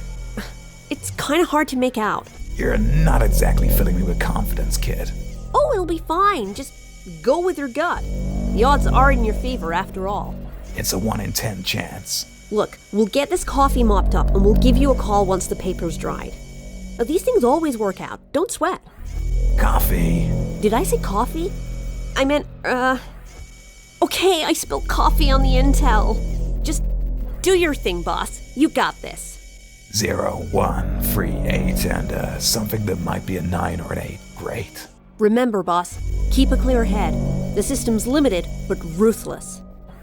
[SPEAKER 17] It's kind of hard to make out.
[SPEAKER 19] You're not exactly filling me with confidence, kid.
[SPEAKER 17] Oh, it'll be fine. Just go with your gut. The odds are in your favor after all.
[SPEAKER 19] It's a 1 in 10 chance.
[SPEAKER 17] Look, we'll get this coffee mopped up and we'll give you a call once the paper's dried. Now, these things always work out. Don't sweat.
[SPEAKER 19] Coffee.
[SPEAKER 17] Did I say coffee? I meant, Okay, I spilled coffee on the intel. Just do your thing, boss. You got this.
[SPEAKER 19] 0138 and something that might be a 9 or an 8. Great.
[SPEAKER 17] Remember, boss, keep a clear head. The system's limited, but ruthless.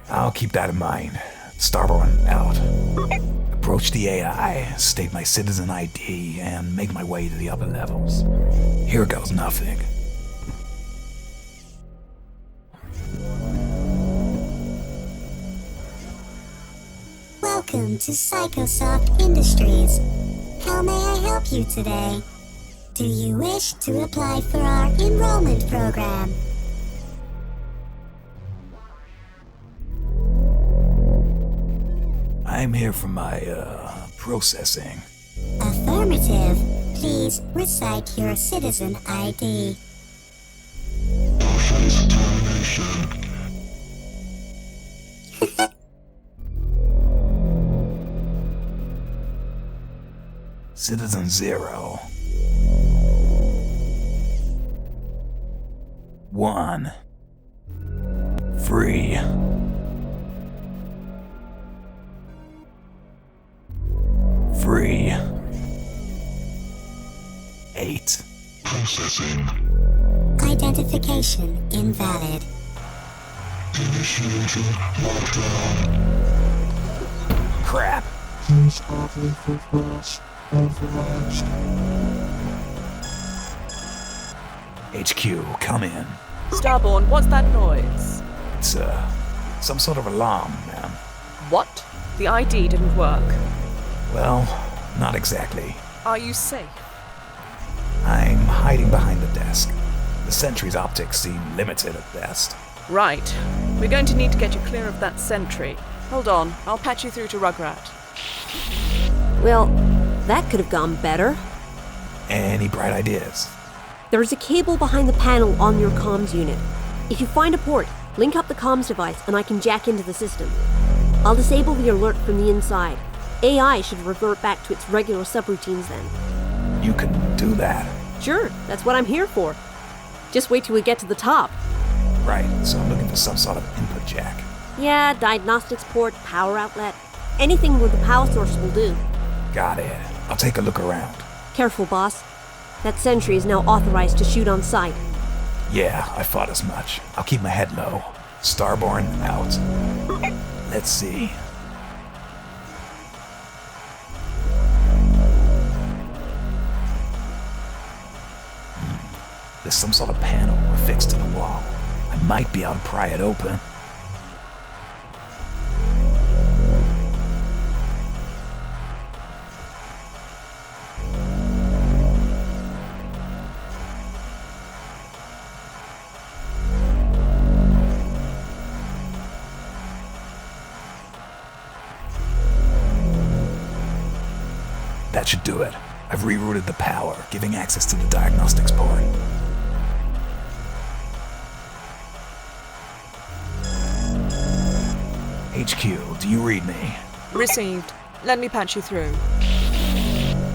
[SPEAKER 19] I'll keep that in mind. Starborn out. Approach the AI, state my citizen ID, and make my way to the upper levels. Here goes nothing.
[SPEAKER 1] Welcome to Psychosoft Industries. How may I help you today? Do you wish to apply for our enrollment program?
[SPEAKER 19] I'm here for my, processing.
[SPEAKER 1] Affirmative. Please recite your citizen ID.
[SPEAKER 19] Citizen 0. 1. Free. 8.
[SPEAKER 1] Processing. Identification invalid. Initiating lockdown.
[SPEAKER 19] Crap.
[SPEAKER 1] Please operate for class authorized.
[SPEAKER 19] HQ, come in.
[SPEAKER 20] Starborn, what's that noise?
[SPEAKER 19] It's, some sort of alarm, ma'am.
[SPEAKER 20] What? The ID didn't work.
[SPEAKER 19] Well, not exactly.
[SPEAKER 20] Are you safe?
[SPEAKER 19] I'm hiding behind the desk. The sentry's optics seem limited at best.
[SPEAKER 20] Right. We're going to need to get you clear of that sentry. Hold on, I'll patch you through to Rugrat.
[SPEAKER 17] Well, that could have gone better.
[SPEAKER 19] Any bright ideas?
[SPEAKER 17] There's a cable behind the panel on your comms unit. If you find a port, link up the comms device and I can jack into the system. I'll disable the alert from the inside. AI should revert back to its regular subroutines then.
[SPEAKER 19] You can do that?
[SPEAKER 17] Sure, that's what I'm here for. Just wait till we get to the top.
[SPEAKER 19] Right, so I'm looking for some sort of input jack.
[SPEAKER 17] Yeah, diagnostics port, power outlet. Anything with a power source will do.
[SPEAKER 19] Got it. I'll take a look around.
[SPEAKER 17] Careful, boss. That sentry is now authorized to shoot on sight.
[SPEAKER 21] Yeah, I thought as much. I'll keep my head low. Starborn out. Let's see. There's some sort of panel affixed to the wall. I might be able to pry it open. That should do it. I've rerouted the power, giving access to the diagnostics port. HQ, do you read me?
[SPEAKER 20] Received. Let me patch you through.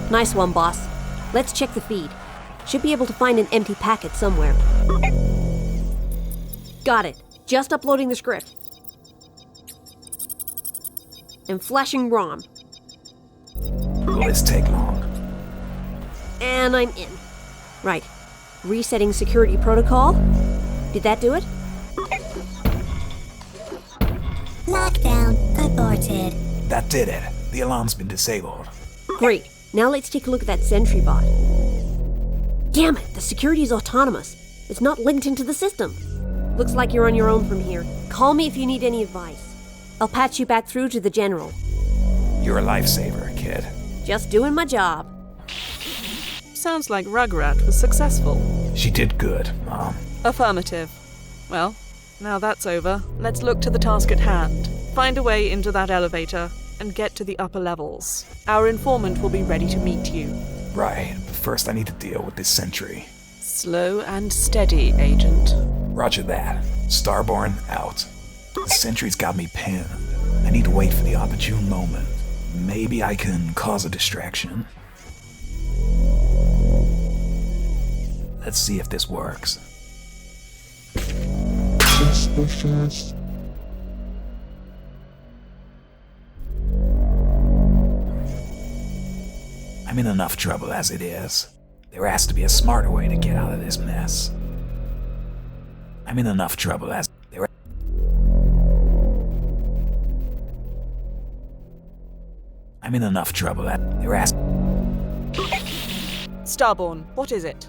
[SPEAKER 17] Nice one, boss. Let's check the feed. Should be able to find an empty packet somewhere. Got it. Just uploading the script. And flashing ROM.
[SPEAKER 21] Will this take long?
[SPEAKER 17] And I'm in. Right. Resetting security protocol. Did that do it?
[SPEAKER 1] Lockdown aborted.
[SPEAKER 21] That did it. The alarm's been disabled.
[SPEAKER 17] Great. Now let's take a look at that sentry bot. Damn it, the security is autonomous. It's not linked into the system. Looks like you're on your own from here. Call me if you need any advice. I'll patch you back through to the general.
[SPEAKER 21] You're a lifesaver, kid.
[SPEAKER 17] Just doing my job.
[SPEAKER 20] Sounds like Rugrat was successful.
[SPEAKER 21] She did good, Mom.
[SPEAKER 20] Affirmative. Well, now that's over, let's look to the task at hand. Find a way into that elevator and get to the upper levels. Our informant will be ready to meet you.
[SPEAKER 21] Right, but first I need to deal with this sentry.
[SPEAKER 20] Slow and steady, Agent.
[SPEAKER 21] Roger that. Starborn out. The sentry's got me pinned. I need to wait for the opportune moment. Maybe I can cause a distraction. Let's see if this works. I'm in enough trouble as it is. There has to be a smarter way to get out of this mess. I'm in enough trouble as there. I'm in enough trouble as there has.
[SPEAKER 20] Starborn, what is it?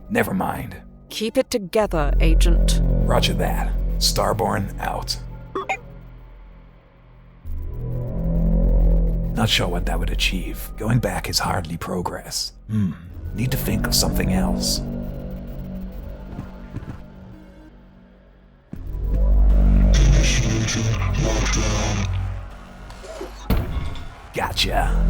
[SPEAKER 21] Never mind.
[SPEAKER 20] Keep it together, Agent.
[SPEAKER 21] Roger that. Starborn out. Not sure what that would achieve. Going back is hardly progress. Need to think of something else. Gotcha.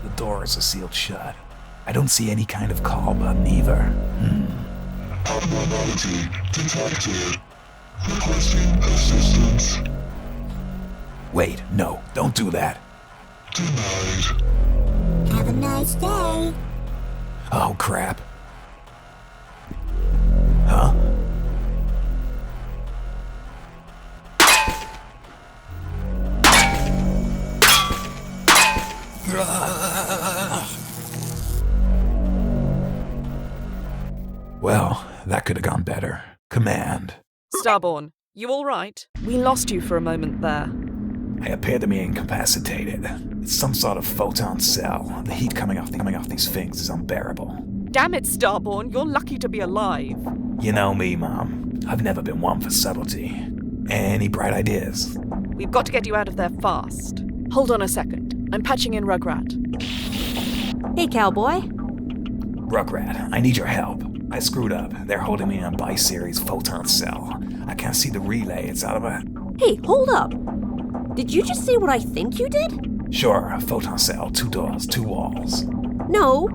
[SPEAKER 21] The doors are sealed shut. I don't see any kind of call button either.
[SPEAKER 22] Abnormality detected. Requesting assistance.
[SPEAKER 21] Wait, no, don't do that.
[SPEAKER 22] Denied.
[SPEAKER 1] Have a nice day.
[SPEAKER 21] Oh, crap. Huh? Well, that could have gone better. Command.
[SPEAKER 20] Starborn, you all right? We lost you for a moment there.
[SPEAKER 21] I appear to be incapacitated. It's some sort of photon cell. The heat coming off these things is unbearable.
[SPEAKER 20] Damn it, Starborn, you're lucky to be alive.
[SPEAKER 21] You know me, Mom. I've never been one for subtlety. Any bright ideas?
[SPEAKER 20] We've got to get you out of there fast. Hold on a second. I'm patching in Rugrat.
[SPEAKER 17] Hey, cowboy.
[SPEAKER 21] Rugrat, I need your help. I screwed up. They're holding me in a bi-series photon cell. I can't see the relay. It's out of a...
[SPEAKER 17] Hey, hold up. Did you just say what I think you did?
[SPEAKER 21] Sure, a photon cell, 2 doors, 2 walls.
[SPEAKER 17] No,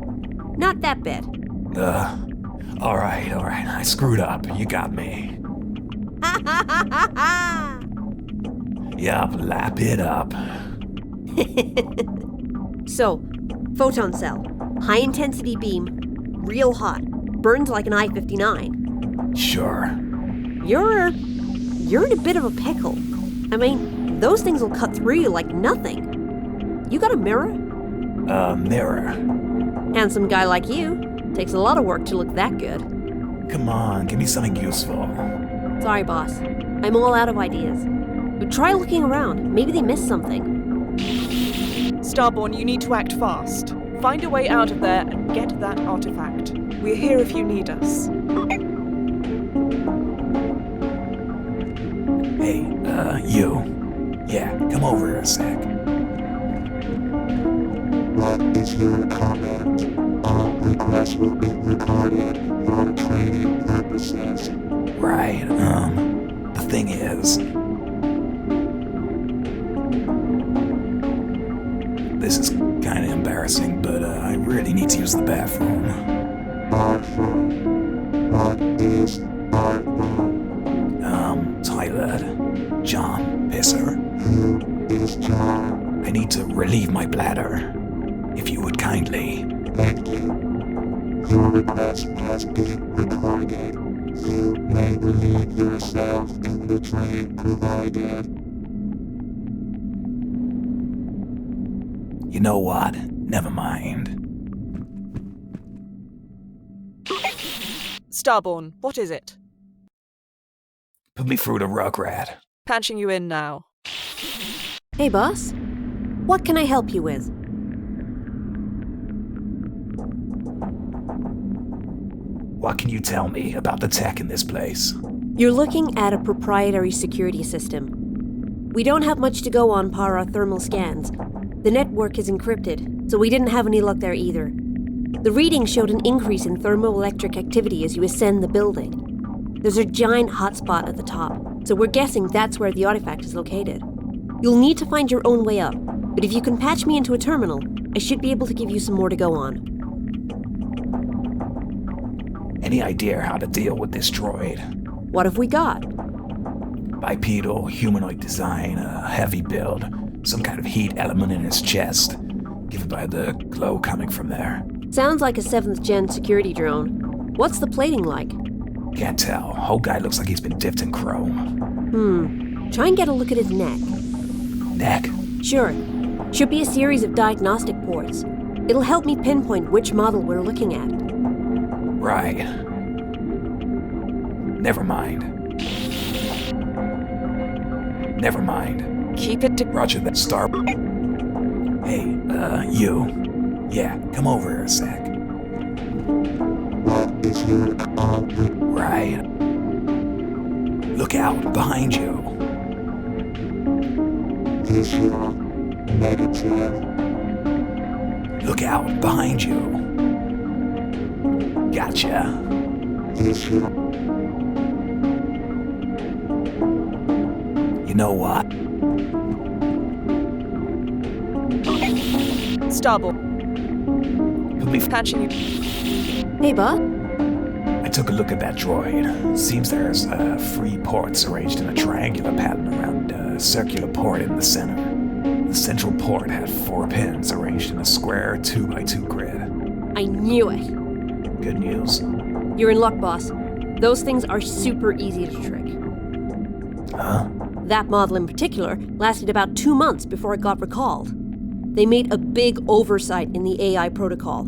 [SPEAKER 17] not that bad.
[SPEAKER 21] All right. I screwed up. You got me. Yup, lap it up.
[SPEAKER 17] So, photon cell, high intensity beam, real hot. it burns like an I-59.
[SPEAKER 21] Sure.
[SPEAKER 17] You're in a bit of a pickle. I mean, those things will cut through you like nothing. You got a mirror?
[SPEAKER 21] A mirror?
[SPEAKER 17] Handsome guy like you. Takes a lot of work to look that good.
[SPEAKER 21] Come on, give me something useful.
[SPEAKER 17] Sorry, boss. I'm all out of ideas. But try looking around. Maybe they missed something.
[SPEAKER 20] Starborn, you need to act fast. Find a way out of there and get that artifact. We're here if you need us.
[SPEAKER 21] Hey, you. Yeah, come over here a sec.
[SPEAKER 22] What is your comment? All requests will be recorded for training purposes.
[SPEAKER 21] Right, the thing is... This is kinda embarrassing, but I really need to use the bathroom.
[SPEAKER 22] Bathroom? What is bathroom?
[SPEAKER 21] Toilet. John Pisser.
[SPEAKER 22] Who is John?
[SPEAKER 21] I need to relieve my bladder. If you would kindly.
[SPEAKER 22] Thank you. Your request has been recorded. You may relieve yourself in the drain provided.
[SPEAKER 21] You know what? Never mind.
[SPEAKER 20] Starborn, what is it?
[SPEAKER 21] Put me through the Rugrat.
[SPEAKER 20] Patching you in now.
[SPEAKER 17] Hey, boss. What can I help you with?
[SPEAKER 21] What can you tell me about the tech in this place?
[SPEAKER 17] You're looking at a proprietary security system. We don't have much to go on par our thermal scans. The network is encrypted, so we didn't have any luck there either. The reading showed an increase in thermoelectric activity as you ascend the building. There's a giant hotspot at the top, so we're guessing that's where the artifact is located. You'll need to find your own way up, but if you can patch me into a terminal, I should be able to give you some more to go on.
[SPEAKER 21] Any idea how to deal with this droid?
[SPEAKER 17] What have we got?
[SPEAKER 21] Bipedal, humanoid design, a heavy build, some kind of heat element in his chest, given by the glow coming from there.
[SPEAKER 17] Sounds like a 7th gen security drone. What's the plating like?
[SPEAKER 21] Can't tell. Whole guy looks like he's been dipped in chrome.
[SPEAKER 17] Try and get a look at his neck.
[SPEAKER 21] Neck?
[SPEAKER 17] Sure. Should be a series of diagnostic ports. It'll help me pinpoint which model we're looking at.
[SPEAKER 21] Right. Never mind. Never mind.
[SPEAKER 20] Keep it to...
[SPEAKER 21] Roger that, Star... Hey, you. Yeah, come over here a sec.
[SPEAKER 22] What is your comment?
[SPEAKER 21] Right. Look out, behind you.
[SPEAKER 22] Visual. Negative.
[SPEAKER 21] Look out, behind you. Gotcha.
[SPEAKER 22] Visual.
[SPEAKER 21] You know what?
[SPEAKER 20] Starborn.
[SPEAKER 21] Put me
[SPEAKER 20] patching you.
[SPEAKER 17] Hey, bud.
[SPEAKER 21] I took a look at that droid. Seems there's 3 ports arranged in a triangular pattern around a circular port in the center. The central port had 4 pins arranged in a square 2x2 grid.
[SPEAKER 17] I knew it.
[SPEAKER 21] Good news.
[SPEAKER 17] You're in luck, boss. Those things are super easy to trick.
[SPEAKER 21] Huh?
[SPEAKER 17] That model in particular lasted about 2 months before it got recalled. They made a big oversight in the AI protocol.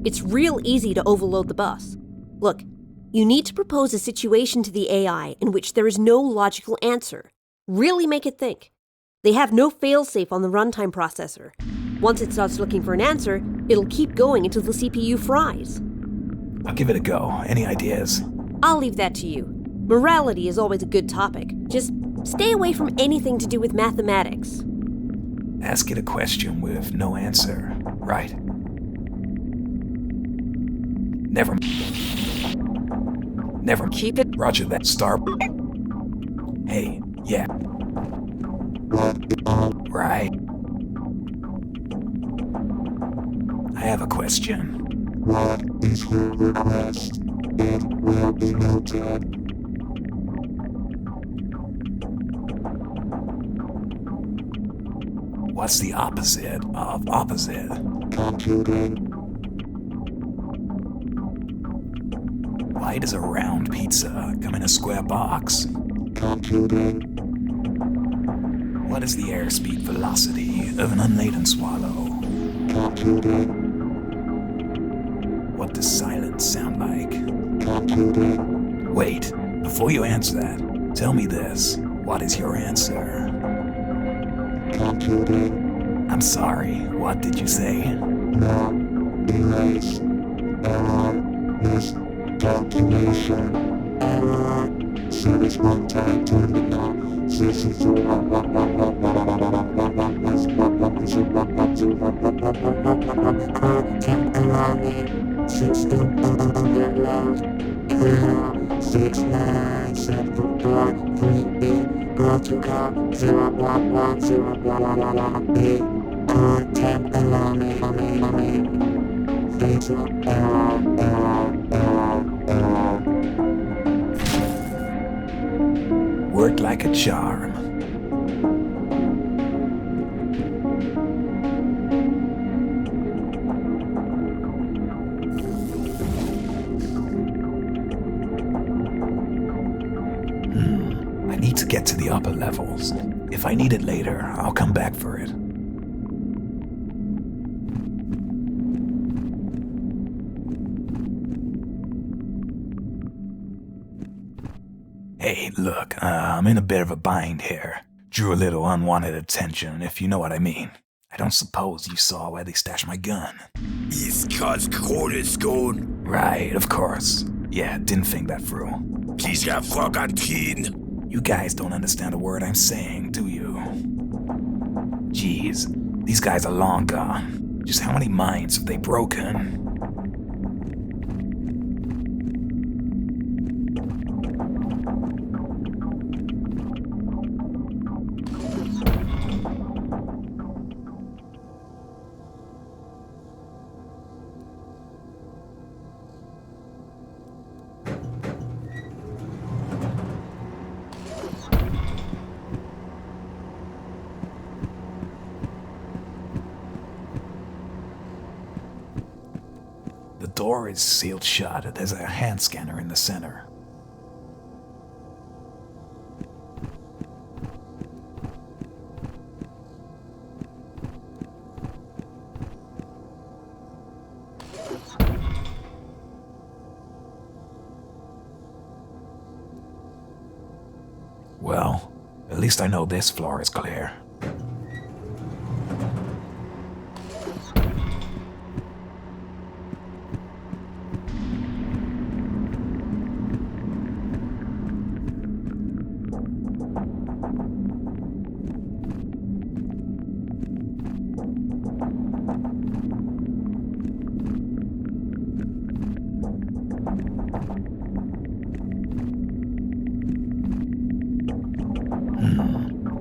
[SPEAKER 17] It's real easy to overload the bus. Look, you need to propose a situation to the AI in which there is no logical answer. Really make it think. They have no failsafe on the runtime processor. Once it starts looking for an answer, it'll keep going until the CPU fries.
[SPEAKER 21] I'll give it a go. Any ideas?
[SPEAKER 17] I'll leave that to you. Morality is always a good topic. Just stay away from anything to do with mathematics.
[SPEAKER 21] Ask it a question with no answer. Right. Never.
[SPEAKER 20] Keep it.
[SPEAKER 21] Roger that, Star. Hey, yeah. Right. I have a question.
[SPEAKER 22] What is your request? It will be noted.
[SPEAKER 21] What's the opposite of opposite?
[SPEAKER 22] Computing.
[SPEAKER 21] Why does a round pizza come in a square box?
[SPEAKER 22] Computer.
[SPEAKER 21] What is the airspeed velocity of an unladen swallow?
[SPEAKER 22] Computer.
[SPEAKER 21] What does silence sound like?
[SPEAKER 22] Computer.
[SPEAKER 21] Wait, before you answer that, tell me this. What is your answer?
[SPEAKER 22] Computer.
[SPEAKER 21] I'm sorry, what did you say?
[SPEAKER 22] No, erase. Error. Miscalculation. Error. Service contact terminal. System overload. Clear. 697 report. 3B. Protocol 01101B. Content alarming. Fatal error.
[SPEAKER 21] Worked like a charm. I need to get to the upper levels. If I need it later, I'll come back for it. Hey, look, I'm in a bit of a bind here. Drew a little unwanted attention, if you know what I mean. I don't suppose you saw where they stashed my gun.
[SPEAKER 3] East Coast Cornerstone.
[SPEAKER 21] Right, of course. Yeah, didn't think that through.
[SPEAKER 3] Please have quarantine.
[SPEAKER 21] You guys don't understand a word I'm saying, do you? Jeez, these guys are long gone. Just how many minds have they broken? The door is sealed shut. There's a hand scanner in the center. Well, at least I know this floor is clear.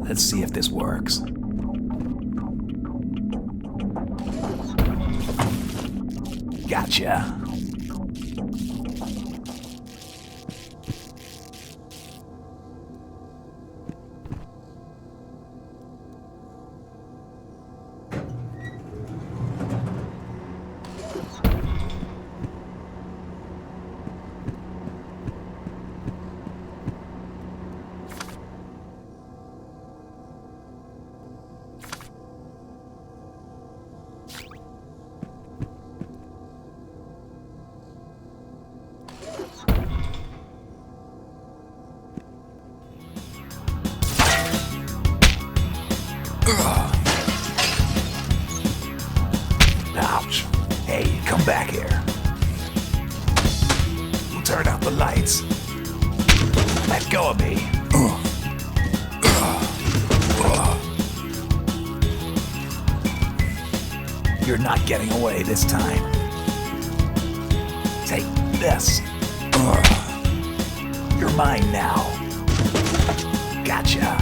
[SPEAKER 21] Let's see if this works. Gotcha. Ouch. Hey, come back here. We'll turn out the lights. Let go of me. You're not getting away this time. Take this. You're mine now. Gotcha.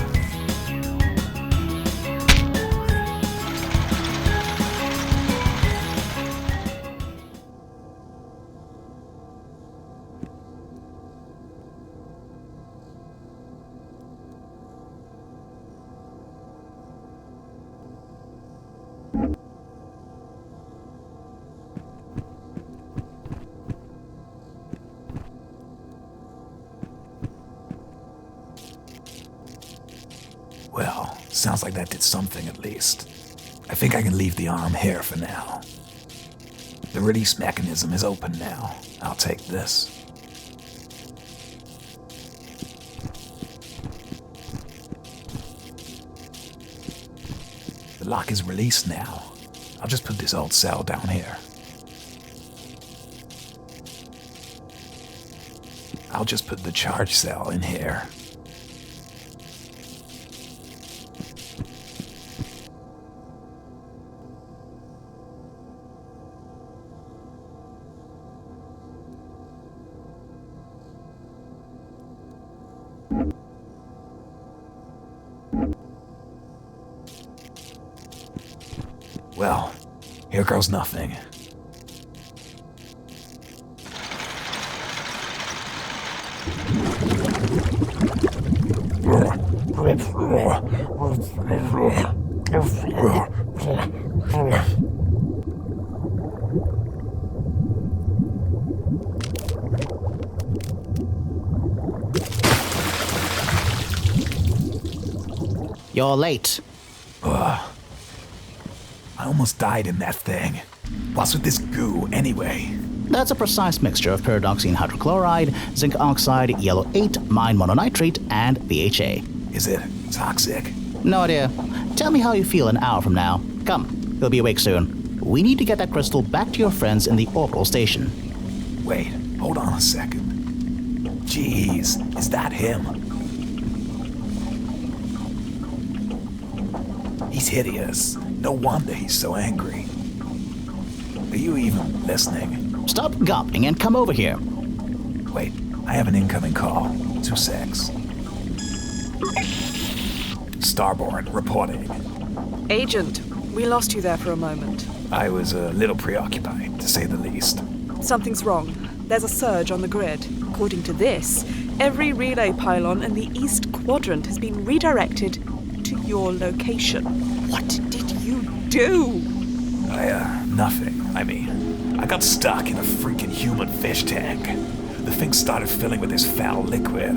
[SPEAKER 21] Well, sounds like that did something at least. I think I can leave the arm here for now. The release mechanism is open now. I'll take this. The lock is released now. I'll just put this old cell down here. I'll just put the charge cell in here. Well, here goes nothing.
[SPEAKER 7] You're late.
[SPEAKER 21] I almost died in that thing. What's with this goo, anyway?
[SPEAKER 7] That's a precise mixture of pyridoxine hydrochloride, zinc oxide, yellow 8, mine mononitrate, and BHA.
[SPEAKER 21] Is it toxic?
[SPEAKER 7] No idea. Tell me how you feel an hour from now. Come, you'll be awake soon. We need to get that crystal back to your friends in the orbital station.
[SPEAKER 21] Wait, hold on a second. Jeez, is that him? He's hideous. No wonder he's so angry. Are you even listening?
[SPEAKER 7] Stop gobbling and come over here.
[SPEAKER 21] Wait, I have an incoming call. 2 secs. Starborn reporting.
[SPEAKER 20] Agent, we lost you there for a moment.
[SPEAKER 21] I was a little preoccupied, to say the least.
[SPEAKER 20] Something's wrong. There's a surge on the grid. According to this, every relay pylon in the east quadrant has been redirected to your location. What did you do?
[SPEAKER 21] Nothing. I mean, I got stuck in a freaking human fish tank. The thing started filling with this foul liquid.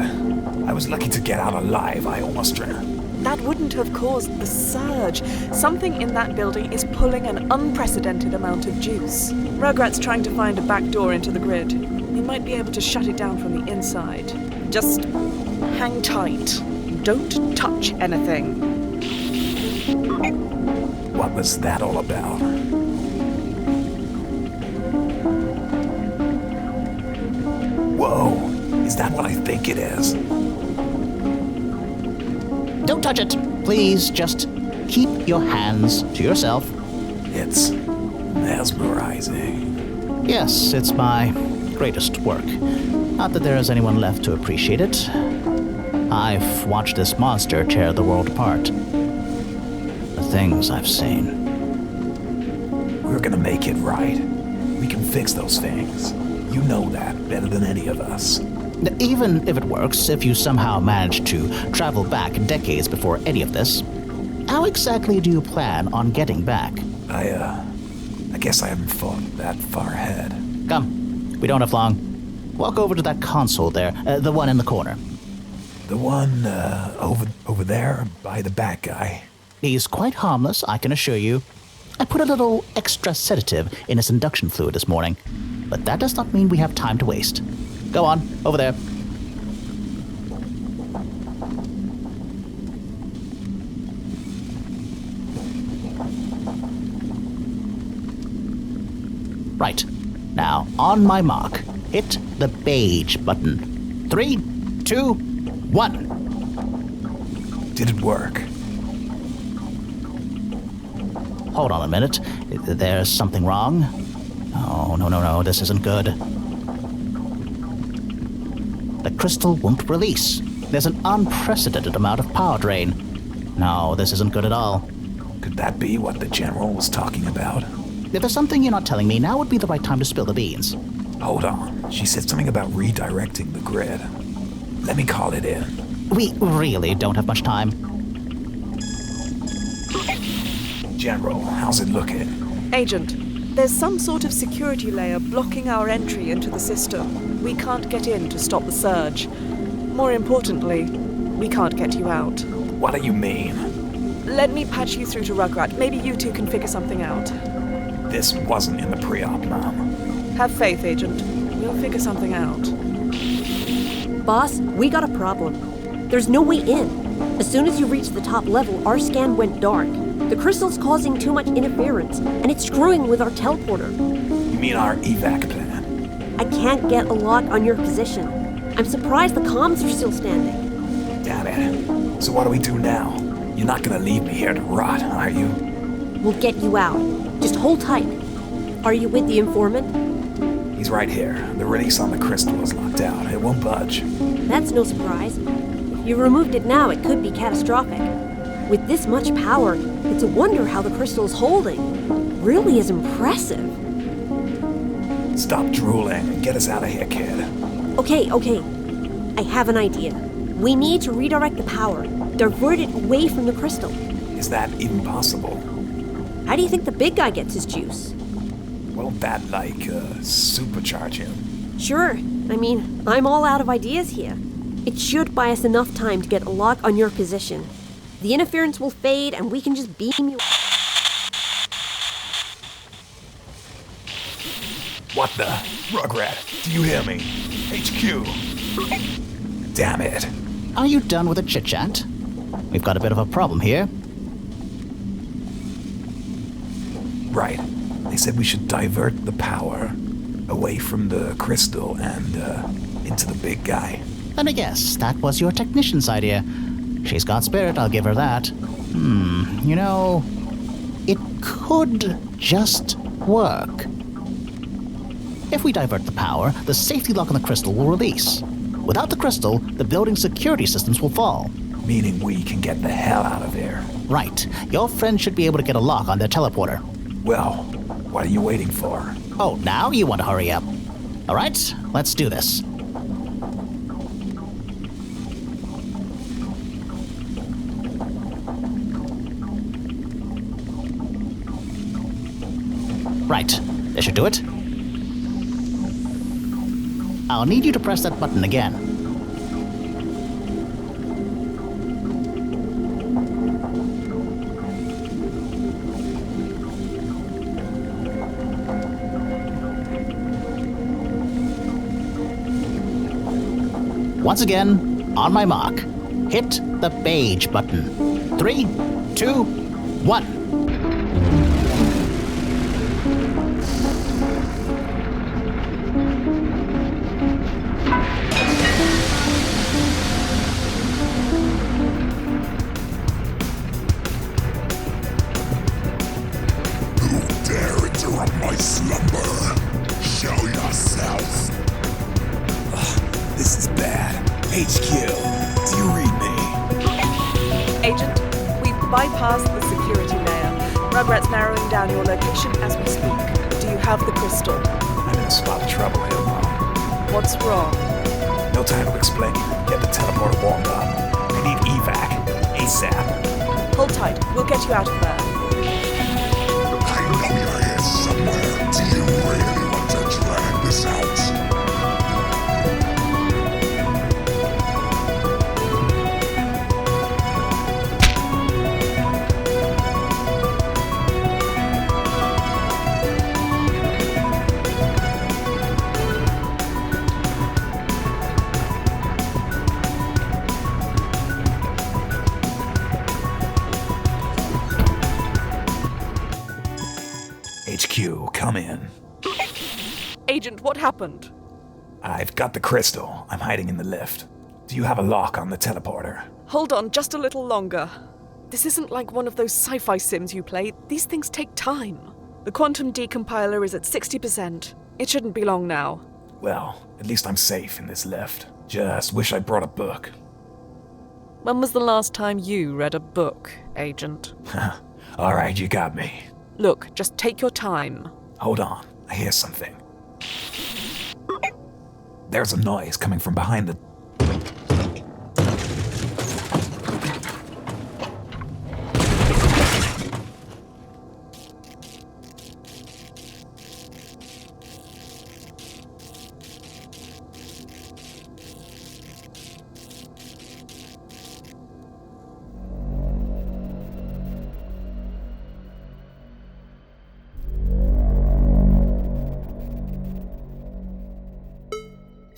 [SPEAKER 21] I was lucky to get out alive. I almost drowned.
[SPEAKER 20] That wouldn't have caused the surge. Something in that building is pulling an unprecedented amount of juice. Rugrat's trying to find a back door into the grid. We might be able to shut it down from the inside. Just hang tight. Don't touch anything.
[SPEAKER 21] What was that all about? Whoa, is that what I think it is?
[SPEAKER 7] Don't touch it. Please, just keep your hands to yourself.
[SPEAKER 21] It's mesmerizing.
[SPEAKER 7] Yes, it's my greatest work. Not that there is anyone left to appreciate it. I've watched this monster tear the world apart. The things I've seen.
[SPEAKER 21] We're gonna make it right. We can fix those things. You know that better than any of us.
[SPEAKER 7] Even if it works, if you somehow manage to travel back decades before any of this, how exactly do you plan on getting back?
[SPEAKER 21] I guess I haven't thought that far ahead.
[SPEAKER 7] Come, we don't have long. Walk over to that console there, the one in the corner.
[SPEAKER 21] The one, over there, by the back guy.
[SPEAKER 7] He's quite harmless, I can assure you. I put a little extra sedative in his induction fluid this morning, but that does not mean we have time to waste. Go on, over there. Right. Now, on my mark, hit the beige button. 3, 2, 1.
[SPEAKER 21] Did it work?
[SPEAKER 7] Hold on a minute. There's something wrong. Oh, no, this isn't good. The crystal won't release. There's an unprecedented amount of power drain. No, this isn't good at all.
[SPEAKER 21] Could that be what the General was talking about?
[SPEAKER 7] If there's something you're not telling me, now would be the right time to spill the beans.
[SPEAKER 21] Hold on. She said something about redirecting the grid. Let me call it in.
[SPEAKER 7] We really don't have much time.
[SPEAKER 21] General, how's it looking?
[SPEAKER 20] Agent, there's some sort of security layer blocking our entry into the system. We can't get in to stop the surge. More importantly, we can't get you out.
[SPEAKER 21] What do you mean?
[SPEAKER 20] Let me patch you through to Rugrat. Maybe you two can figure something out.
[SPEAKER 21] This wasn't in the pre-op, Mom.
[SPEAKER 20] Have faith, Agent. We'll figure something out.
[SPEAKER 17] Boss, we got a problem. There's no way in. As soon as you reach the top level, our scan went dark. The crystal's causing too much interference, and it's screwing with our teleporter.
[SPEAKER 21] You mean our evac plan?
[SPEAKER 17] I can't get a lock on your position. I'm surprised the comms are still standing.
[SPEAKER 21] Damn it. So what do we do now? You're not gonna leave me here to rot, are you?
[SPEAKER 17] We'll get you out. Just hold tight. Are you with the informant?
[SPEAKER 21] He's right here. The release on the crystal is locked out. It won't budge.
[SPEAKER 17] That's no surprise. If you removed it now, it could be catastrophic. With this much power, it's a wonder how the crystal's holding. Really is impressive.
[SPEAKER 21] Stop drooling and get us out of here, kid.
[SPEAKER 17] Okay. I have an idea. We need to redirect the power, divert it away from the crystal.
[SPEAKER 21] Is that even possible?
[SPEAKER 17] How do you think the big guy gets his juice?
[SPEAKER 21] Won't that, supercharge him?
[SPEAKER 17] Sure. I mean, I'm all out of ideas here. It should buy us enough time to get a lock on your position. The interference will fade and we can just beam you.
[SPEAKER 21] What the? Rugrat, do you hear me? HQ! Damn it.
[SPEAKER 7] Are you done with the chit-chat? We've got a bit of a problem here.
[SPEAKER 21] Right. They said we should divert the power away from the crystal and, into the big guy.
[SPEAKER 7] And I guess that was your technician's idea. She's got spirit, I'll give her that. You know, it could just work. If we divert the power, the safety lock on the crystal will release. Without the crystal, the building's security systems will fall.
[SPEAKER 21] Meaning we can get the hell out of here.
[SPEAKER 7] Right. Your friend should be able to get a lock on their teleporter.
[SPEAKER 21] Well, what are you waiting for?
[SPEAKER 7] Oh, now you want to hurry up. All right, let's do this. Right, this should do it. I'll need you to press that button again. Once again, on my mark, hit the beige button. 3, 2, 1.
[SPEAKER 20] Bypass the security layer. Rugrat's narrowing down your location as we speak. Do you have the crystal?
[SPEAKER 21] I'm in a spot of trouble here, Mom.
[SPEAKER 20] What's wrong?
[SPEAKER 21] No time to explain. Get the teleporter warmed up. I need evac. ASAP.
[SPEAKER 20] Hold tight. We'll get you out of there.
[SPEAKER 22] I know you're here somewhere. Do you really want to drag this out?
[SPEAKER 21] HQ, come in.
[SPEAKER 20] Agent, what happened?
[SPEAKER 21] I've got the crystal. I'm hiding in the lift. Do you have a lock on the teleporter?
[SPEAKER 20] Hold on just a little longer. This isn't like one of those sci-fi sims you play. These things take time. The quantum decompiler is at 60%. It shouldn't be long now.
[SPEAKER 21] Well, at least I'm safe in this lift. Just wish I brought a book.
[SPEAKER 20] When was the last time you read a book, Agent?
[SPEAKER 21] All right, you got me.
[SPEAKER 20] Look, just take your time.
[SPEAKER 21] Hold on, I hear something. There's a noise coming from behind the...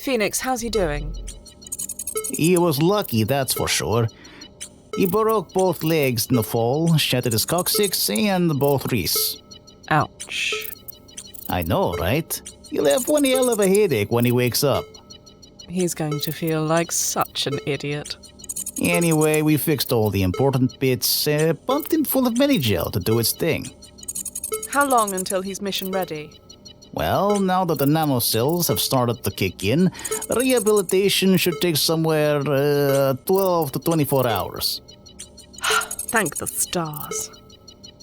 [SPEAKER 20] Phoenix, how's he doing?
[SPEAKER 7] He was lucky, that's for sure. He broke both legs in the fall, shattered his coccyx, and both wrists.
[SPEAKER 20] Ouch.
[SPEAKER 7] I know, right? He'll have one hell of a headache when he wakes up.
[SPEAKER 20] He's going to feel like such an idiot.
[SPEAKER 7] Anyway, we fixed all the important bits, pumped him full of Mini-Gel to do its thing.
[SPEAKER 20] How long until he's mission ready?
[SPEAKER 7] Well, now that the nanocells have started to kick in, rehabilitation should take somewhere 12 to 24 hours.
[SPEAKER 20] Thank the stars.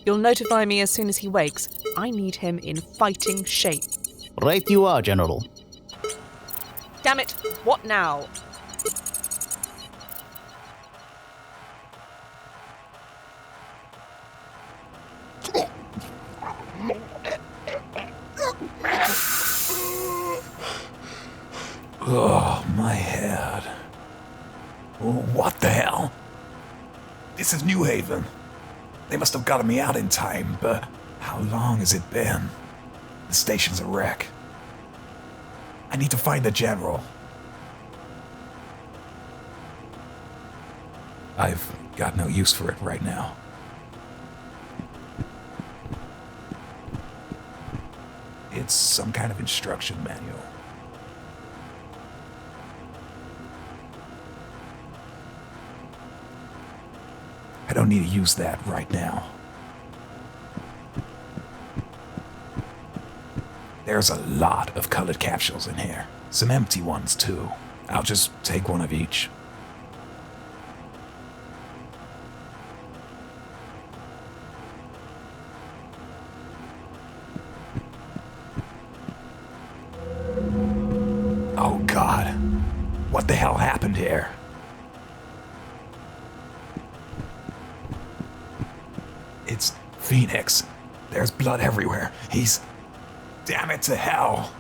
[SPEAKER 20] You'll notify me as soon as he wakes. I need him in fighting shape.
[SPEAKER 7] Right you are, General.
[SPEAKER 20] Damn it! What now?
[SPEAKER 21] Oh, my head. What the hell? This is New Haven. They must have gotten me out in time, but how long has it been? The station's a wreck. I need to find the General. I've got no use for it right now. It's some kind of instruction manual. I don't need to use that right now. There's a lot of colored capsules in here. Some empty ones, too. I'll just take one of each. Oh, God. What the hell happened here? It's Phoenix. There's blood everywhere. He's... Damn it to hell.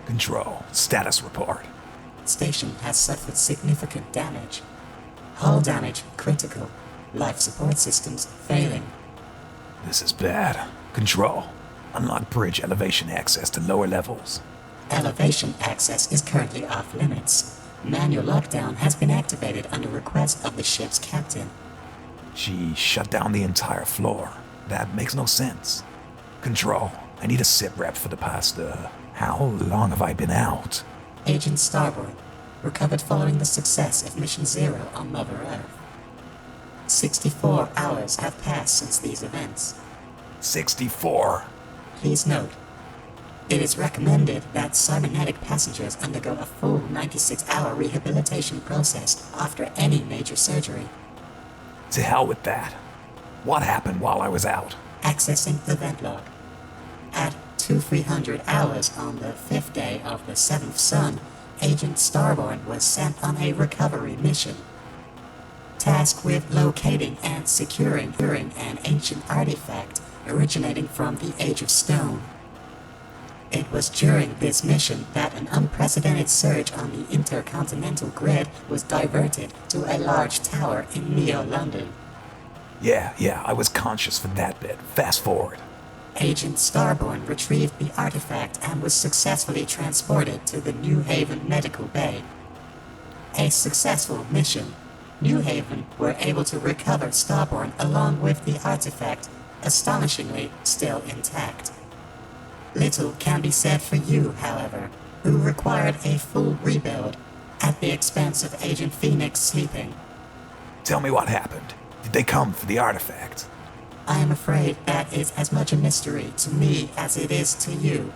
[SPEAKER 21] Control. Status report.
[SPEAKER 9] Station has suffered significant damage. Hull damage critical. Life support systems failing.
[SPEAKER 21] This is bad. Control. Unlock bridge elevation access to lower levels.
[SPEAKER 9] Elevation access is currently off limits. Manual lockdown has been activated under request of the ship's captain.
[SPEAKER 21] She shut down the entire floor. That makes no sense. Control. I need a sit rep for the past, how long have I been out?
[SPEAKER 9] Agent Starboard, recovered following the success of Mission Zero on Mother Earth. 64 hours have passed since these events.
[SPEAKER 21] 64?
[SPEAKER 9] Please note, it is recommended that cybernetic passengers undergo a full 96-hour rehabilitation process after any major surgery.
[SPEAKER 21] To hell with that. What happened while I was out?
[SPEAKER 9] Accessing the vent log. At 2300 hours on the 5th day of the 7th sun, Agent Starborn was sent on a recovery mission. Tasked with locating and securing an ancient artifact originating from the Age of Stone. It was during this mission that an unprecedented surge on the intercontinental grid was diverted to a large tower in Neo-London.
[SPEAKER 21] Yeah, I was conscious for that bit. Fast forward.
[SPEAKER 9] Agent Starborn retrieved the artifact and was successfully transported to the New Haven Medical Bay. A successful mission. New Haven were able to recover Starborn along with the artifact, astonishingly still intact. Little can be said for you, however, who required a full rebuild at the expense of Agent Phoenix sleeping.
[SPEAKER 21] Tell me what happened. Did they come for the artifact?
[SPEAKER 9] I am afraid that is as much a mystery to me as it is to you.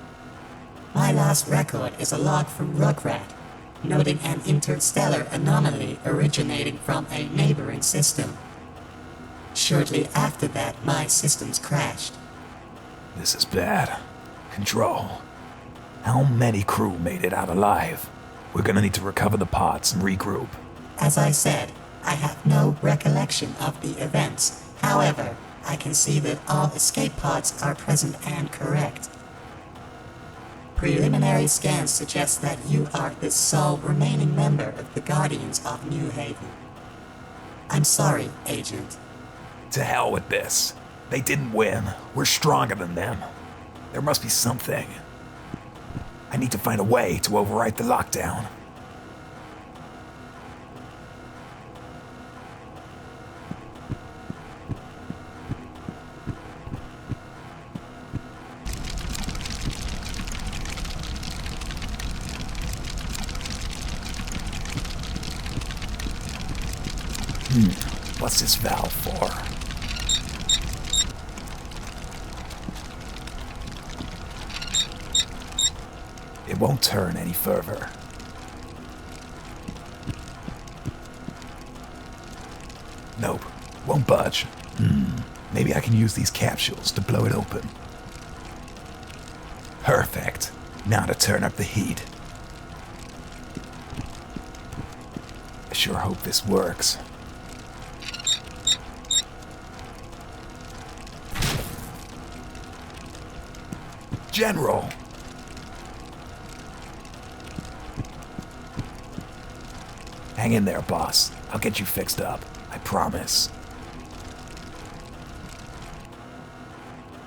[SPEAKER 9] My last record is a log from Rugrat, noting an interstellar anomaly originating from a neighboring system. Shortly after that, my systems crashed.
[SPEAKER 21] This is bad. Control. How many crew made it out alive? We're gonna need to recover the pods and regroup.
[SPEAKER 9] As I said, I have no recollection of the events. However, I can see that all escape pods are present and correct. Preliminary scans suggest that you are the sole remaining member of the Guardians of New Haven. I'm sorry, Agent.
[SPEAKER 21] To hell with this. They didn't win. We're stronger than them. There must be something. I need to find a way to override the lockdown. What's this valve for? It won't turn any further. Nope, won't budge. Maybe I can use these capsules to blow it open. Perfect. Now to turn up the heat. I sure hope this works. General! Hang in there, boss. I'll get you fixed up. I promise.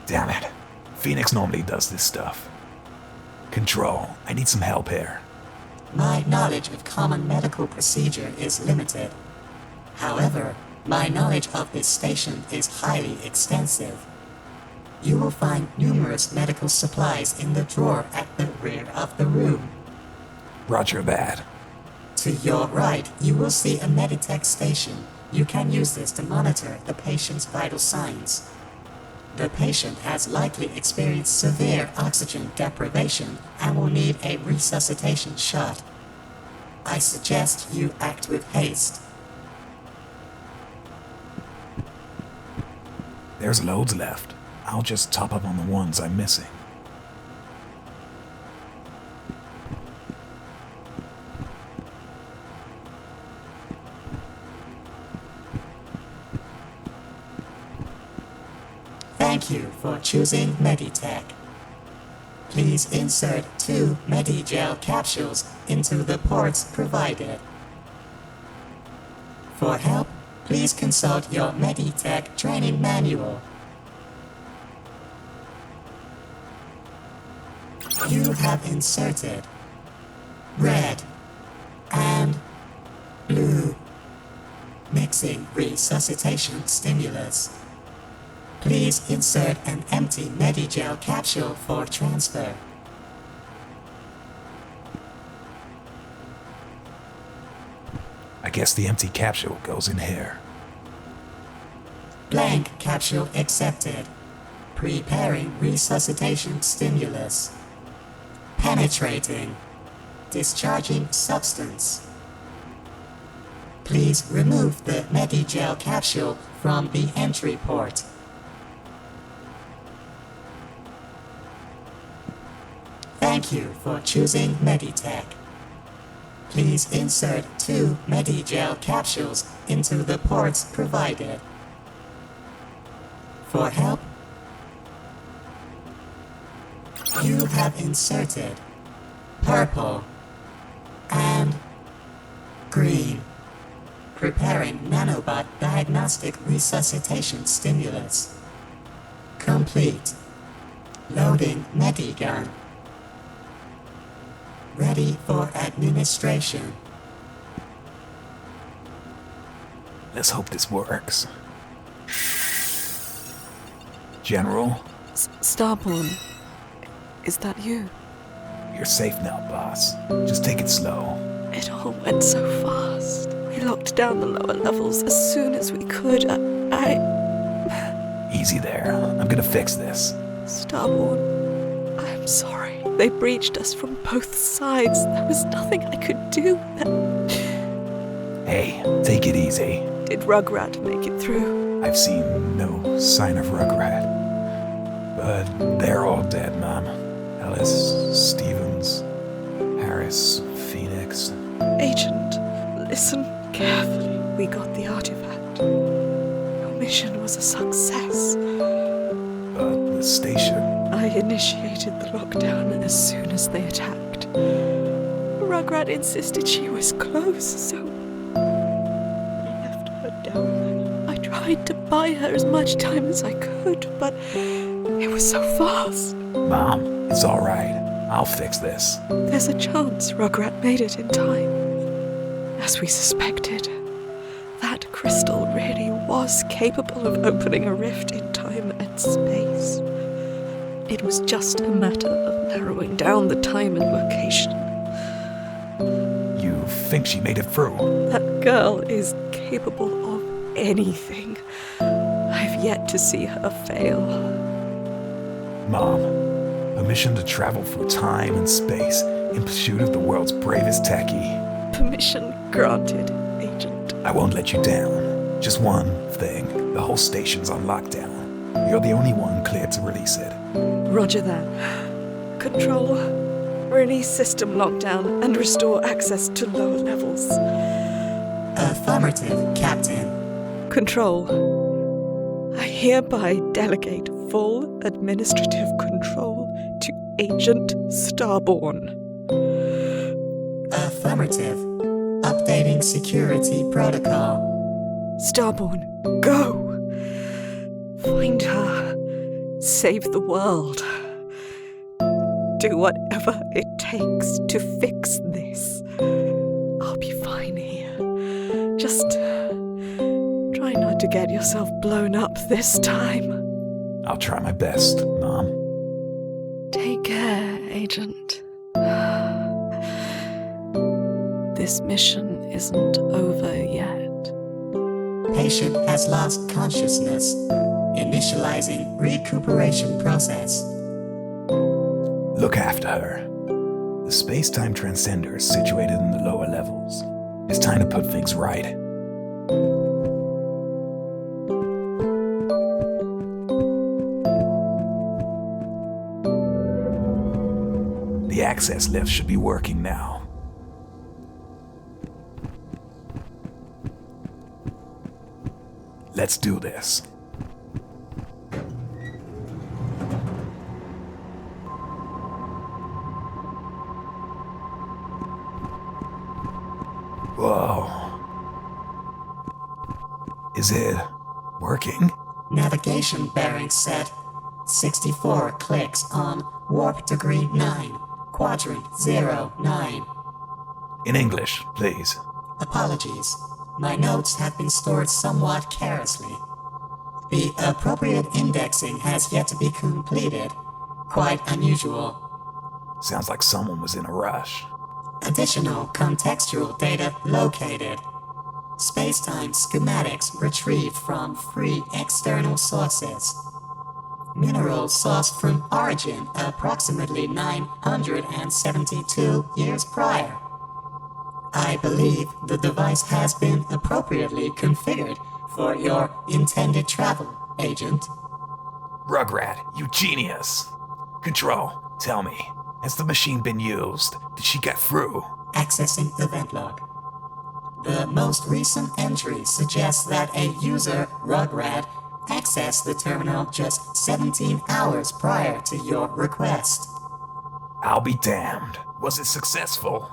[SPEAKER 21] Damn it. Phoenix normally does this stuff. Control, I need some help here.
[SPEAKER 9] My knowledge of common medical procedure is limited. However, my knowledge of this station is highly extensive. You will find numerous medical supplies in the drawer at the rear of the room.
[SPEAKER 21] Roger that.
[SPEAKER 9] To your right, you will see a Meditech station. You can use this to monitor the patient's vital signs. The patient has likely experienced severe oxygen deprivation and will need a resuscitation shot. I suggest you act with haste.
[SPEAKER 21] There's loads left. I'll just top up on the ones I'm missing.
[SPEAKER 9] Thank you for choosing Meditech. Please insert 2 Medigel capsules into the ports provided. For help, please consult your Meditech training manual. You have inserted red and blue mixing resuscitation stimulus. Please insert an empty Medigel capsule for transfer.
[SPEAKER 21] I guess the empty capsule goes in here.
[SPEAKER 9] Blank capsule accepted. Preparing resuscitation stimulus. Penetrating. Discharging substance. Please remove the Medigel capsule from the entry port. Thank you for choosing Meditech. Please insert 2 Medigel capsules into the ports provided. For help, you have inserted purple and green. Preparing nanobot diagnostic resuscitation stimulus. Complete. Loading Medigun. Ready for administration.
[SPEAKER 21] Let's hope this works. General?
[SPEAKER 20] Starborn, is that you?
[SPEAKER 21] You're safe now, boss. Just take it slow.
[SPEAKER 20] It all went so fast. We locked down the lower levels as soon as we could.
[SPEAKER 21] Easy there. I'm gonna fix this.
[SPEAKER 20] Starborn, I'm sorry. They breached us from both sides. There was nothing I could do.
[SPEAKER 21] Hey, take it easy.
[SPEAKER 20] Did Rugrat make it through?
[SPEAKER 21] I've seen no sign of Rugrat. But they're all dead, Mom. Ellis, Stevens, Harris, Phoenix.
[SPEAKER 20] Agent, listen carefully. We got the artifact. Your mission was a success.
[SPEAKER 21] But the station...
[SPEAKER 20] I initiated the lockdown as soon as they attacked. Rugrat insisted she was close, so I left her down there. I tried tried to buy her as much time as I could, but it was so fast.
[SPEAKER 21] Mom, it's all right. I'll fix this.
[SPEAKER 20] There's a chance Rugrat made it in time. As we suspected, that crystal really was capable of opening a rift in time and space. It was just a matter of narrowing down the time and location.
[SPEAKER 21] You think she made it through?
[SPEAKER 20] That girl is capable of anything. I've yet to see her fail.
[SPEAKER 21] Mom, permission to travel through time and space in pursuit of the world's bravest techie.
[SPEAKER 20] Permission granted, Agent.
[SPEAKER 21] I won't let you down. Just one thing. The whole station's on lockdown. You're the only one cleared to release it.
[SPEAKER 20] Roger that. Control. Release system lockdown and restore access to lower levels.
[SPEAKER 9] Affirmative, Captain.
[SPEAKER 20] Control. I hereby delegate full administrative control to Agent Starborn.
[SPEAKER 9] Affirmative. Updating security protocol.
[SPEAKER 20] Starborn, go! Find her. Save the world. Do whatever it takes to fix this. I'll be fine here. Just try not to get yourself blown up this time.
[SPEAKER 21] I'll try my best, Mom.
[SPEAKER 20] Take care, Agent. This mission isn't over yet.
[SPEAKER 9] Patient has lost consciousness. Initializing recuperation process.
[SPEAKER 21] Look after her. The space-time transcender is situated in the lower levels. It's time to put things right. The access lift should be working now. Let's do this. Whoa. Is it working?
[SPEAKER 9] Navigation bearing set. 64 clicks on warp degree 9, quadrant 09.
[SPEAKER 21] In English, please.
[SPEAKER 9] Apologies. My notes have been stored somewhat carelessly. The appropriate indexing has yet to be completed. Quite unusual.
[SPEAKER 21] Sounds like someone was in a rush.
[SPEAKER 9] Additional contextual data located. Space-time schematics retrieved from free external sources. Mineral sourced from origin approximately 972 years prior. I believe the device has been appropriately configured for your intended travel, Agent.
[SPEAKER 21] Rugrat, you genius! Control, tell me, has the machine been used? Did she get through?
[SPEAKER 9] Accessing event log. The most recent entry suggests that a user, Rugrat, accessed the terminal just 17 hours prior to your request.
[SPEAKER 21] I'll be damned. Was it successful?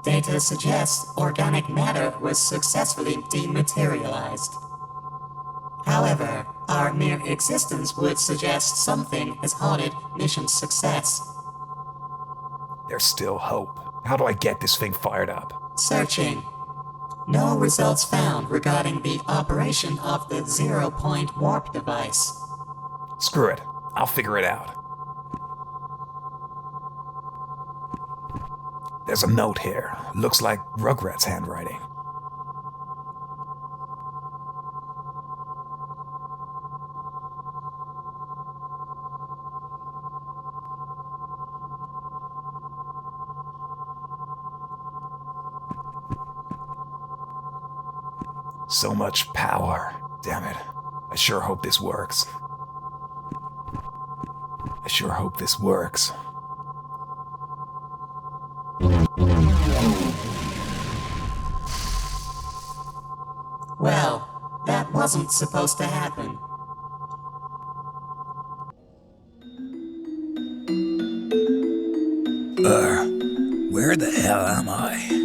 [SPEAKER 9] Data suggests organic matter was successfully dematerialized. However, our mere existence would suggest something has halted mission success.
[SPEAKER 21] There's still hope. How do I get this thing fired up?
[SPEAKER 9] Searching. No results found regarding the operation of the 0-point warp device.
[SPEAKER 21] Screw it. I'll figure it out. There's a note here. Looks like Rugrat's handwriting. So much power. Damn it. I sure hope this works. I sure hope this works.
[SPEAKER 9] Well, that wasn't supposed to happen.
[SPEAKER 3] Where the hell am I?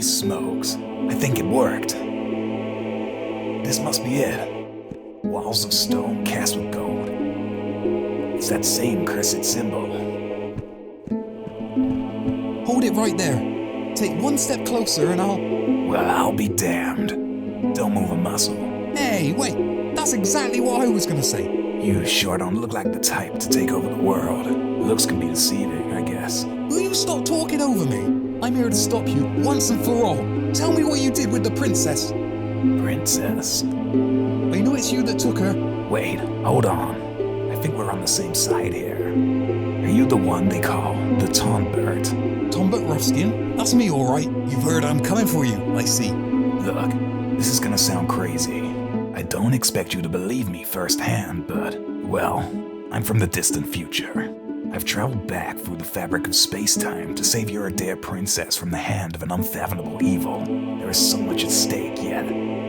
[SPEAKER 21] smokes. I think it worked. This must be it. Walls of stone cast with gold. It's that same cursed symbol.
[SPEAKER 5] Hold it right there. Take one step closer and I'll...
[SPEAKER 21] Well, I'll be damned. Don't move a muscle.
[SPEAKER 5] Hey, wait. That's exactly what I was gonna say.
[SPEAKER 21] You sure don't look like the type to take over the world. Looks can be deceiving, I guess.
[SPEAKER 5] Will you stop talking over me? I'm here to stop you once and for all. Tell me what you did with the princess.
[SPEAKER 21] Princess?
[SPEAKER 5] I know it's you that took her.
[SPEAKER 21] Wait, hold on. I think we're on the same side here. Are you the one they call the Tonbert?
[SPEAKER 5] Tonbert Ruskin? That's me, alright. You've heard I'm coming for you, I see.
[SPEAKER 21] Look, this is gonna sound crazy. I don't expect you to believe me firsthand, but, well, I'm from the distant future. I've traveled back through the fabric of space-time to save your dear princess from the hand of an unfathomable evil. There is so much at stake yet,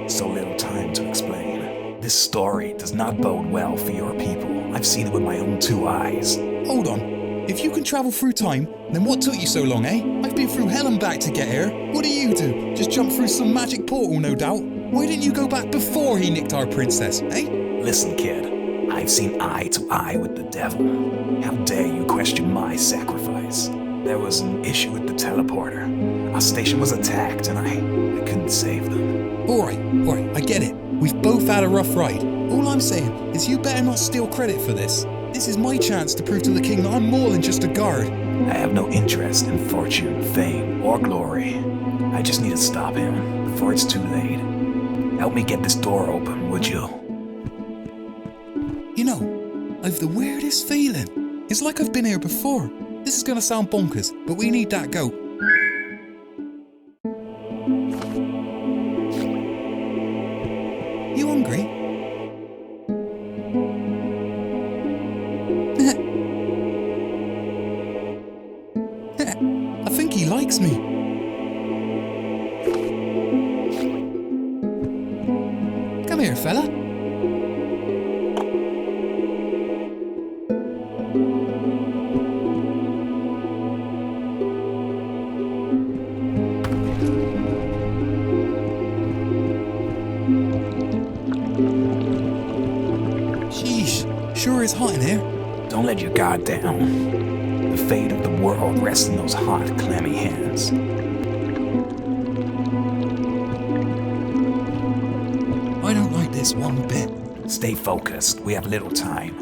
[SPEAKER 21] so little time to explain. This story does not bode well for your people. I've seen it with my own 2 eyes.
[SPEAKER 5] Hold on. If you can travel through time, then what took you so long, eh? I've been through hell and back to get here. What do? Just jump through some magic portal, no doubt? Why didn't you go back before he nicked our princess, eh?
[SPEAKER 21] Listen, kid. I've seen eye to eye with the devil. How dare you question my sacrifice? There was an issue with the teleporter. Our station was attacked and I couldn't save them.
[SPEAKER 5] Alright, I get it. We've both had a rough ride. All I'm saying is you better not steal credit for this. This is my chance to prove to the king that I'm more than just a guard.
[SPEAKER 21] I have no interest in fortune, fame, or glory. I just need to stop him before it's too late. Help me get this door open, would you?
[SPEAKER 5] You know, I've the weirdest feeling. It's like I've been here before. This is gonna sound bonkers, but we need that goat. You hungry? I think he likes me. Come here, fella. Sure is hot in here.
[SPEAKER 21] Don't let your guard down. The fate of the world rests in those hot, clammy hands.
[SPEAKER 5] I don't like this one bit.
[SPEAKER 21] Stay focused. We have little time.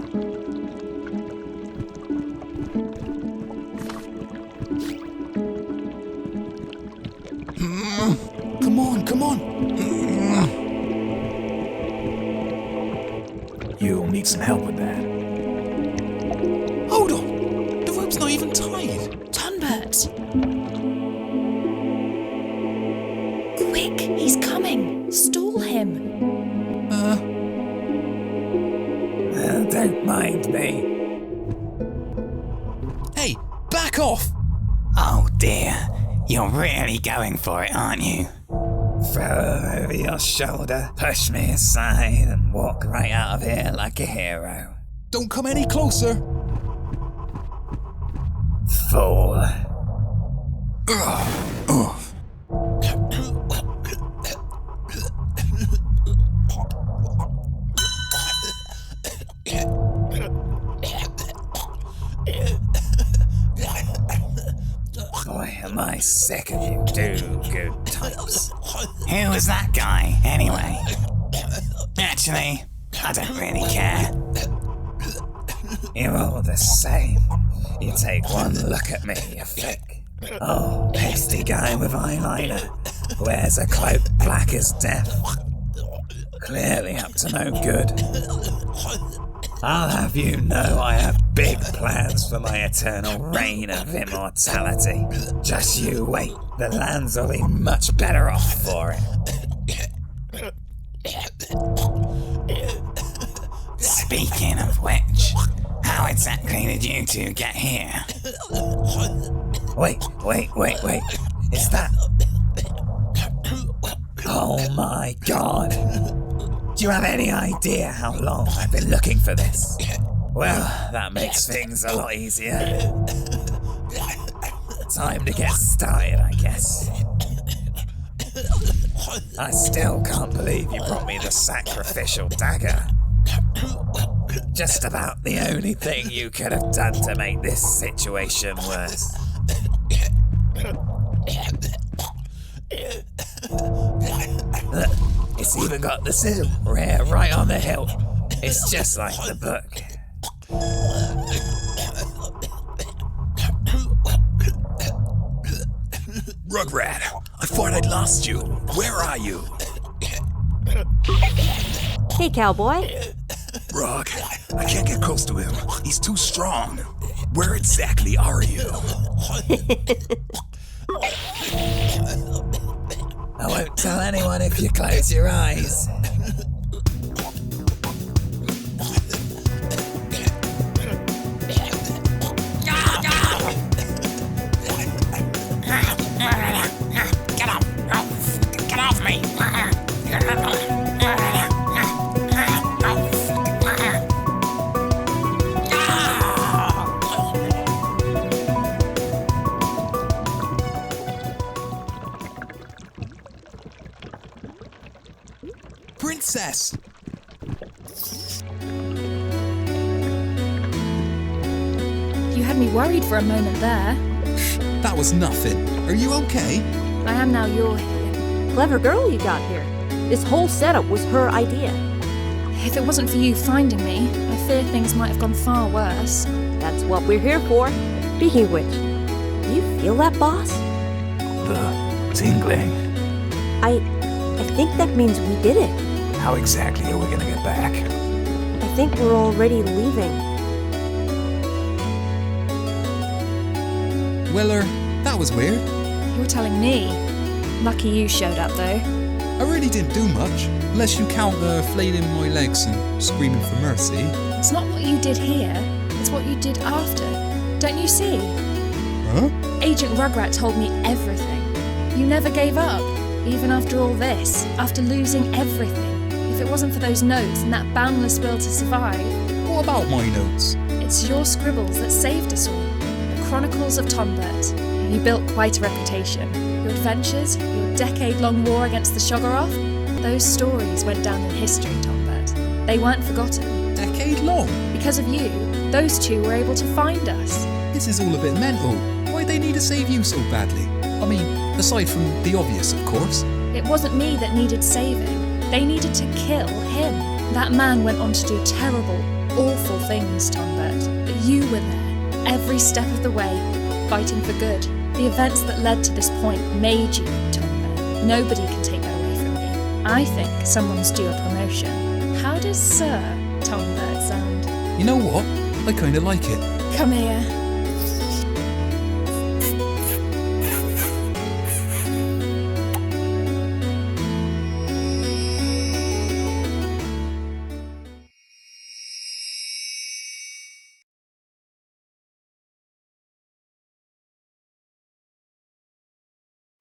[SPEAKER 5] Come on.
[SPEAKER 21] You'll need some help with that.
[SPEAKER 5] Hold on! The rope's not even tied!
[SPEAKER 12] Tonbert! Quick, he's coming! Stall him!
[SPEAKER 19] Don't mind me.
[SPEAKER 5] Hey, back off!
[SPEAKER 19] Oh dear, you're really going for it, aren't you? Throw her over your shoulder, push me aside, and walk right out of here like a hero.
[SPEAKER 5] Don't come any closer!
[SPEAKER 19] Fool. Boy, am I sick of you do-good types. Who was that guy, anyway? Actually, I don't really care. You're all the same. You take one look at me, you flick. Oh, pasty guy with eyeliner. Wears a cloak black as death. Clearly up to no good. I'll have you know I have big plans for my eternal reign of immortality. Just you wait, the lands will be much better off for it. Speaking of which, how exactly did you two get here? Wait. Is that... Oh my god. Do you have any idea how long I've been looking for this? Well, that makes things a lot easier. Time to get started, I guess. I still can't believe you brought me the sacrificial dagger. Just about the only thing you could have done to make this situation worse. Look, it's even got the sigil right on the hilt. It's just like the book.
[SPEAKER 3] Rugrat, I thought I'd lost you. Where are you?
[SPEAKER 17] Hey, cowboy.
[SPEAKER 3] Rug, I can't get close to him. He's too strong. Where exactly are you?
[SPEAKER 19] I won't tell anyone if you close your eyes.
[SPEAKER 16] Get off me!
[SPEAKER 5] Princess!
[SPEAKER 12] You had me worried for a moment there.
[SPEAKER 5] That was nothing. Are you okay?
[SPEAKER 12] I am now you're here.
[SPEAKER 17] Clever girl you got here. This whole setup was her idea.
[SPEAKER 12] If it wasn't for you finding me, I fear things might have gone far worse.
[SPEAKER 17] That's what we're here for. Speaking of which, do you feel that, boss?
[SPEAKER 21] The tingling.
[SPEAKER 17] I think that means we did it.
[SPEAKER 21] How exactly are we gonna get back?
[SPEAKER 17] I think we're already leaving.
[SPEAKER 5] Weller, that was weird.
[SPEAKER 12] You're telling me. Lucky you showed up, though.
[SPEAKER 5] I really didn't do much, unless you count flailing my legs and screaming for mercy.
[SPEAKER 12] It's not what you did here, it's what you did after. Don't you see?
[SPEAKER 5] Huh?
[SPEAKER 12] Agent Rugrat told me everything. You never gave up, even after all this, after losing everything. If it wasn't for those notes and that boundless will to survive...
[SPEAKER 5] What about my notes?
[SPEAKER 12] It's your scribbles that saved us all. The Chronicles of Tombert. You built quite a reputation. Your adventures, your decade-long war against the Shoggoth, those stories went down in history, Tombert. They weren't forgotten.
[SPEAKER 5] Decade-long?
[SPEAKER 12] Because of you, those two were able to find us.
[SPEAKER 5] This is all a bit mental. Why'd they need to save you so badly? I mean, aside from the obvious, of course.
[SPEAKER 12] It wasn't me that needed saving. They needed to kill him. That man went on to do terrible, awful things, Tombert. But you were there, every step of the way, fighting for good. The events that led to this point made you, Tombert. Nobody can take that away from you. I think someone's due a promotion. How does Sir Tombert sound?
[SPEAKER 5] You know what? I kinda like it.
[SPEAKER 12] Come here.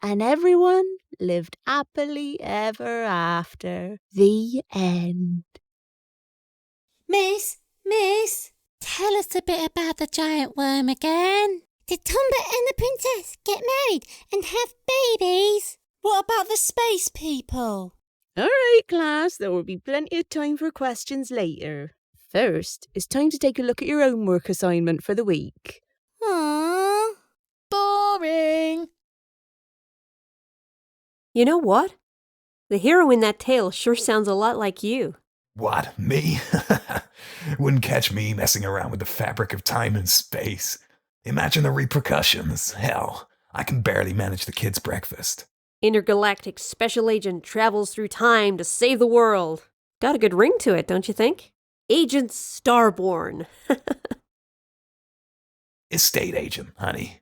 [SPEAKER 13] And everyone lived happily ever after. The end.
[SPEAKER 1] Miss, tell us a bit about the giant worm again. Did Tombert and the princess get married and have babies? What about the space people?
[SPEAKER 13] All right, class, there will be plenty of time for questions later. First, it's time to take a look at your own work assignment for the week.
[SPEAKER 1] Aww. Boring.
[SPEAKER 17] You know what? The hero in that tale sure sounds a lot like you.
[SPEAKER 21] What, me? Wouldn't catch me messing around with the fabric of time and space. Imagine the repercussions. Hell, I can barely manage the kids' breakfast.
[SPEAKER 17] Intergalactic special agent travels through time to save the world. Got a good ring to it, don't you think? Agent Starborn.
[SPEAKER 21] Estate agent, honey.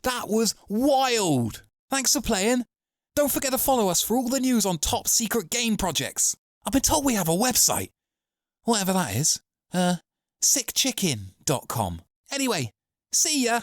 [SPEAKER 11] That was wild! Thanks for playing. Don't forget to follow us for all the news on top secret game projects. I've been told we have a website. Whatever that is. Sickchicken.com. Anyway, see ya!